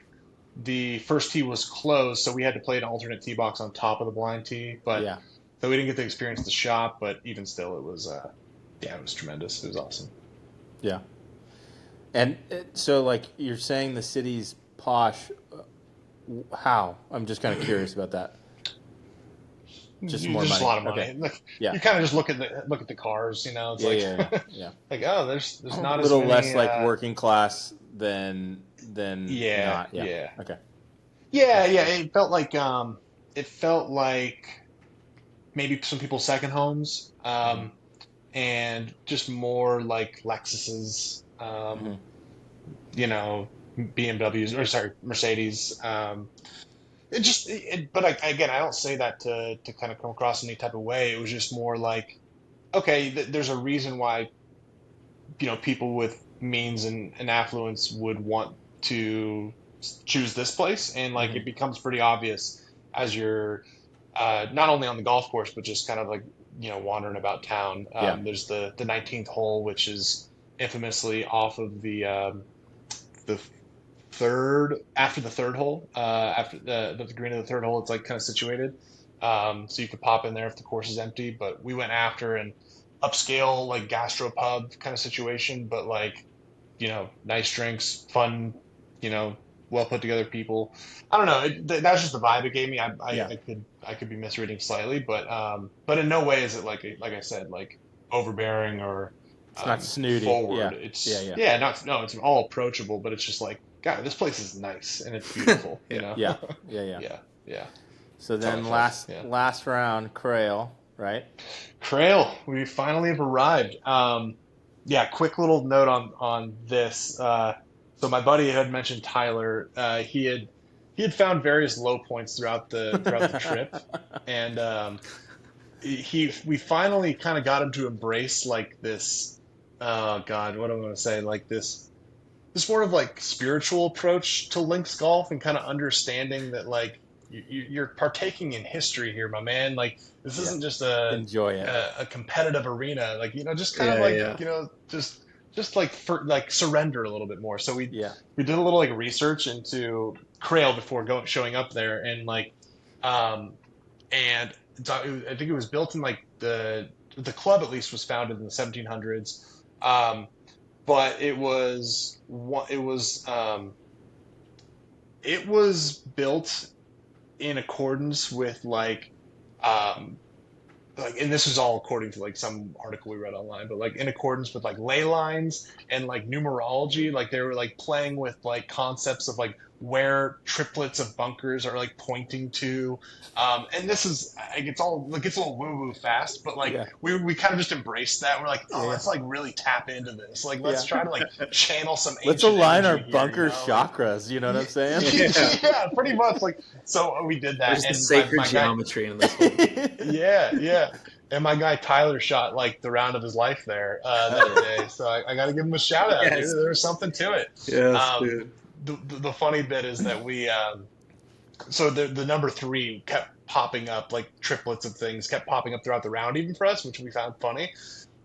the first tee was closed, so we had to play an alternate tee box on top of the blind tee. But Yeah. so we didn't get to experience the shot. But even still, it was tremendous. It was awesome. Yeah. And so, like, you're saying the city's posh. How? I'm just kind of curious about that. Just more Just money. a lot of money. Okay. Like, Yeah. you kind of just look at the cars. You know, it's Yeah. like oh, there's not A as little many, less like working class than Yeah, not. Yeah. Okay. yeah. It felt like maybe some people's second homes, and just more like Lexuses, BMWs, or sorry, Mercedes. But again, I don't say that to kind of come across any type of way. It was just more like, okay, there's a reason why, people with means and affluence would want to choose this place, and like it becomes pretty obvious as you're not only on the golf course, but just kind of like wandering about town. There's the 19th hole, which is infamously off of the third after the third hole, after the green of the third hole. It's like kind of situated, so you could pop in there if the course is empty. But we went after an upscale like gastropub kind of situation, but like nice drinks, fun, well put together people. I don't know. That's just the vibe it gave me. I could be misreading slightly, but in no way is it like I said, like overbearing or It's not snooty. forward. Yeah. It's all approachable, but it's just like, God, this place is nice and it's beautiful. Yeah. Yeah. So then last round, Crail, right? Crail, we finally have arrived. Quick little note on this. So my buddy had mentioned Tyler. He had found various low points throughout the trip, and we finally kind of got him to embrace like this. Oh God, what am I going to say? Like this more of like spiritual approach to links golf, and kind of understanding that like you're partaking in history here, my man. Like this isn't just enjoy it. a competitive arena. Like just kind of like just like surrender a little bit more. So we did a little like research into Crail before showing up there, and like and I think it was built in like the club at least was founded in the 1700s. But it was it was built in accordance with um, and this is all according to like some article we read online, but like in accordance with like ley lines and like numerology. Like they were like playing with like concepts of like where triplets of bunkers are like pointing to. And this is like it's all like it's a little woo woo fast, but like Yeah. we kind of just embraced that. We're like, oh, Yeah. let's like really tap into this. Like let's Yeah. try to like channel some Let's ancient align our energy here, you bunker know? Like, chakras. You know what I'm saying? Yeah. yeah, pretty much. Like so we did that, There's the and sacred my guy. geometry in this one. Yeah, yeah. And my guy Tyler shot like the round of his life there that day, so I got to give him a shout out, Yes. dude. There's something to it. Yes, Um, dude. the funny bit is that we so the number three kept popping up like triplets of things kept popping up throughout the round, even for us, which we found funny.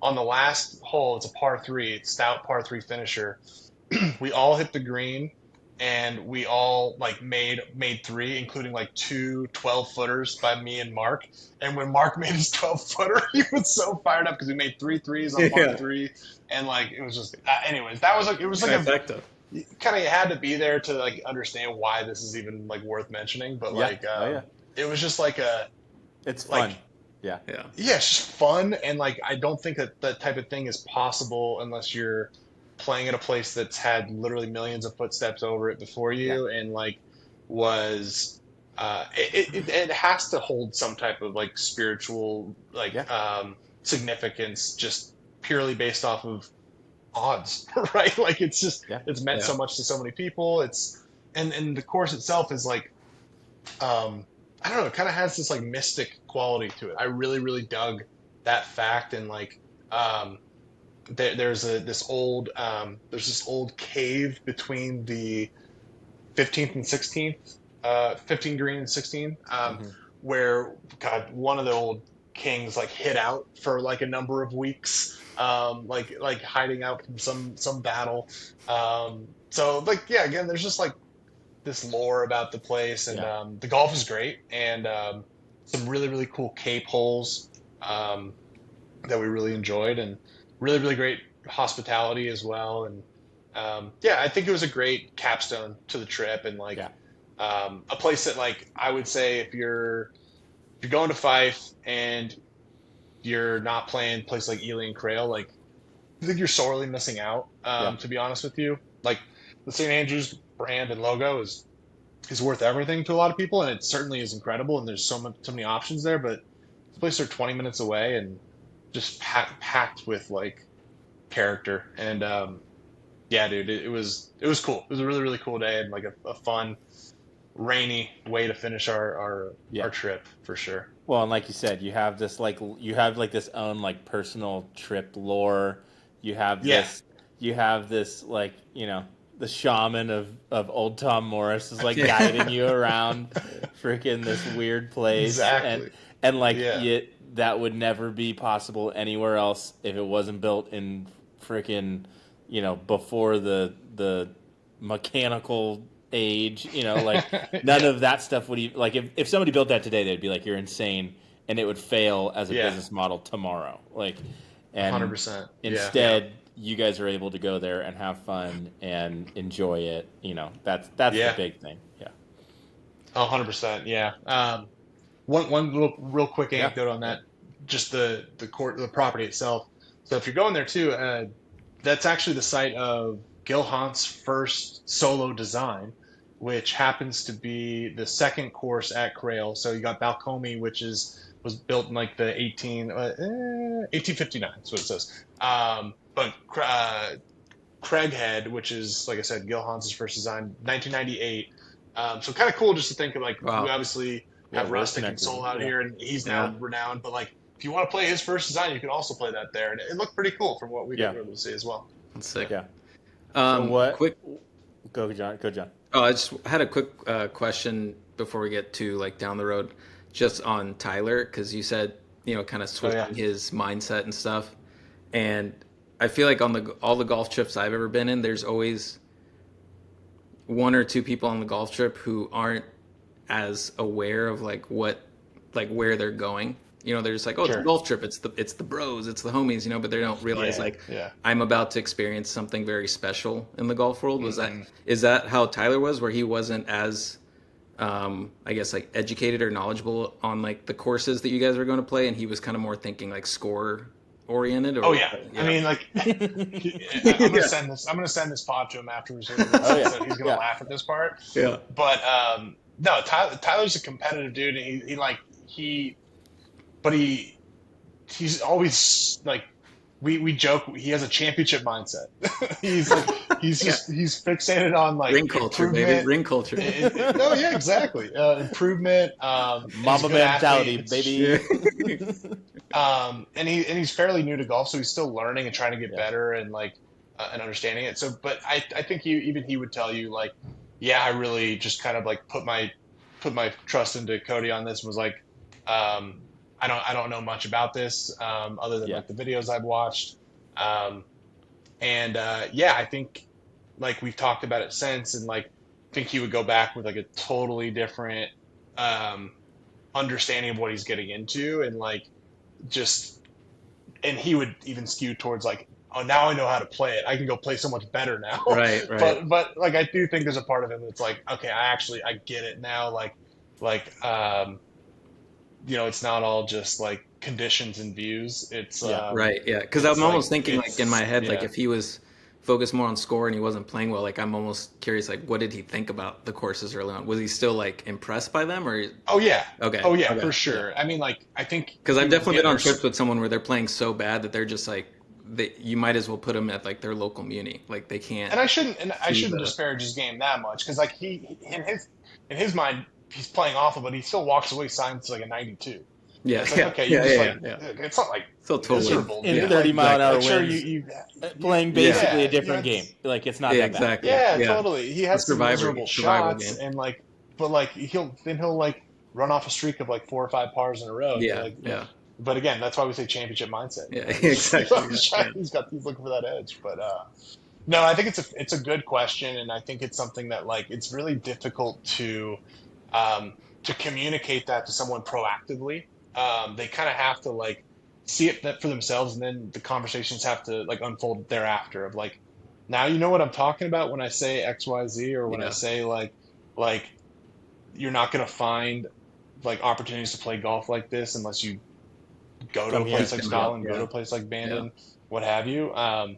On the last hole, it's a par three, it's stout par three finisher. We all hit the green and we all like made three, including like two 12-footers by me and Mark. And when Mark made his 12-footer, he was so fired up because we made three threes on par Yeah. three, and like it was just anyways, that was like it was like a Trifecta. you kind of had to be there to like understand why this is even like worth mentioning, but Yeah. like Oh, yeah. it was just like a It's like fun. Yeah. Yeah. yeah, it's just fun, and like I don't think that that type of thing is possible unless you're playing at a place that's had literally millions of footsteps over it before you, and like was it has to hold some type of like spiritual like Yeah. significance just purely based off of odds, right? Like it's just Yeah. it's meant Yeah. so much to so many people. It's and the course itself is like I don't know, it kind of has this like mystic quality to it. I really, really dug that fact, and like there's there's this old cave between the 15th and 16th, 15 green and 16, where God, one of the old kings like hid out for like a number of weeks, like hiding out from some battle. So like yeah, again, there's just like this lore about the place, and Yeah. the golf is great, and some really really cool cape holes that we really enjoyed, and really really great hospitality as well, and yeah, I think it was a great capstone to the trip, and like Yeah. a place that like I would say if you're going to Fife and you're not playing a place like Ely and Crail, like I think you're sorely missing out. Yeah. To be honest with you, like the St. Andrews brand and logo is worth everything to a lot of people, and it certainly is incredible. And there's so many options there. But the place are 20 minutes away, and just packed with like character. And yeah, dude, it was cool. It was a really really cool day, and like a fun rainy way to finish our trip for sure. Well, and like you said, you have this this own like personal trip lore. You have Yeah. this like, you know, the shaman of old Tom Morris is like guiding you around freaking this weird place. Exactly. And like Yeah. that would never be possible anywhere else if it wasn't built in freaking, you know, before the mechanical age, you know, like none of that stuff would even, like if somebody built that today, they'd be like, you're insane, and it would fail as a business model tomorrow. Like, and 100%. instead you guys are able to go there and have fun and enjoy it. You know, that's the big thing. Yeah. Oh, 100%. Yeah. One little real quick anecdote on that, just the property itself. So if you're going there too, that's actually the site of Gil Hant's first solo design, which happens to be the second course at Crail. So you got Balcomi, which was built in like the 1859. That's what it says. But Craighead, which is, like I said, Gil Hans's first design, 1998. So kind of cool just to think of, like, we obviously have Rustic and Soul out here, and he's now renowned. But, like, if you want to play his first design, you can also play that there. And it looked pretty cool from what we were able to see as well. That's sick. Yeah. So what? Quick. Go, John. Oh, I just had a quick question before we get to, like, down the road, just on Tyler, because you said, you know, kind of switching his mindset and stuff. And I feel like on all the golf trips I've ever been in, there's always one or two people on the golf trip who aren't as aware of like where they're going. you know, they're just like, oh, it's a Sure. golf trip. It's the bros, it's the homies, you know, but they don't realize like I'm about to experience something very special in the golf world. Is that how Tyler was, where he wasn't as I guess like educated or knowledgeable on like the courses that you guys were going to play, and he was kind of more thinking like score oriented? Or, Oh yeah. I mean, like, I'm gonna send this pod to him afterwards. So he's gonna laugh at this part. Yeah. But no, Tyler's a competitive dude, and he's always like, we joke, he has a championship mindset. He's fixated on like ring culture, baby. Ring culture. No, yeah, exactly. Improvement, Mama mentality, baby. And he's fairly new to golf, so he's still learning and trying to get better and like and understanding it. So, but I think he would tell you like, yeah, I really just kind of like put my trust into Cody on this. And was like, I don't know much about this other than like the videos I've watched. I think like we've talked about it since, and like I think he would go back with like a totally different understanding of what he's getting into, and like and he would even skew towards like, oh, now I know how to play it. I can go play so much better now. Right. But like I do think there's a part of him that's like, okay, I get it now. Like you know, it's not all just like conditions and views. It's right. Yeah. Because I'm almost thinking like in my head, like if he was focused more on score and he wasn't playing well, like I'm almost curious, like what did he think about the courses early on? Was he still like impressed by them, or? Oh yeah. Okay. Oh yeah, for sure. Yeah. I mean, like I think because I've definitely been on trips with someone where they're playing so bad that they're just like, you might as well put them at like their local muni. Like they can't. And I shouldn't disparage his game that much, because like he in his mind he's playing awful, but he still walks away signs like a 92. Yeah. It's like, okay, it's not like still totally in 30-mile-an-hour winds. Sure, playing basically a different game. Like it's not that exactly. bad. Yeah, totally. He has some miserable shots, game. And like, but like he'll like run off a streak of like 4 or 5 pars in a row. Yeah, like, yeah. But again, that's why we say championship mindset. Yeah, exactly. He's looking for that edge. But no, I think it's a good question, and I think it's something that like it's really difficult to communicate that to someone proactively. They kind of have to like see it for themselves, and then the conversations have to like unfold thereafter of like, now you know what I'm talking about when I say XYZ, or when I say like you're not going to find like opportunities to play golf like this unless you go to a place like Scotland, go to a place like Bandon, what have you. And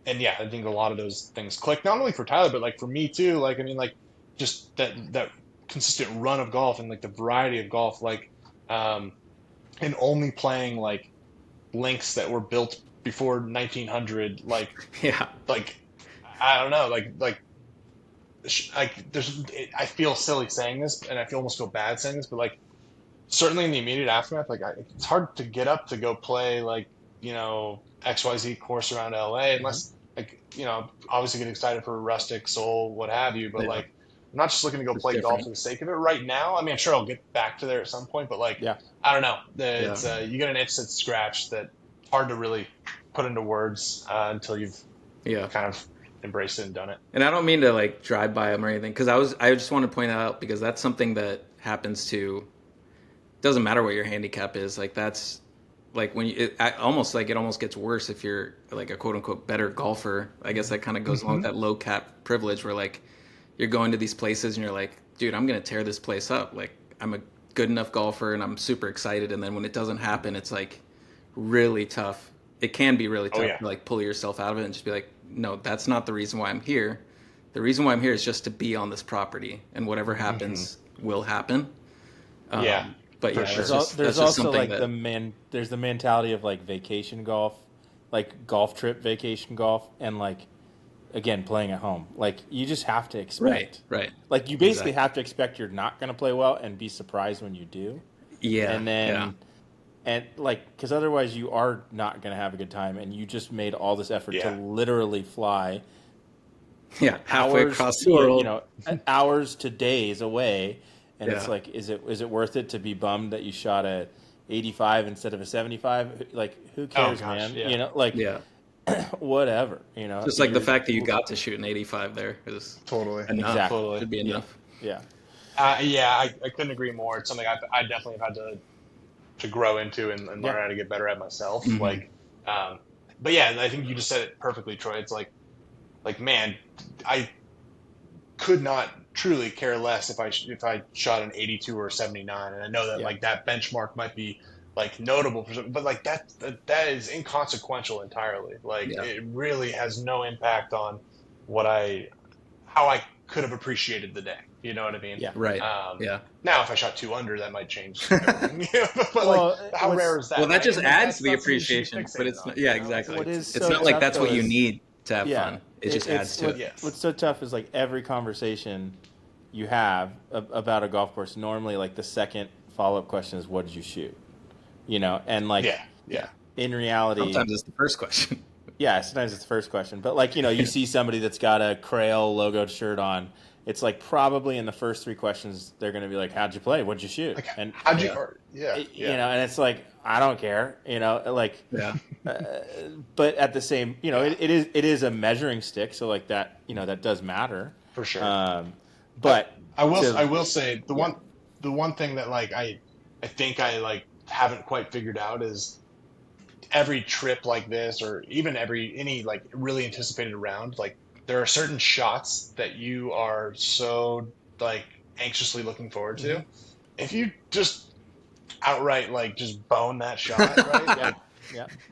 yeah, I think a lot of those things click, not only for Tyler, but like for me too. Like, I mean, like just that consistent run of golf and like the variety of golf, like, and only playing like links that were built before 1900, like, like, I don't know, like I feel silly saying this, and I almost feel bad saying this, but like, certainly in the immediate aftermath, like it's hard to get up to go play like, you know, XYZ course around LA unless like, you know, obviously get excited for Rustic, Soul, what have you, but like I'm not just looking to go play golf for the sake of it right now. I mean, I'm sure I'll get back to there at some point, but like, I don't know. It's you get an itch that's scratched that hard to really put into words until you've kind of embraced it and done it. And I don't mean to like drive by them or anything, because I just want to point that out, because that's something that happens to. Doesn't matter what your handicap is. Like that's like when it almost gets worse if you're like a quote unquote better golfer. I guess that kind of goes along with that low cap privilege, where like you're going to these places and you're like, dude, I'm gonna tear this place up. Like I'm a good enough golfer and I'm super excited. And then when it doesn't happen, it's like really tough. It can be really tough to like pull yourself out of it and just be like, no, that's not the reason why I'm here. The reason why I'm here is just to be on this property, and whatever happens will happen. But yeah, there's also like there's the mentality of like vacation golf, like golf trip vacation golf, and like again playing at home. Like you just have to expect, right? Like you basically have to expect you're not going to play well and be surprised when you do. Yeah, and then and like because otherwise you are not going to have a good time, and you just made all this effort to literally fly. Yeah, halfway across the world, you know, hours to days away. And it's like, is it worth it to be bummed that you shot a 85 instead of a 75? Like, who cares, man? Yeah. You know, like, whatever. You know, just like the fact that you got to shoot an 85 there is totally enough. Exactly. Should be enough. I couldn't agree more. It's something I definitely have had to grow into and learn how to get better at myself. Mhm. Like, but yeah, I think you just said it perfectly, Troy. It's like man, I could not truly care less if I shot an 82 or a 79, and I know that like that benchmark might be like notable for something, but like that is inconsequential entirely. Like it really has no impact on how I could have appreciated the day. You know what I mean? Yeah. Right. Now, if I shot 2 under, that might change everything. But like, how rare is that? Well, that right? just And adds to the that's something you should be appreciation, but fixated it's on, not, you know? exactly. What is It's so not like tough, that's what though, you is- need to have fun. It just adds to it. Yes. What's so tough is like every conversation you have about a golf course, normally like the second follow-up question is, what did you shoot? You know, and like in reality, Sometimes it's the first question. yeah, sometimes it's the first question. But like, you know, you see somebody that's got a Crail logoed shirt on. It's like probably in the first 3 questions they're going to be like, "How'd you play? What'd you shoot?" Like, And how'd you? you know, and it's like, I don't care, you know, like, but at the same, you know, it is a measuring stick, so like that, you know, that does matter for sure. But I will say the one thing that like I think I like haven't quite figured out is every trip like this, or even any like really anticipated round, like there are certain shots that you are so like anxiously looking forward to. If you just outright like just bone that shot, right?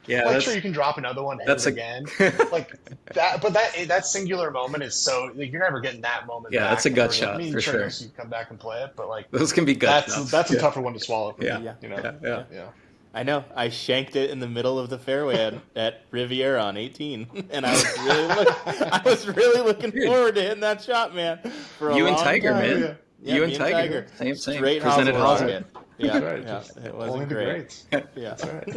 Like sure, you can drop another one, hit it again, like that. But that singular moment is so like, you're never getting that moment. Yeah, back that's a gut ever. shot I mean, for sure. You come back and play it, but like Those can be gut shots. That's a tougher one to swallow. For me, you know. Yeah. I know. I shanked it in the middle of the fairway at Riviera on 18, and I was really looking forward to hitting that shot, man. For a you long and Tiger, time. man. Yeah, you and Tiger. Same. Straight Presented rocket. Yeah, right. It wasn't only the great. greats. Yeah, that's right.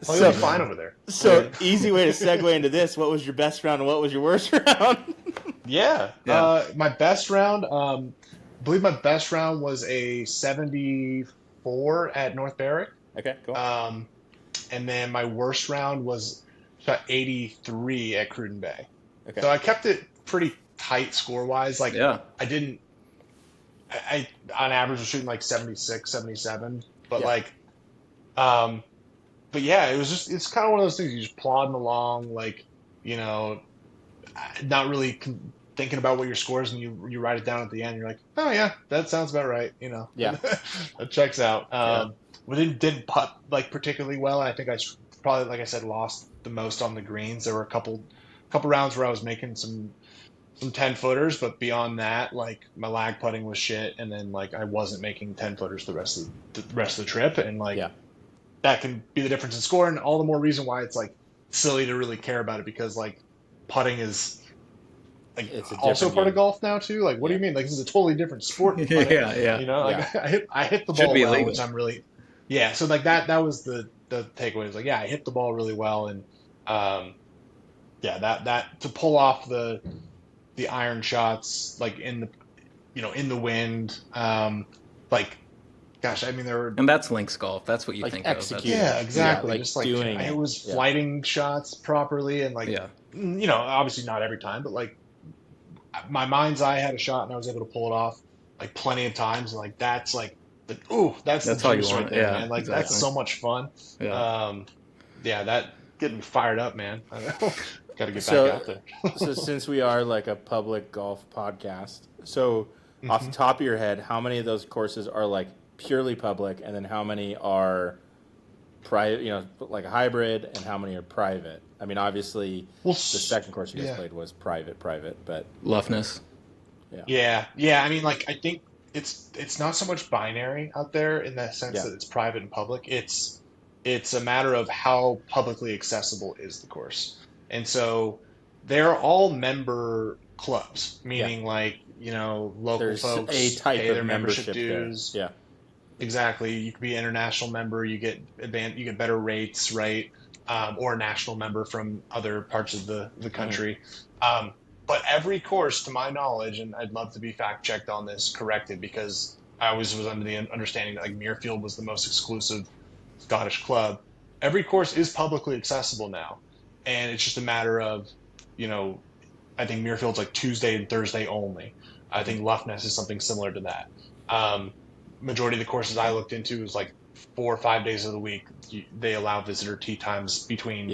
Well, you'll be fine over there. So easy way to segue into this. What was your best round and what was your worst round? My best round. I believe my best round was a 74 at North Berwick. Okay, cool. And then my worst round was shot 83 at Cruden Bay. Okay. So I kept it pretty tight score wise. Like I on average was shooting like 76, 77. But but yeah, it's kind of one of those things you just plodding along, like, you know, not really thinking about what your score is, and you write it down at the end. You're like, oh yeah, that sounds about right. You know, that checks out. We didn't putt like particularly well. I think I probably, like I said, lost the most on the greens. There were a couple rounds where I was making some 10-footers, but beyond that, like my lag putting was shit, and then like I wasn't making 10-footers the rest of the trip, and like that can be the difference in score, and all the more reason why it's like silly to really care about it, because like putting is like it's also part of golf now too. Like, what do you mean? Like, this is a totally different sport. You know, like I hit the ball well, which I'm really so like that was the takeaway. Is like, I hit the ball really well, and that to pull off the iron shots like in the wind, like, gosh, I mean, there were, and that's links golf. That's what you like think executing. of. Yeah, exactly. Like just like doing it was flighting shots properly, and like you know, obviously not every time, but like my mind's eye had a shot and I was able to pull it off like plenty of times, and like that's like that's the all you juice want. right there, man. Like exactly. that's so much fun. That getting me fired up, man. Got to get back out there. So since we are like a public golf podcast, so off the top of your head, how many of those courses are like purely public, and then how many are private, you know, like a hybrid, and how many are private? I mean, obviously the second course you guys played was private, but Loughness. Yeah. I mean, like, I think it's not so much binary out there in the sense that it's private and public. It's a matter of how publicly accessible is the course. And so they're all member clubs, meaning like, you know, local there's folks a type pay of their membership there. dues. Yeah. Exactly. You could be an international member, you get better rates, right? Or a national member from other parts of the country. But every course, to my knowledge, and I'd love to be fact-checked on this, corrected, because I always was under the understanding that like Muirfield was the most exclusive Scottish club. Every course is publicly accessible now. And it's just a matter of, you know, I think Muirfield's like Tuesday and Thursday only. I think Loughness is something similar to that. Majority of the courses I looked into was like 4 or 5 days of the week, they allow visitor tee times between,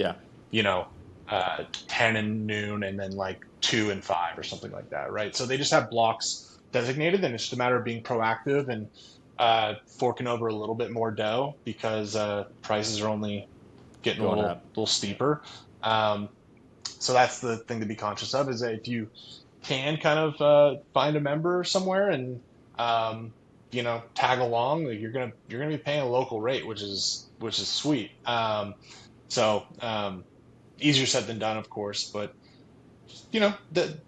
10 and noon and then like 2 and 5 or something like that, right? So they just have blocks designated, and it's just a matter of being proactive and forking over a little bit more dough because prices are only getting a little steeper. So that's the thing to be conscious of, is that if you can kind of find a member somewhere and tag along, like you're gonna be paying a local rate, which is sweet. Easier said than done, of course, but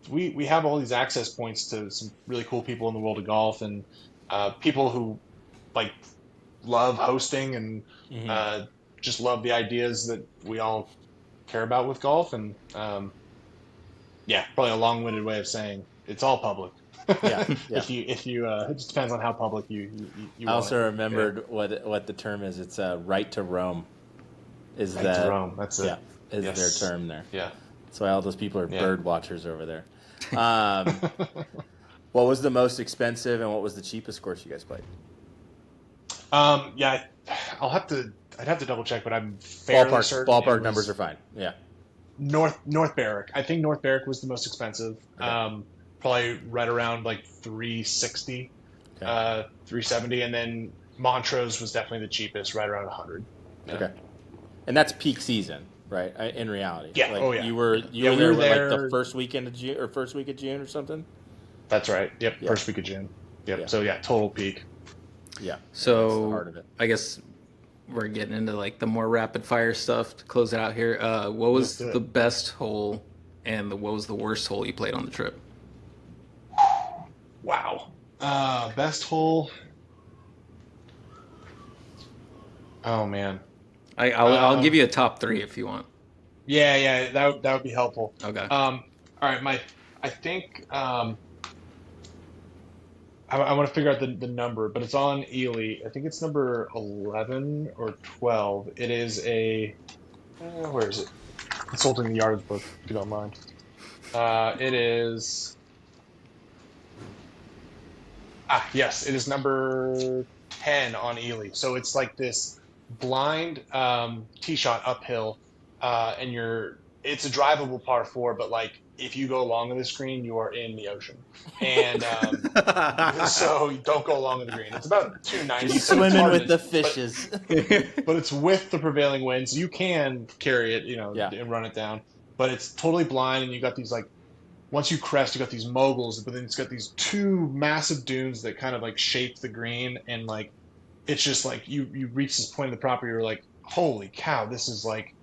we have all these access points to some really cool people in the world of golf, and people who like love hosting and just love the ideas that we all care about with golf. And probably a long-winded way of saying it's all public. Yeah. If you it just depends on how public you I also remembered what the term is. It's right to roam. Is right that to roam? That's it. Yeah, is their term there. Yeah. That's why all those people are bird watchers over there. What was the most expensive and what was the cheapest course you guys played? I'd have to double check, but I'm fairly certain ballpark numbers are fine. Yeah. North Berwick. I think North Berwick was the most expensive. Okay. Probably right around like 360, Okay. 370, and then Montrose was definitely the cheapest, right around 100. Yeah. Okay. And that's peak season, right? In reality. Yeah. Like, You were there like the first weekend of June or first week of June or something? That's right. Yep. Yeah. First week of June. Yep. Yeah. So total peak. Yeah. So that's the heart of it. I guess we're getting into like the more rapid fire stuff to close it out here. What was the best hole and what was the worst hole you played on the trip? Wow. Best hole. Oh man. I'll give you a top 3 if you want. Yeah, that would be helpful. Okay. All right, I think I want to figure out the number, but it's on Ely. I think it's number 11 or 12. It is where is it? Consulting the yardage book, if you don't mind. It is. Yes, it is number 10 on Ely. So it's like this blind tee shot uphill, and it's a drivable par 4, but like if you go along this green, you are in the ocean. And so don't go along the green. It's about 290. Just swimming with the fishes. But it's with the prevailing wind, so you can carry it, and run it down. But it's totally blind, and you got these like, once you crest, you got these moguls, but then it's got these 2 massive dunes that kind of like shape the green, and like it's just like you reach this point in the property, you're like, holy cow, this is like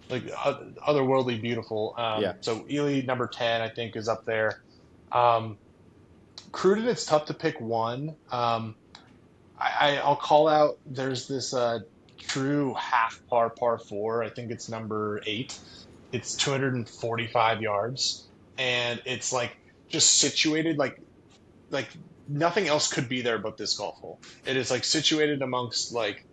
otherworldly beautiful. So Ely number 10, I think, is up there. Cruden, it's tough to pick one. I'll call out. There's this true half par 4. I think it's number 8. It's 245 yards. And it's like just situated like nothing else could be there but this golf hole. It is like situated amongst like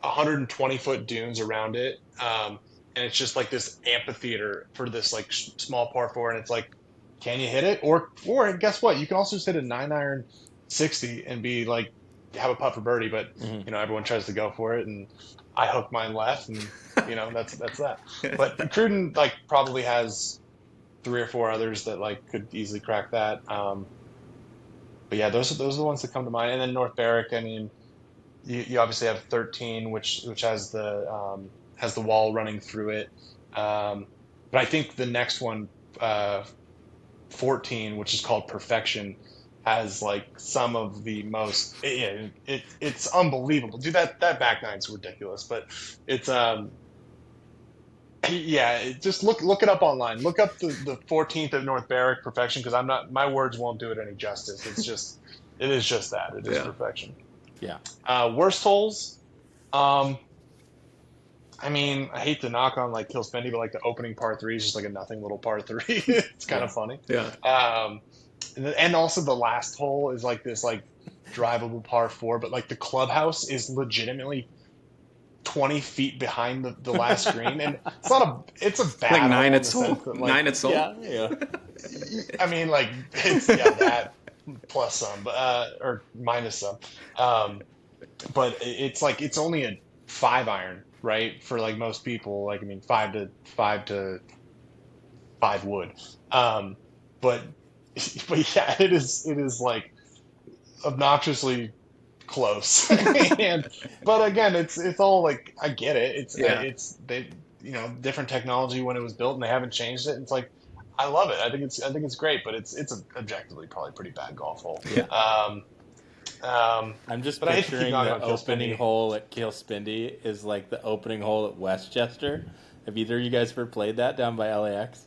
120-foot dunes around it, and it's just like this amphitheater for this like small par 4. And it's like, can you hit it? Or guess what? You can also just hit a 9-iron 60 and be like have a putt for birdie. But everyone tries to go for it, and I hooked mine left, and that's that. But Cruden like probably has 3 or 4 others that like could easily crack that. But yeah, those are the ones that come to mind. And then North Berwick, I mean, you obviously have 13, which has the wall running through it. But I think the next one, 14, which is called Perfection, has like some of the most. It's unbelievable, dude. That back nine's ridiculous, but it's just look it up online. Look up the 14th of North Berwick Perfection, because my words won't do it any justice. It is just that. It is perfection. Yeah. Worst holes. I mean, I hate to knock on like Kilspindie, but like the opening par 3 is just like a nothing little par 3. It's kind of funny. Yeah. And also the last hole is like this like drivable par 4, but like the clubhouse is legitimately 20 feet behind the last green, and it's a bad like 9 hole at Soul. that, like, 9 at Soul. Yeah. I mean, like it's that plus some, or minus some. but it's like it's only a 5 iron, right? For like most people, like I mean, five to five wood. Um, but yeah, it is like obnoxiously close. And but again, it's all like I get it. Yeah. It's they different technology when it was built and they haven't changed it. It's like I love it. I think it's great, but it's objectively probably pretty bad golf hole. Yeah. I'm just But I hate to keep picturing knocking the on opening Kilspindie. hole at Kilspindie is like the opening hole at Westchester. Have either of you guys ever played that down by LAX?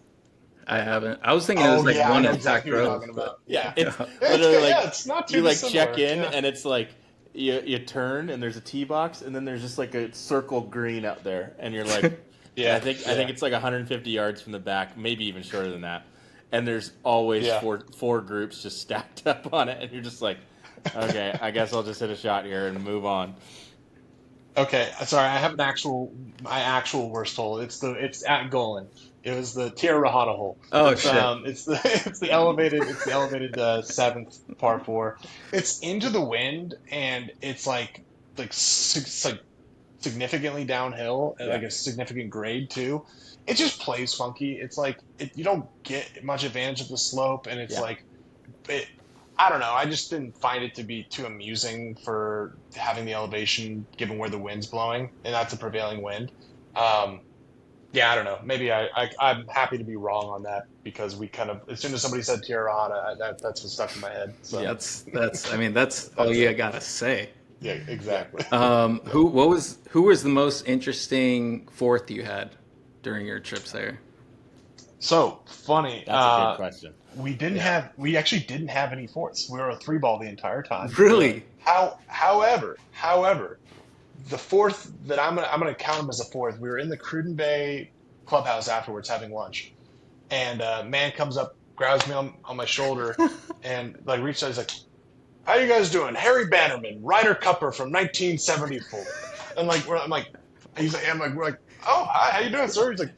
I haven't. I was thinking it was Oh like yeah, I one know at Pac exactly what you're Grove, talking but about. Yeah, It's it's literally good. like Yeah, it's not too you like dissimilar. check in Yeah. and it's like you turn and there's a tee box and then there's just like a circle green out there and you're like Yeah, I think it's like 150 yards from the back, maybe even shorter than that. And there's always Yeah. four groups just stacked up on it and you're just like, okay, I guess I'll just hit a shot here and move on. Okay, sorry, I have my actual worst hole. It's at Golan. It was the Tierra Rahata hole. oh It's shit. it's the it's the elevated seventh par four. It's into the wind and it's like significantly downhill and like Yeah. a significant grade too. It just plays funky. It's like you don't get much advantage of the slope and it's Yeah. like it, I don't know. I just didn't find it to be too amusing for having the elevation, given where the wind's blowing, and that's a prevailing wind. Um, yeah, I don't know. Maybe I'm happy to be wrong on that because we kind of as soon as somebody said Tirana, that's what stuck in my head. So Yeah, that's. I mean, that's all That's you it. gotta say. yeah, exactly. Who was the most interesting fourth you had during your trips there? So funny. That's a good question. We actually didn't have any fourths. We were a three ball the entire time. Really? However, the fourth that I'm gonna count him as a fourth. We were in the Cruden Bay clubhouse afterwards having lunch, and a man comes up, grabs me on my shoulder, and like reaches out. He's like, "How you guys doing?" Harry Bannerman, Ryder Cupper from 1974. And we're like, "Oh, hi, how you doing, sir?" He's like,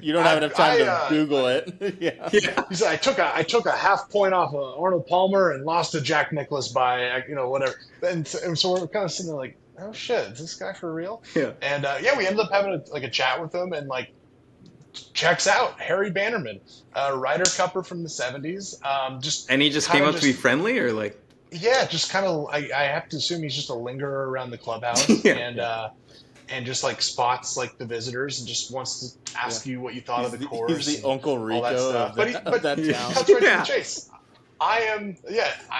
You don't have enough time to I, Google it. Yeah. Yeah. He said, I took a half point off of Arnold Palmer and lost to Jack Nicklaus by, whatever. And so we're kind of sitting there like, oh shit, is this guy for real? Yeah. And yeah, we ended up having a chat with him and like, checks out Harry Bannerman, Ryder Cupper from the 70s. And he just kinda came up to be friendly, or like? yeah, just kind of, I have to assume he's just a lingerer around the clubhouse and just like spots like the visitors and just wants to ask you what you thought of the course. He's the Uncle all Rico that stuff. of, But that Yeah. town. cuts right to Yeah. the chase.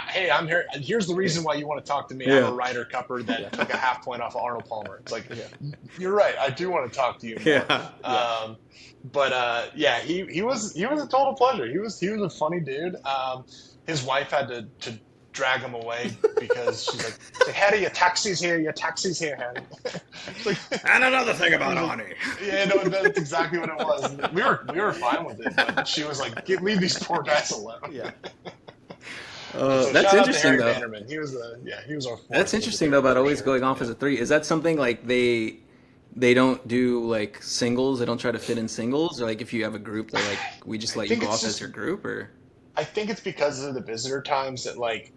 Hey, I'm here. Here's the reason why you want to talk to me. Yeah. I'm a Ryder Cupper that took a half point off of Arnold Palmer. It's like, you're right. I do want to talk to you more. Yeah. But yeah, he was a total pleasure. He was a funny dude. His wife had to drag him away because she's like, Harry, your taxi's here, Harry. It's like, And another thing about Arnie. yeah, no, that's exactly what it was. We were fine with it, but she was like, leave these poor guys alone. Yeah. So That's shout out to interesting Harry though. Bannerman. He was our fourth. That's interesting though about always going off as a three. Is that something like they don't do like singles? They don't try to fit in singles, or like if you have a group, they're like, we just let you think go it's off as just- your group, or? I think it's because of the visitor times that like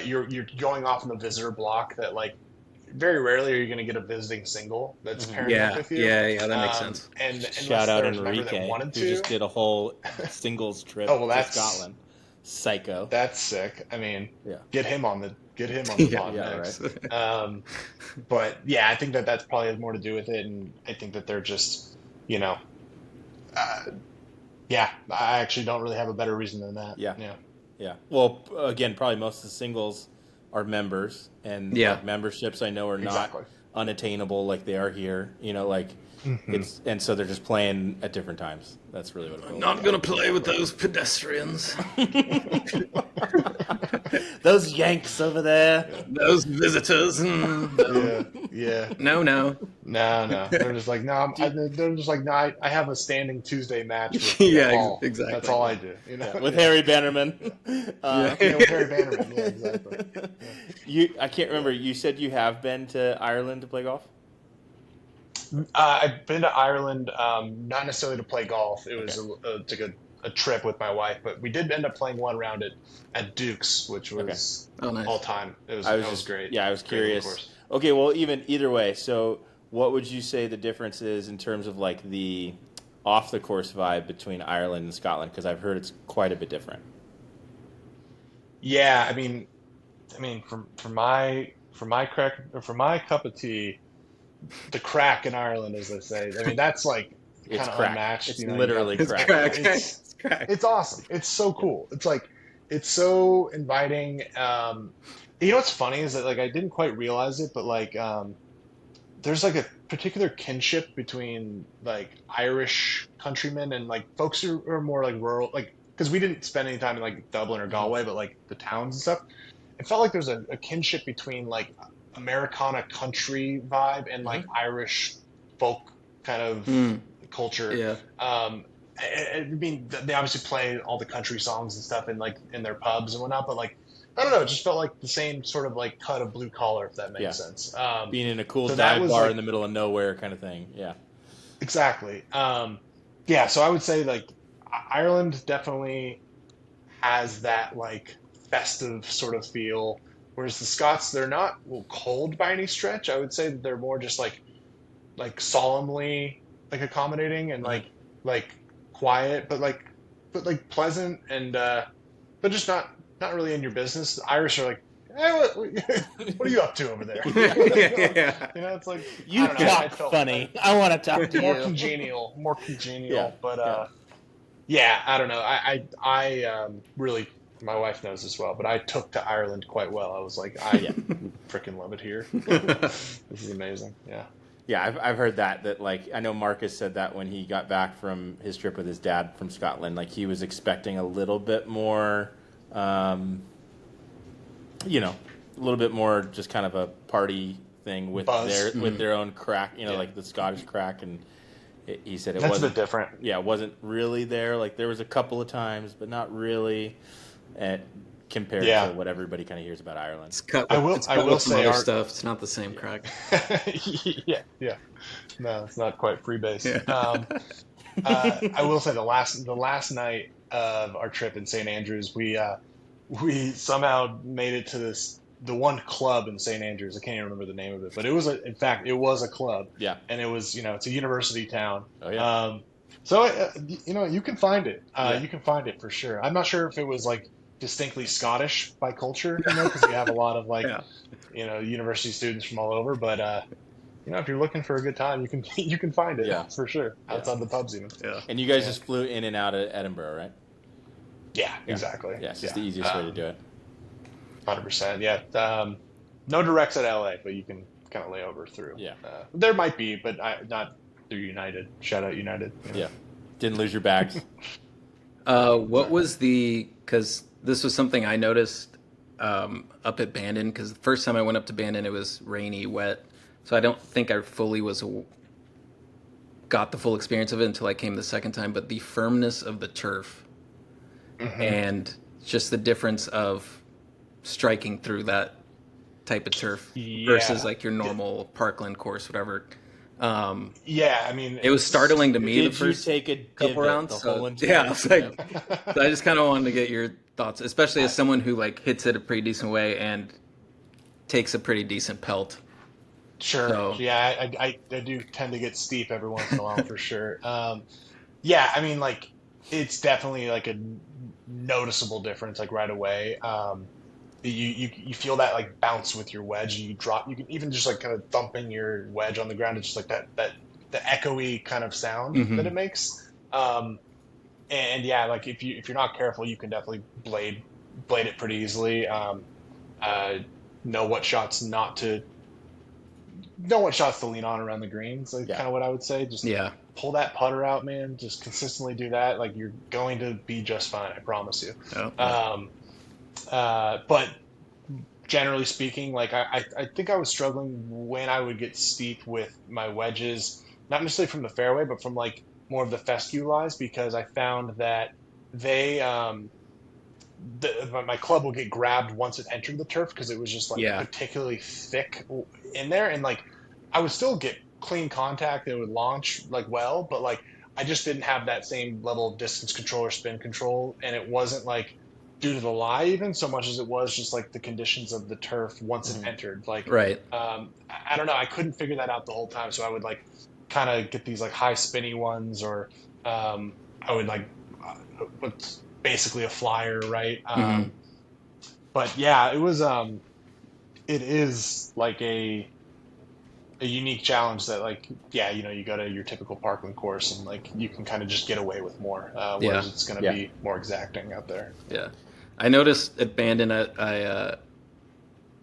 you're going off in the visitor block that like very rarely are you going to get a visiting single that's pairing up Yeah, with you. yeah, that makes sense. And Shout out there's a member that Enrique, wanted who to. just did a whole singles trip Oh, well, to that's- Scotland. Psycho. That's sick. I mean, Yeah. get him on the Yeah, pod yeah, next. right. But yeah, I think that's probably has more to do with it, and I think that they're just, yeah, I actually don't really have a better reason than that. Yeah. Yeah. Yeah. Well, again, probably most of the singles are members, and Yeah. like, memberships I know are not Exactly. unattainable like they are here. It's and so they're just playing at different times. That's really what it boils down Gonna play with those pedestrians, Those Yanks over there. those visitors. Yeah. No. No. They're just like, no. They're just like, no. I have a standing Tuesday match. With Yeah, Paul. exactly. That's all I do. With Harry Bannerman. With Harry Bannerman. Yeah, exactly. I can't remember. You said you have been to Ireland to play golf? I've been to Ireland, not necessarily to play golf. It was to go a trip with my wife, but we did end up playing one round at Duke's, which was nice. all time. It was great. Yeah, I was curious. Okay, well, either way, so what would you say the difference is in terms of like the off the course vibe between Ireland and Scotland? Because I've heard it's quite a bit different. Yeah, I mean, for my cup of tea, the crack in Ireland, as they say. I mean, that's like kind of unmatched. It's literally crack. It's crack. It's awesome. It's so cool. It's like it's so inviting. You know what's funny is that like I didn't quite realize it, but like there's like a particular kinship between like Irish countrymen and like folks who are more like rural, like because we didn't spend any time in like Dublin or Galway, but like the towns and stuff. It felt like there's a kinship between like Americana country vibe and like Irish folk kind of culture. Yeah. I mean, they obviously play all the country songs and stuff in like in their pubs and whatnot, but like I don't know, it just felt like the same sort of like cut of blue collar, if that makes sense. Being in a cool so dive bar like, in the middle of nowhere kind of thing. Yeah. Exactly. Yeah, so I would say like Ireland definitely has that like festive sort of feel, whereas the Scots, they're not cold by any stretch. I would say that they're more just like solemnly like accommodating and like quiet, but like pleasant and but just not really in your business. The Irish are like, what are you up to over there? Yeah. You know, it's like You talk funny. I want to talk to more you. congenial. Yeah. But yeah, I don't know. I really, my wife knows as well, but I took to Ireland quite well. I was like, I freaking love it here. This is amazing. Yeah. Yeah, I've heard that like I know Marcus said that when he got back from his trip with his dad from Scotland, like he was expecting a little bit more, you know, a little bit more just kind of a party thing with Buzz. with their own crack, you know, like the Scottish crack, and he said That's wasn't a bit different. Yeah, it wasn't really there. Like there was a couple of times, but not really. Compared to what everybody kind of hears about Ireland. It's cut I will with some say other stuff. It's not the same crack. yeah. No, it's not quite freebase. Yeah. I will say the last night of our trip in St. Andrews, we somehow made it to the one club in St. Andrews. I can't even remember the name of it, but it was a club. Yeah. And it was, it's a university town. Oh yeah. So you can find it. You can find it for sure. I'm not sure if it was like distinctly Scottish by culture, because we have a lot of like, university students from all over. But if you're looking for a good time, you can find it for sure outside the pubs even. Yeah. And you guys just flew in and out of Edinburgh, right? Yeah, exactly. Yeah, it's just the easiest way to do it. 100%. Yeah. No directs at LA, but you can kind of lay over through. Yeah. There might be, but not through United. Shout out United. Yeah. Didn't lose your bags. What was because this was something I noticed up at Bandon, because the first time I went up to Bandon, it was rainy, wet. So I don't think I fully got the full experience of it until I came the second time. But the firmness of the turf and just the difference of striking through that type of turf versus like your normal Parkland course, whatever. I mean, it was startling to me the first take a couple rounds. I was like, so I just kind of wanted to get your thoughts, especially as someone who like hits it a pretty decent way and takes a pretty decent pelt. Sure. So, yeah, I do tend to get steep every once in a while for sure. Yeah, I mean, like it's definitely like a noticeable difference, like right away. You feel that like bounce with your wedge, and you drop. You can even just like kind of thumping your wedge on the ground. It's just like that the echoey kind of sound that it makes. And yeah, like if you're not careful, you can definitely blade it pretty easily. Know what shots to lean on around the greens. Like kind of what I would say. Just pull that putter out, man. Just consistently do that. Like you're going to be just fine. I promise you. Oh. But generally speaking, like I think I was struggling when I would get steep with my wedges, not necessarily from the fairway, but from like more of the fescue lies, because I found that they my club will get grabbed once it entered the turf because it was just like particularly thick in there, and like I would still get clean contact. It would launch like well, but like I just didn't have that same level of distance control or spin control, and it wasn't like due to the lie even so much as it was just like the conditions of the turf once it entered. Like, Right. I don't know, I couldn't figure that out the whole time, so I would like kind of get these like high spinny ones, or I would like what's basically a flyer, right? But yeah, it is like a unique challenge that like, yeah, you go to your typical parkland course and like you can kind of just get away with more, whereas it's going to be more exacting out there. Yeah. I noticed at Bandon, I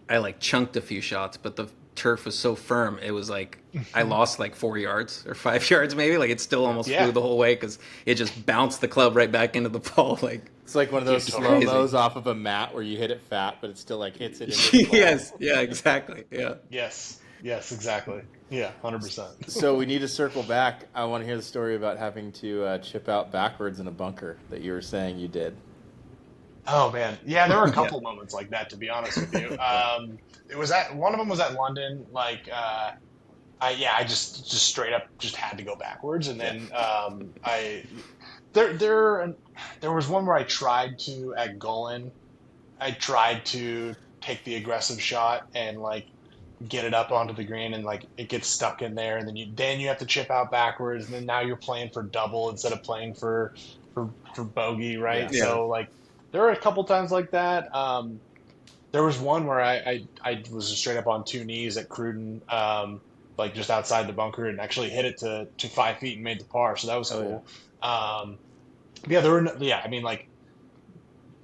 like chunked a few shots, but the turf was so firm. It was like I lost like 4 yards or 5 yards maybe. Like it still almost flew the whole way because it just bounced the club right back into the ball. Like it's like one of those slow-mos off of a mat where you hit it fat, but it still like hits it into the ball. Yes. Yeah. Exactly. Yeah. Yes, exactly. Yeah, 100%. So we need to circle back. I want to hear the story about having to chip out backwards in a bunker that you were saying you did. Oh man, yeah, there were a couple moments like that, to be honest with you. It was one of them was at London. Like, I just straight up just had to go backwards, and then there was one where I tried to at Golan. I tried to take the aggressive shot and like get it up onto the green, and like it gets stuck in there, and then you have to chip out backwards, and then now you're playing for double instead of playing for bogey, right? Yeah. So like there were a couple times like that. There was one where I was straight up on 2 knees at Cruden, like just outside the bunker, and actually hit it to 5 feet and made the par, so that was cool. I mean, like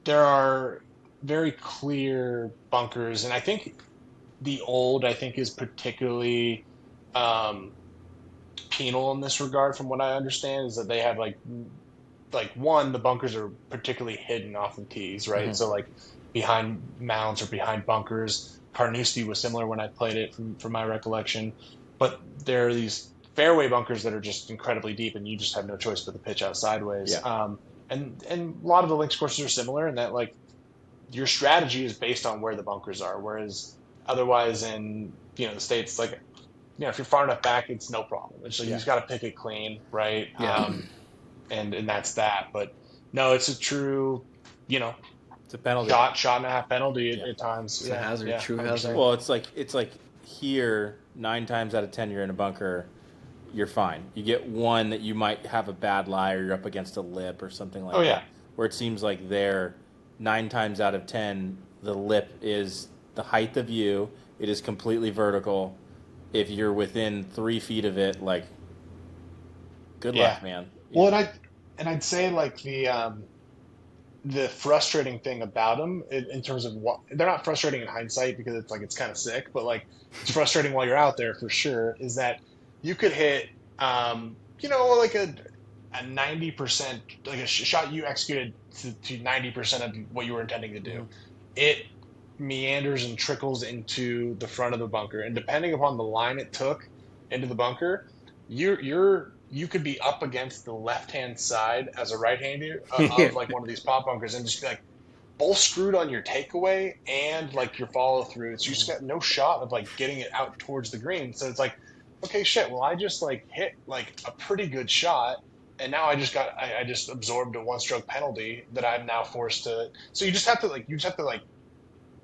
there are very clear bunkers, and I think the old, is particularly penal in this regard, from what I understand, is that they have like one, the bunkers are particularly hidden off the tees, right? So like behind mounds or behind bunkers. Carnoustie was similar when I played it, from my recollection. But there are these fairway bunkers that are just incredibly deep, and you just have no choice but to pitch out sideways. And a lot of the links courses are similar in that like your strategy is based on where the bunkers are, whereas otherwise in the States, like if you're far enough back, it's no problem. It's like you just got to pick it clean, right? And that's that. But no, it's a true, it's a penalty, shot and a half penalty at times. It's a hazard, true 100%. Hazard. Well, it's like here 9 times out of 10 you're in a bunker, you're fine. You get one that you might have a bad lie, or you're up against a lip or something like that. Where it seems like there 9 times out of 10 the lip is the height of you. It is completely vertical. If you're within 3 feet of it, like, good luck, man. Well, and I'd say like the frustrating thing about them in terms of what they're not frustrating in hindsight, because it's kind of sick, but like it's frustrating while you're out there for sure, is that you could hit like a 90%, like a shot you executed to 90% of what you were intending to do. It meanders and trickles into the front of the bunker, and depending upon the line it took into the bunker, you could be up against the left-hand side as a right-hander of like one of these pop bunkers, and just be like both screwed on your takeaway and like your follow-through. So you just got no shot of like getting it out towards the green. So it's like, okay, shit, well, I just like hit like a pretty good shot, and now I just absorbed a 1-stroke penalty that I'm now forced to. So you just have to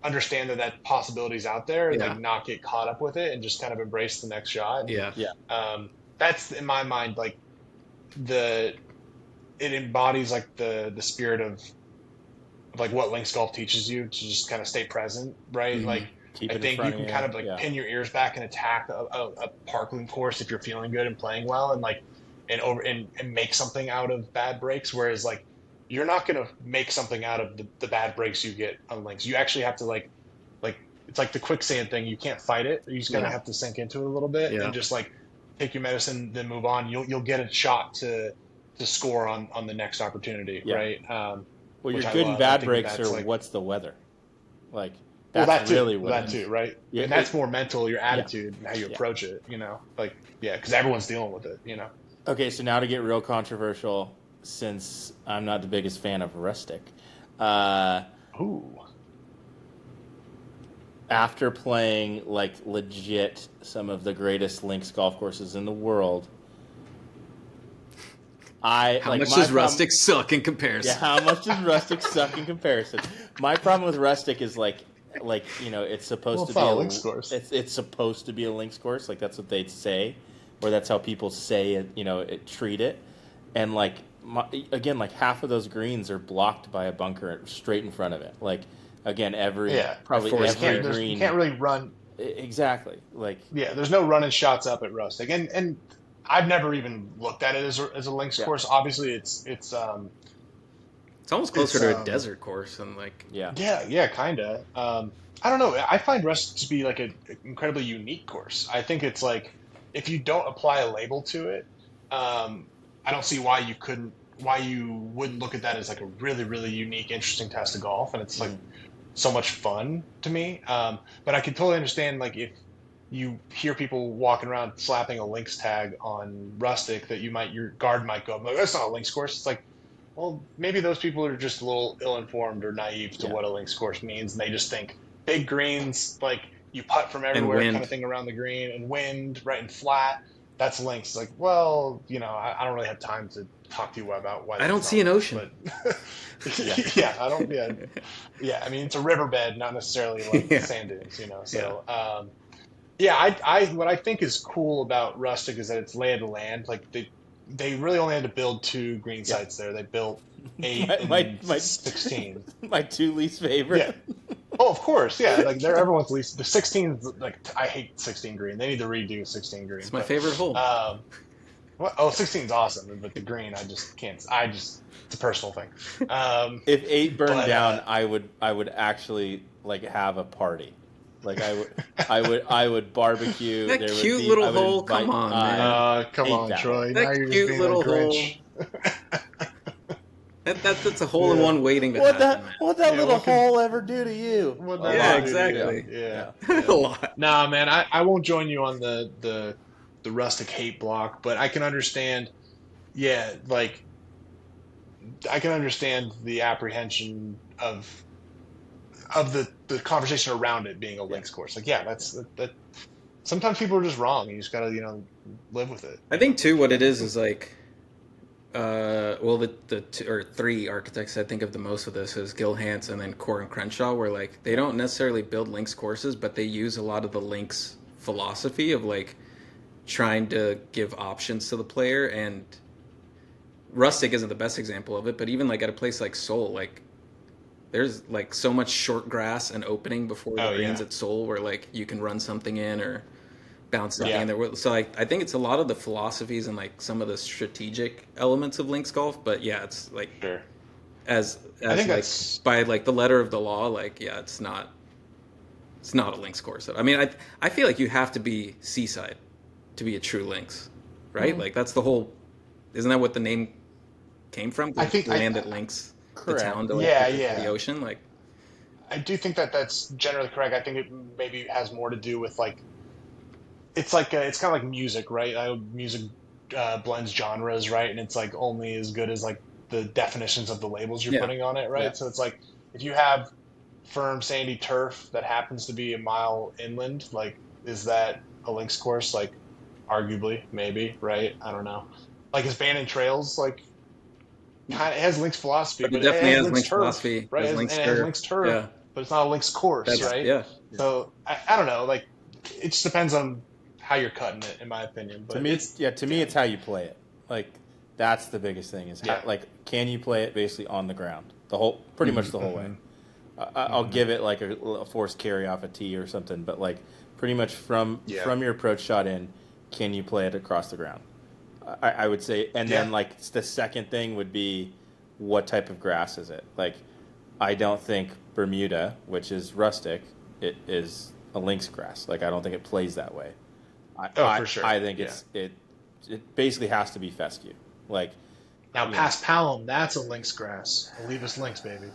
understand that possibility's out there, and like not get caught up with it, and just kind of embrace the next shot. That's in my mind like it embodies like the spirit of like what links golf teaches you, to just kind of stay present, right? Like I think you can kind of like pin your ears back and attack a parkland course if you're feeling good and playing well, and like and make something out of bad breaks, whereas like you're not going to make something out of the bad breaks you get on links. You actually have to like it's like the quicksand thing. You can't fight it. You just kind of have to sink into it a little bit and just like take your medicine, then move on. You'll get a shot to score on the next opportunity, right? Well, your good and bad breaks are like, what's the weather? Like that's that too, really what that too, right? Yeah, and that's more mental, your attitude and how you approach it, because everyone's dealing with it, Okay, so now to get real controversial, since I'm not the biggest fan of Rustic. After playing like legit some of the greatest links golf courses in the world, How much does Rustic suck in comparison? Yeah, how much does Rustic suck in comparison? My problem with Rustic is like it's supposed to be a links course. It's supposed to be a links course, like that's what they'd say, or that's how people say it, treat it, and like half of those greens are blocked by a bunker straight in front of it. Like again, probably every green you can't really run. Exactly. Like there's no running shots up at Rustic, and I've never even looked at it as a links course. Obviously, it's almost closer to a desert course, and kinda. I don't know. I find Rustic to be like an incredibly unique course. I think it's like if you don't apply a label to it, I don't see why you wouldn't look at that as like a really, really unique, interesting test of golf, and it's like so much fun to me. But I can totally understand like if you hear people walking around slapping a links tag on Rustic that your guard might go, like, that's not a links course. It's like, well, maybe those people are just a little ill-informed or naive to what a links course means, and they just think big greens, like you putt from everywhere kind of thing around the green, and wind, right, and flat, that's links. Like, well, I don't really have time to talk to you about why. I don't see an ocean. But I don't. Yeah. I mean, it's a riverbed, not necessarily like sand dunes. So. What I think is cool about Rustic is that it's lay of the land. Like they really only had to build 2 green sites there. They built 8 and 16. My 2 least favorite. Yeah. Oh, of course. Yeah. Like they're everyone's least. The 16, like I hate 16 green. They need to redo 16 green. It's my favorite hole. 16 is awesome, but the green I just can't. It's a personal thing. If 8 burned down, I would actually like have a party. Like I would barbecue. That cute little hole. Come on, man. Come on, Troy. That cute little hole. That's a hole in one waiting to happen. What that little hole ever do to you? Exactly. Yeah. A lot. Nah, man. I won't join you on the Rustic hate block, but I can understand. Yeah, like I can understand the apprehension of the conversation around it being a links course. Like, that. Sometimes people are just wrong. You just gotta, live with it. I think too, what it is like, the 2 or 3 architects I think of the most of this is Gil Hance and then Core and Crenshaw, where like they don't necessarily build links courses, but they use a lot of the links philosophy of like trying to give options to the player. And Rustic isn't the best example of it, but even like at a place like Seoul, like there's like so much short grass and opening before the greens at Seoul where like you can run something in or bounce something in there. So I think it's a lot of the philosophies and like some of the strategic elements of links golf, but it's like as I think like by like the letter of the law, like it's not a links course. I mean, I feel like you have to be seaside to be a true links, right? Mm-hmm. Like that's the whole. Isn't that what the name came from? I think land that links the town to the ocean. Like, I do think that's generally correct. I think it maybe has more to do with like, it's kind of like music, right? Music blends genres, right? And it's like only as good as like the definitions of the labels you're putting on it, right? Yeah. So it's like if you have firm sandy turf that happens to be a mile inland, like is that a links course? Like, arguably, maybe, right? I don't know. Like is Bannon Trails like kind of has links philosophy, but it definitely has links turf, philosophy, right? It has links turf, but it's not a links course, right? Yeah. So I don't know. Like it just depends on how you're cutting it, in my opinion. But to me, it's how you play it. Like that's the biggest thing is how, like can you play it basically on the ground pretty much the whole way. I'll give it like a forced carry off a tee or something, but like pretty much from your approach shot in, can you play it across the ground? I would say, and then like the second thing would be what type of grass is it? Like, I don't think Bermuda, which is rustic, it is a links grass. Like, I don't think it plays that way. For sure. I think it basically has to be fescue. Like now, past Palom, that's a links grass. Leave us links, baby.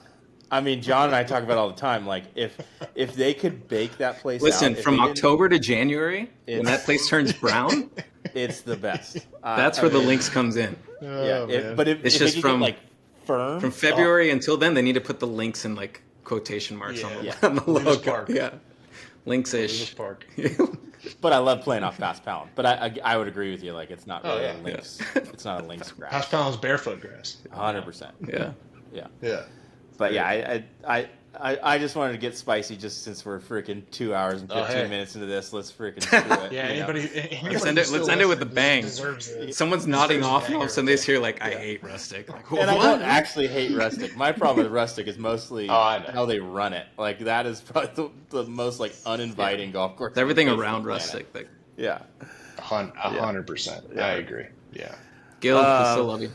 I mean, John and I talk about it all the time. Like, if they could bake that place Listen, from October to January, when that place turns brown, it's the best. That's where the links comes in. But if just they from get, like firm from February until then, they need to put the links in like quotation marks on the logo. Park. Yeah, links-ish. Park. But I love playing off fast pound. But I would agree with you. Like it's not really a links. It's not a links grass. Fast pound is barefoot grass. 100%. Yeah. Yeah. But yeah, I just wanted to get spicy just since we're freaking 2 hours and 15 minutes into this. Let's freaking do it. Yeah, anybody Let's end it with a bang. Deserves it. Someone's nodding off, and all of a sudden they hear like, "I hate Rustic." Like, and I don't actually hate Rustic. My problem with Rustic is mostly how they run it. Like that is probably the most like uninviting golf course. Everything around Rustic. Like, yeah, 100%. I agree. Yeah. Gil, we still love you.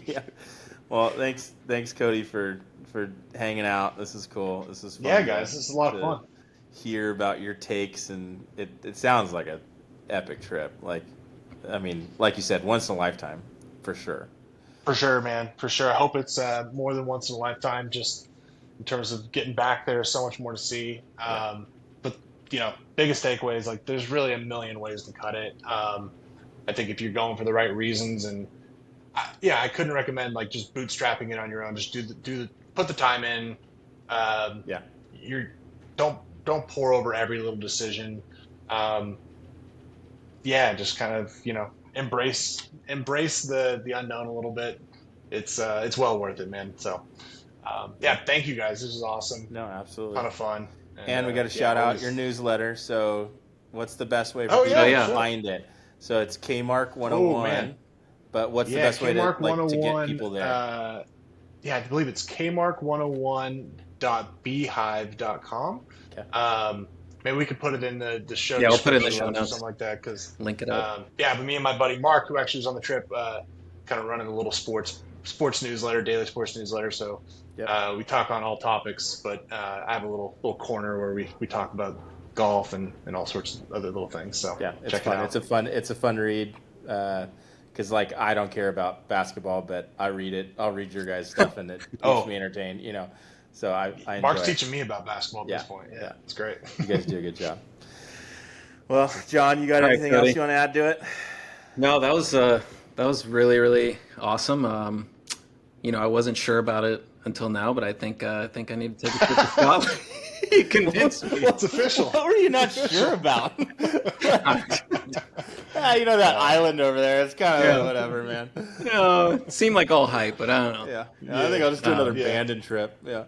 Yeah. Well, thanks, Cody, for hanging out. This is cool. This is fun. Yeah, guys, this is a lot of fun. Hear about your takes, and it sounds like an epic trip. Like, I mean, like you said, once in a lifetime, for sure. For sure, man. For sure. I hope it's more than once in a lifetime. Just in terms of getting back there, so much more to see. But biggest takeaway is like there's really a million ways to cut it. I think if you're going for the right reasons and I couldn't recommend like just bootstrapping it on your own. Just put the time in. Don't pour over every little decision. Just kind of embrace the unknown a little bit. It's well worth it, man. So thank you guys. This is awesome. No, absolutely, ton of fun. And we got to shout out your newsletter. So what's the best way for people to find it? So it's Kmark 101. But what's the best way to get people there? I believe it's kmark101.beehive.com. Okay. Maybe we could put it in the show. Yeah, we'll put it in the show notes or something like that. Because link it up. But me and my buddy Mark, who actually was on the trip, kind of running a little sports newsletter, daily sports newsletter. So we talk on all topics, but I have a little corner where we talk about golf and all sorts of other little things. So it's check fun. it out. It's a fun read. Because I don't care about basketball, but I read it. I'll read your guys' stuff, and it keeps me entertained. So I enjoy Mark's it. teaching me about basketball at this point. Yeah, it's great. You guys do a good job. Well, John, you got anything else you want to add to it? No, that was really, really awesome. I wasn't sure about it until now, but I think I need to take a trip to Scotland. You convinced me. What's official? What were you not sure about? That island over there. It's kind of whatever, man. It seemed like all hype, but I don't know. Yeah. I think I'll just do another Bandon trip. Yeah.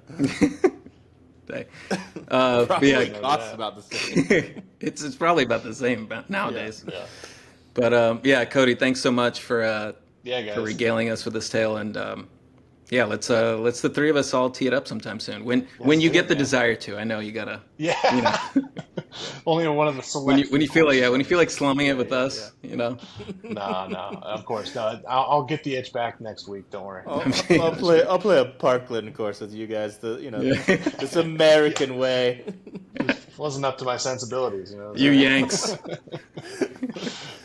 Probably costs about the same. It's probably about the same nowadays. Yeah. But Cody, thanks so much for regaling us with this tale, and let's the three of us all tee it up sometime soon. When you get the desire to. I know you gotta. Yeah. Only one of the select. When you feel like slumming it with us, No, of course no. I'll get the itch back next week. Don't worry. I'll play a Parkland course with you guys. This American way. It wasn't up to my sensibilities, You Yanks.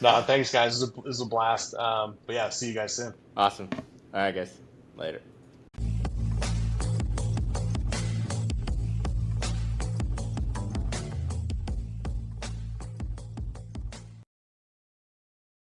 No, thanks guys. This is a blast. But see you guys soon. Awesome. All right, guys. Later.